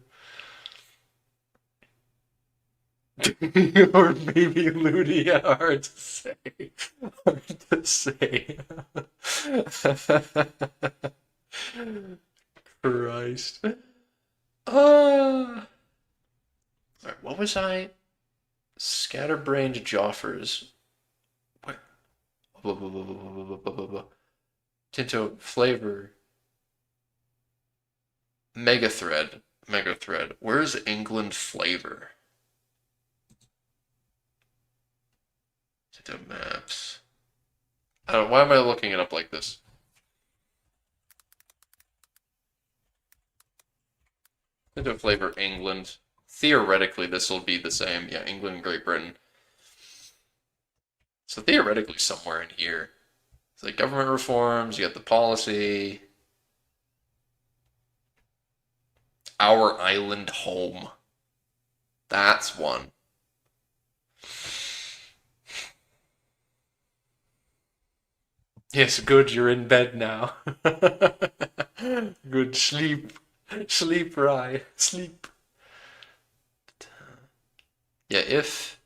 Or maybe Ludia, hard to say. Hard to say. Christ. Alright, what was I? Scatterbrained Joffers. Where? Tinto flavor. Megathread. Megathread. Where's England flavor? Tinto maps. I don't. Why am I looking it up like this? Tinto flavor England. Theoretically, this will be the same. Yeah, England, Great Britain. So theoretically, somewhere in here. It's like government reforms, you got the policy. Our island home. That's one. Yes, good, you're in bed now. Good sleep. Sleep, Rye. Sleep. Yeah, if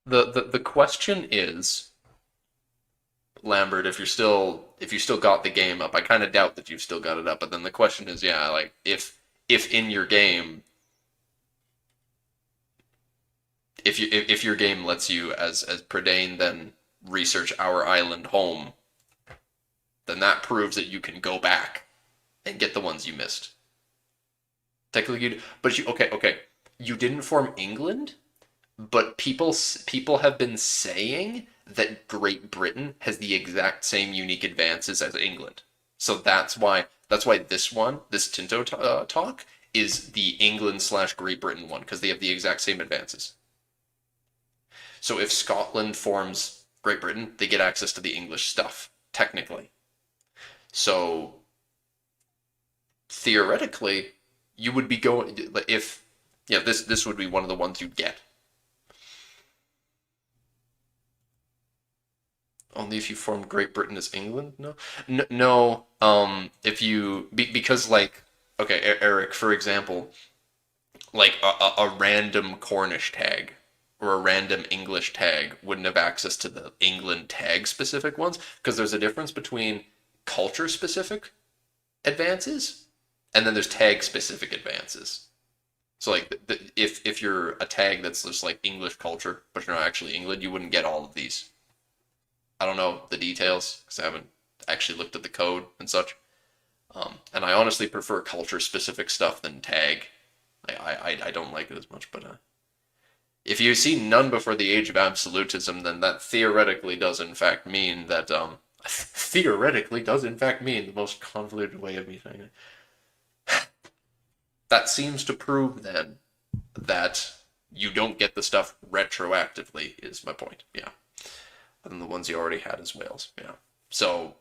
the question is, Lambert, if you still got the game up, I kind of doubt that you've still got it up. But then the question is, yeah, like if in your game, if your game lets you as Prydain then research our island home, then that proves that you can go back and get the ones you missed. Technically, okay. You didn't form England, but people have been saying that Great Britain has the exact same unique advances as England. So that's why this Tinto talk is the England/Great Britain one, because they have the exact same advances. So if Scotland forms Great Britain, they get access to the English stuff, technically. So theoretically, you would be going if this would be one of the ones you'd get. Only if you form Great Britain as England? No. No. If you because like okay, Eric, for example, like a random Cornish tag or a random English tag wouldn't have access to the England tag specific ones, because there's a difference between culture specific advances and then there's tag specific advances. So like if you're a tag that's just like English culture but you're not actually England, you wouldn't get all of these. I don't know the details because I haven't actually looked at the code and such. And I honestly prefer culture specific stuff than tag. I don't like it as much, but if you see none before the age of absolutism, then that theoretically does in fact mean that theoretically does in fact mean the most convoluted way of me saying it. That seems to prove then that you don't get the stuff retroactively, is my point. Yeah. Other than the ones you already had as Wales. Yeah. So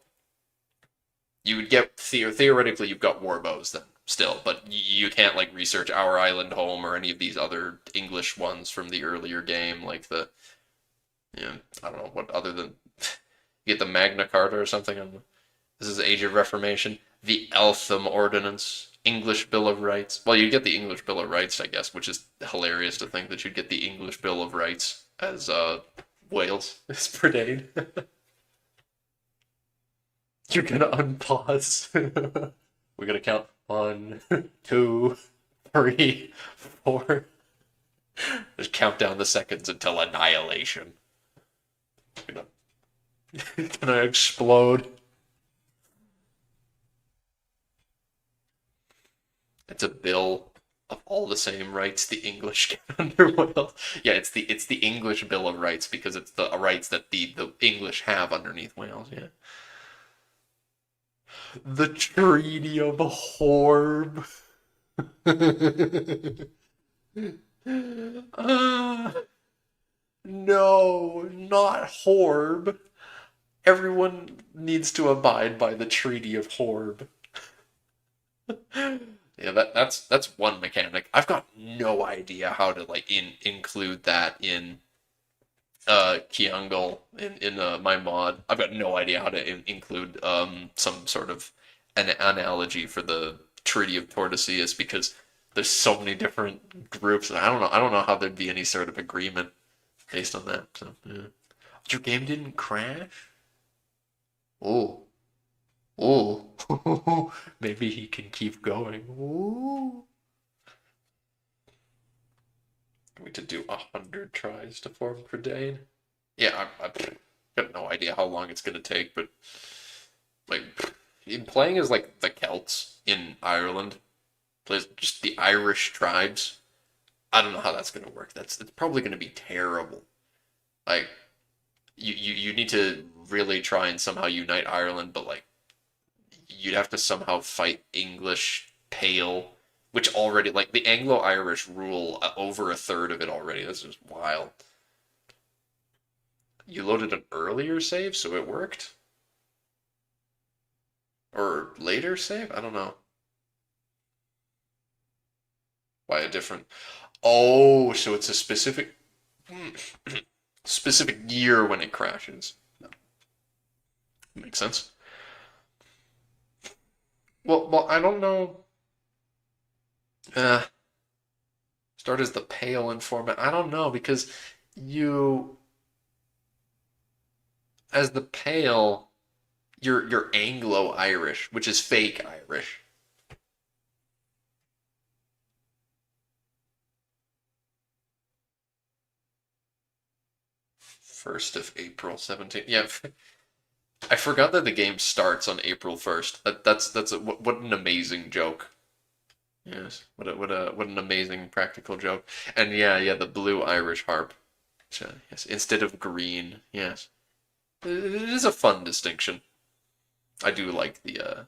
you would get theoretically you've got warbows then still, but you can't like research Our Island Home or any of these other English ones from the earlier game, like the I don't know what other than you get the Magna Carta or something. This is Age of Reformation, the Eltham Ordinance, English Bill of Rights. Well, you get the English Bill of Rights, I guess, which is hilarious to think that you'd get the English Bill of Rights as Wales is Prydain. You're gonna unpause. We're gonna count 1, 2, 3, 4. Just count down the seconds until annihilation. Gonna explode. It's a bill of all the same rights the English get under Wales. Yeah, it's the English Bill of Rights because it's the rights that the English have underneath Wales. Yeah. The Treaty of Horb. No, not Horb. Everyone needs to abide by the Treaty of Horb. Yeah, that's one mechanic. I've got no idea how to like include that in Kiangle in my mod. I've got no idea how to include some sort of an analogy for the Treaty of Tordesillas because there's so many different groups. And I don't know how there'd be any sort of agreement based on that. So yeah. Your game didn't crash? Oh. Oh. Maybe he can keep going. Ooh. We to do 100 tries to form Credain. Yeah, I've got no idea how long it's gonna take, but like in playing as like the Celts in Ireland, plays just the Irish tribes. I don't know how that's gonna work. It's probably gonna be terrible. Like you need to really try and somehow unite Ireland, but like you'd have to somehow fight English Pale, which already like the Anglo-Irish rule over a third of it already. This is wild. You loaded an earlier save, so it worked? Or later save? I don't know. Why a different... Oh, so it's a specific... specific year when it crashes. No. Makes sense. Well, I don't know... Start as the Pale in format. I don't know, because you... As the Pale... You're Anglo-Irish, which is fake Irish. First of April 17th. Yeah, I forgot that the game starts on April 1st. What an amazing joke. Yes, what an amazing practical joke. And yeah, the blue Irish harp. Yes, instead of green. Yes, it is a fun distinction. I do like the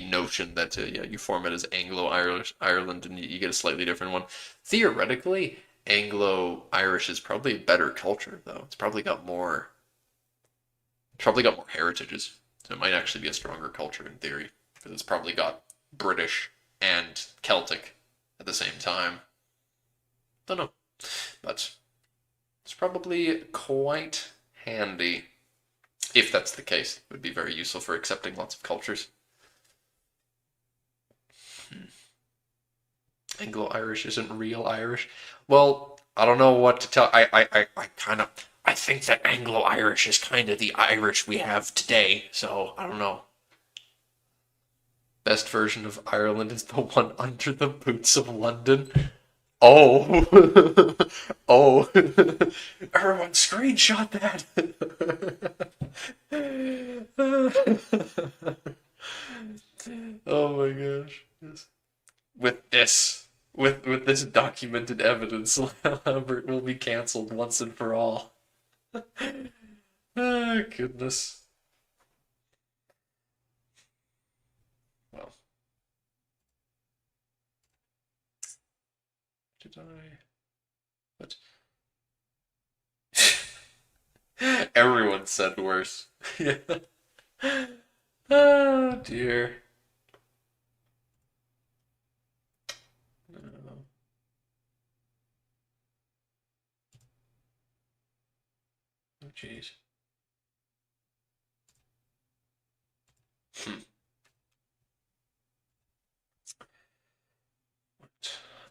notion that yeah, you form it as Anglo-Irish Ireland and you get a slightly different one. Theoretically, Anglo-Irish is probably a better culture though. It's probably got more heritages. So it might actually be a stronger culture in theory because it's probably got British and Celtic at the same time. Don't know, but it's probably quite handy. If that's the case, it would be very useful for accepting lots of cultures. Anglo-Irish isn't real Irish. Well, I don't know what to tell. I think that Anglo-Irish is kind of the Irish we have today. So I don't know. Best version of Ireland is the one under the boots of London. Oh, oh! Everyone, screenshot that. Oh my gosh! Yes. With this documented evidence, Lambert will be cancelled once and for all. Oh, goodness. Well, did I? But everyone said worse. Yeah. Oh dear. No. Oh jeez.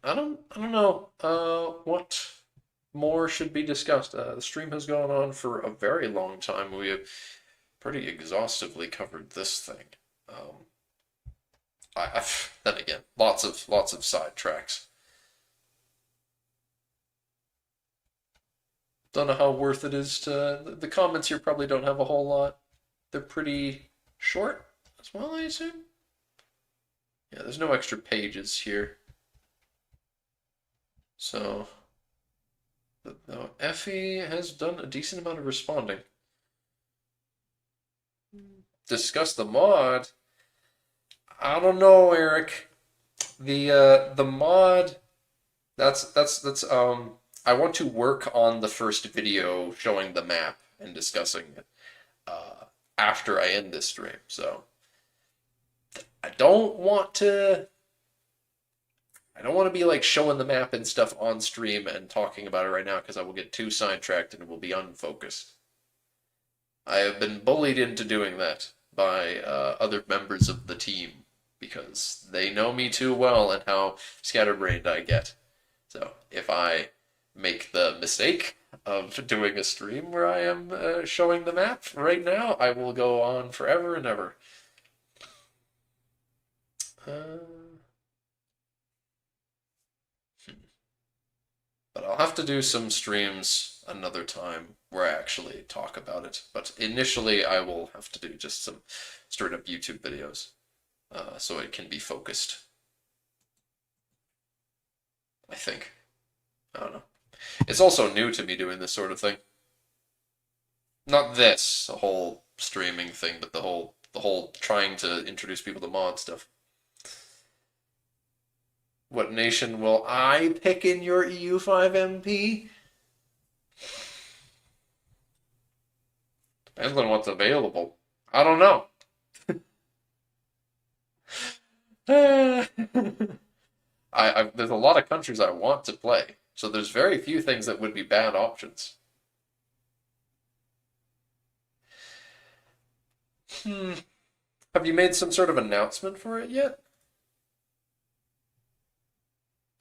I don't know. What more should be discussed? The stream has gone on for a very long time. We have pretty exhaustively covered this thing. Then again, lots of side tracks. Don't know how worth it is to. The comments here probably don't have a whole lot. They're pretty short as well, I assume. Yeah, there's no extra pages here. So, though Effie has done a decent amount of responding. Discuss the mod. I don't know, Eric. The mod. That's I want to work on the first video showing the map and discussing it. after I end this stream. So I don't want to. I don't want to be like showing the map and stuff on stream and talking about it right now because I will get too sidetracked and it will be unfocused. I have been bullied into doing that by other members of the team because they know me too well and how scatterbrained I get. So if I make the mistake of doing a stream where I am showing the map right now, I will go on forever and ever. But I'll have to do some streams another time where I actually talk about it. But initially, I will have to do just some straight up YouTube videos so it can be focused. I think. I don't know. It's also new to me doing this sort of thing. Not this whole streaming thing, but the whole trying to introduce people to mod stuff. What nation will I pick in your EU5 MP? Depends on what's available. I don't know. There's a lot of countries I want to play, so there's very few things that would be bad options. Have you made some sort of announcement for it yet?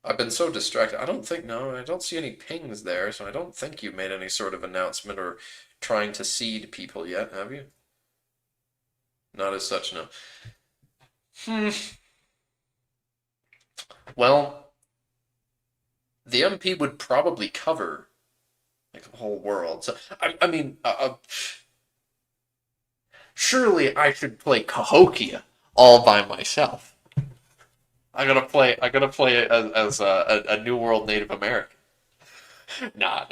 I've been so distracted. I don't see any pings there, so I don't think you made any sort of announcement or trying to seed people yet, have you? Not as such, no. Well, the MP would probably cover like the whole world. So I mean, surely I should play Cahokia all by myself. I gotta play as a New World Native American. Nah,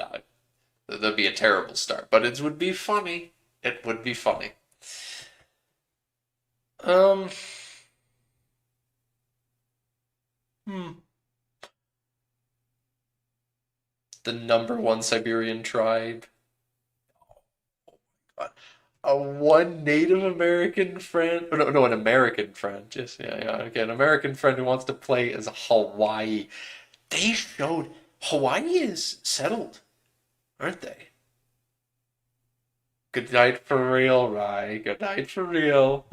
that'd be a terrible start. But it would be funny. It would be funny. Hmm. The number one Siberian tribe. Oh, a one Native American friend. Oh, no, an American friend. Just yeah. Okay, an American friend who wants to play as Hawaii. They showed Hawaii is settled, aren't they? Good night for real, Rye. Good night for real.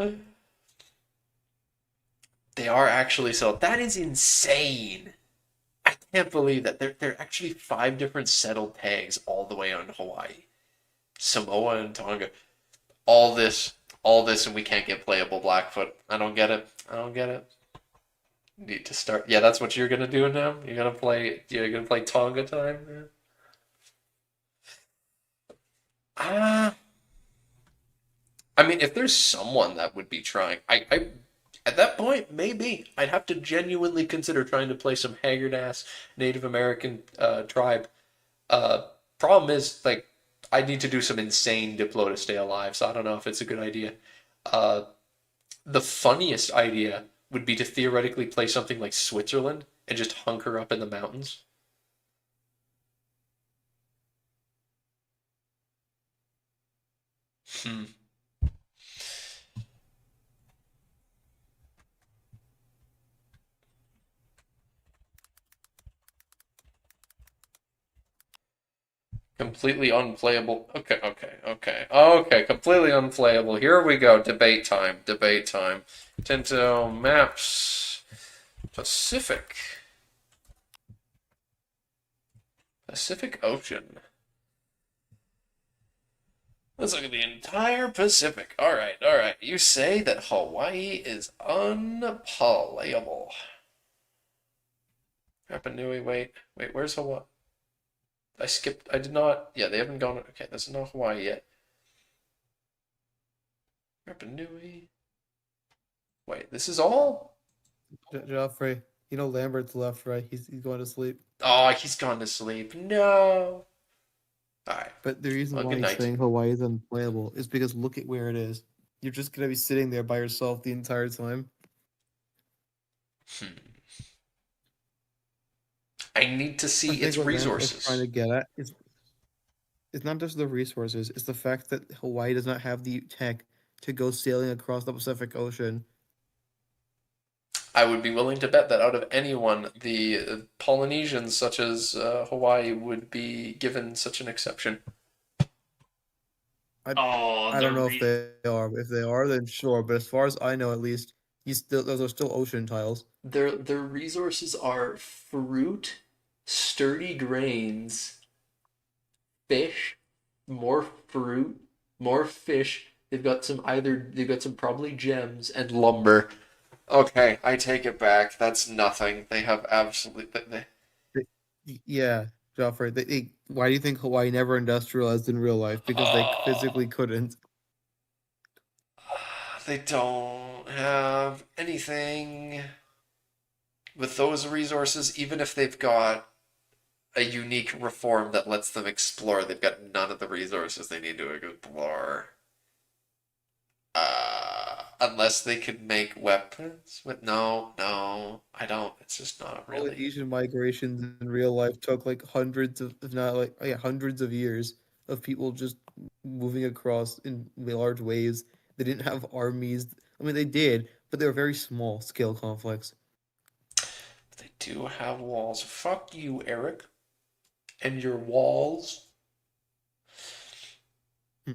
They are actually settled. That is insane. I can't believe that. There are actually 5 different settled tags all the way on Hawaii. Samoa and Tonga. All this, and we can't get playable Blackfoot. I don't get it. I don't get it. Need to start. Yeah, that's what you're gonna do now. You're gonna play. You're gonna play Tonga time. Ah. I mean, if there's someone that would be trying, I at that point maybe I'd have to genuinely consider trying to play some haggard ass Native American tribe. Problem is like I need to do some insane Diplo to stay alive, so I don't know if it's a good idea. Uh, the funniest idea would be to theoretically play something like Switzerland and just hunker up in the mountains. Hmm. Completely unplayable. Okay. Completely unplayable. Here we go. Debate time. Debate time. Tinto maps. Pacific. Pacific Ocean. Let's look at the entire Pacific. All right. You say that Hawaii is unplayable. Rapa Nui, wait, where's Hawaii? I did not, yeah, they haven't gone, okay, this is not Hawaii yet. Rapa Nui. Wait, this is all? Joffrey, you know Lambert's left, right? He's going to sleep. Oh, he's gone to sleep. No. Alright. But the reason Well, why good he's night. saying Hawaii is unplayable is because look at where it is. You're just gonna be sitting there by yourself the entire time. I need to I see think its what Lambert was resources. trying to get at is It's not just the resources; it's the fact that Hawaii does not have the tech to go sailing across the Pacific Ocean. I would be willing to bet that out of anyone, the Polynesians, such as Hawaii, would be given such an exception. I Oh, I the don't know if re- they are. If they are, then sure. But as far as I know, at least, those are still ocean tiles. Their resources are fruit, sturdy grains, fish, more fruit, more fish. They've got some probably gems and lumber. Okay, I take it back. That's nothing. They have absolutely. Yeah, Joffrey. Why do you think Hawaii never industrialized in real life? Because they physically couldn't. They don't have anything with those resources, even if they've got a unique reform that lets them explore, they've got none of the resources they need to explore. Unless they could make weapons. But no, I don't. It's just not really. Polynesian migrations in real life took like hundreds of, if not like, yeah, hundreds of years of people just moving across in large waves. They didn't have armies. I mean, they did, but they were very small scale conflicts. They do have walls. Fuck you, Eric, and your walls. Hmm.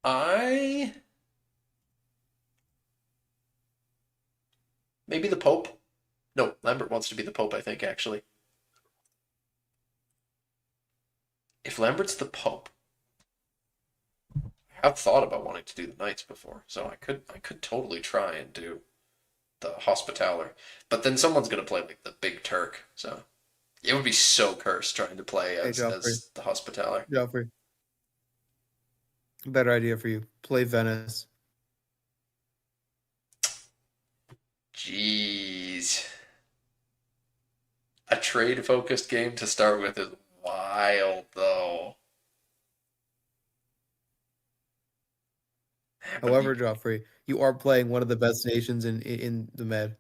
I maybe the Pope. No, Lambert wants to be the Pope, I think, actually. If Lambert's the Pope, I have thought about wanting to do the Knights before, so I could totally try and do the Hospitaller. But then someone's gonna play like the Big Turk, so it would be so cursed trying to play Hey, Joffrey, as the Hospitaller. Joffrey, better idea for you. Play Venice. Jeez. A trade focused game to start with is wild though. But However, Joffrey, you are playing one of the best nations in the Med.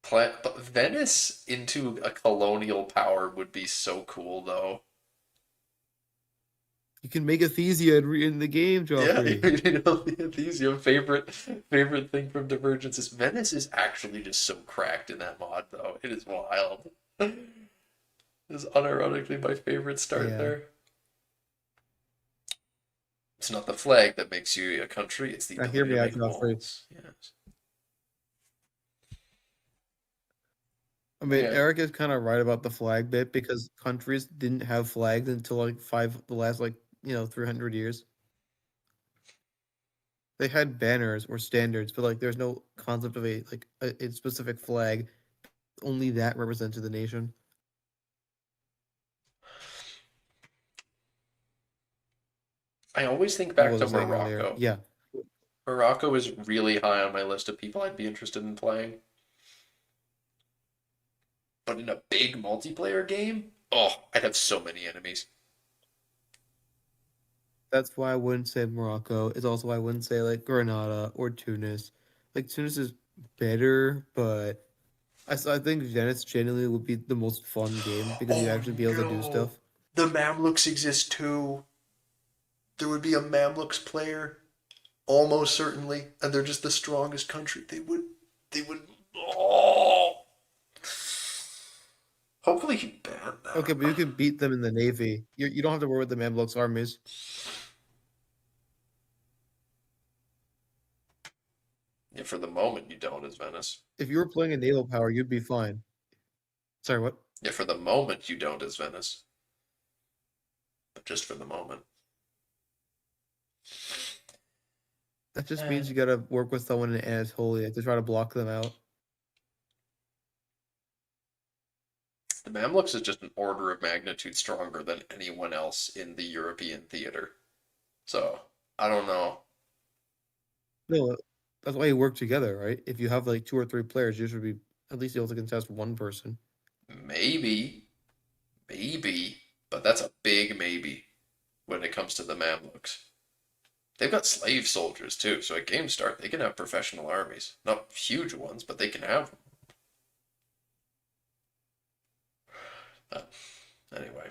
but Venice into a colonial power would be so cool though. You can make Athesia in the game, Yeah, Joffrey. you know, the Athesium favorite thing from Divergence is Venice is actually just so cracked in that mod though. It is wild. It is unironically my favorite start Yeah. there. It's not the flag that makes you a country, it's the Now ability hear me to out, make Joffrey. walls. Yes. I mean, Yeah. Eric is kind of right about the flag bit because countries didn't have flags until like the last 300 years. They had banners or standards, but like there's no concept of a specific flag. Only that represented the nation. I always think What back was to I saying earlier? Morocco. Yeah. Morocco is really high on my list of people I'd be interested in playing. But in a big multiplayer game, oh, I'd have so many enemies. That's why I wouldn't say Morocco. It's also why I wouldn't say like Grenada or Tunis. Like Tunis is better, but I think Venice genuinely would be the most fun game because you'd Oh actually be able to do no. stuff. The Mamluks exist too. There would be a Mamluks player, almost certainly, and they're just the strongest country. They would, oh. Hopefully he banned that. Okay, but you can beat them in the navy. You don't have to worry with the Mamluks armies. Yeah, for the moment you don't as Venice. If you were playing a naval power, you'd be fine. Sorry, what? Yeah, for the moment you don't as Venice. But just for the moment. That just means you gotta work with someone in Anatolia to try to block them out. The Mamluks is just an order of magnitude stronger than anyone else in the European theater. So, I don't know. No, that's why you work together, right? If you have like 2 or 3 players, you should be at least able to contest one person. Maybe, but that's a big maybe when it comes to the Mamluks. They've got slave soldiers too, so at game start they can have professional armies. Not huge ones, but they can have them. Anyway,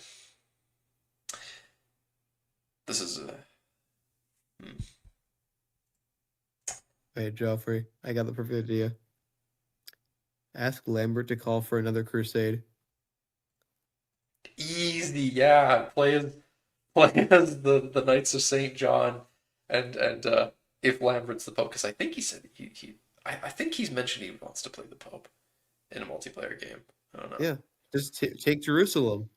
this is Hey, Joffrey, I got the perfect idea. Ask Lambert to call for another crusade. easy. Yeah, play as the Knights of Saint John, and if Lambert's the Pope, because I think he said I think he's mentioned he wants to play the Pope in a multiplayer game. I don't know. Yeah, just take Jerusalem.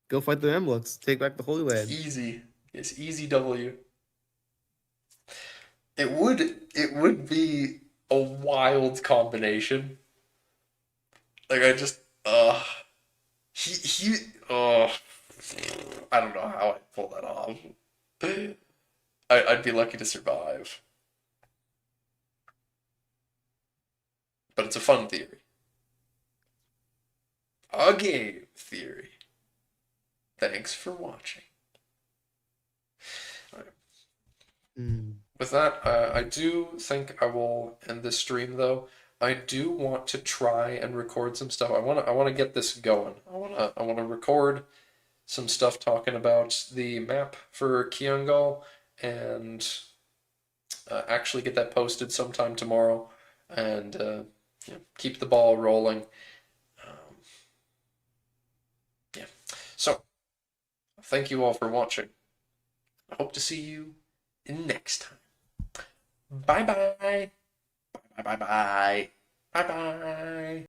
Go fight the Mamluks. Take back the Holy Land. Easy. It's easy W. It would be a wild combination. Like I just he I don't know how I'd pull that off. I'd be lucky to survive. But it's a fun theory. A game theory. Thanks for watching. With that, I do think I will end this stream though. I do want to try and record some stuff. I want to get this going. I want to record some stuff talking about the map for Kyungal and actually get that posted sometime tomorrow and keep the ball rolling. Yeah. So, thank you all for watching. I hope to see you next time. Bye bye. Bye bye bye. Bye bye.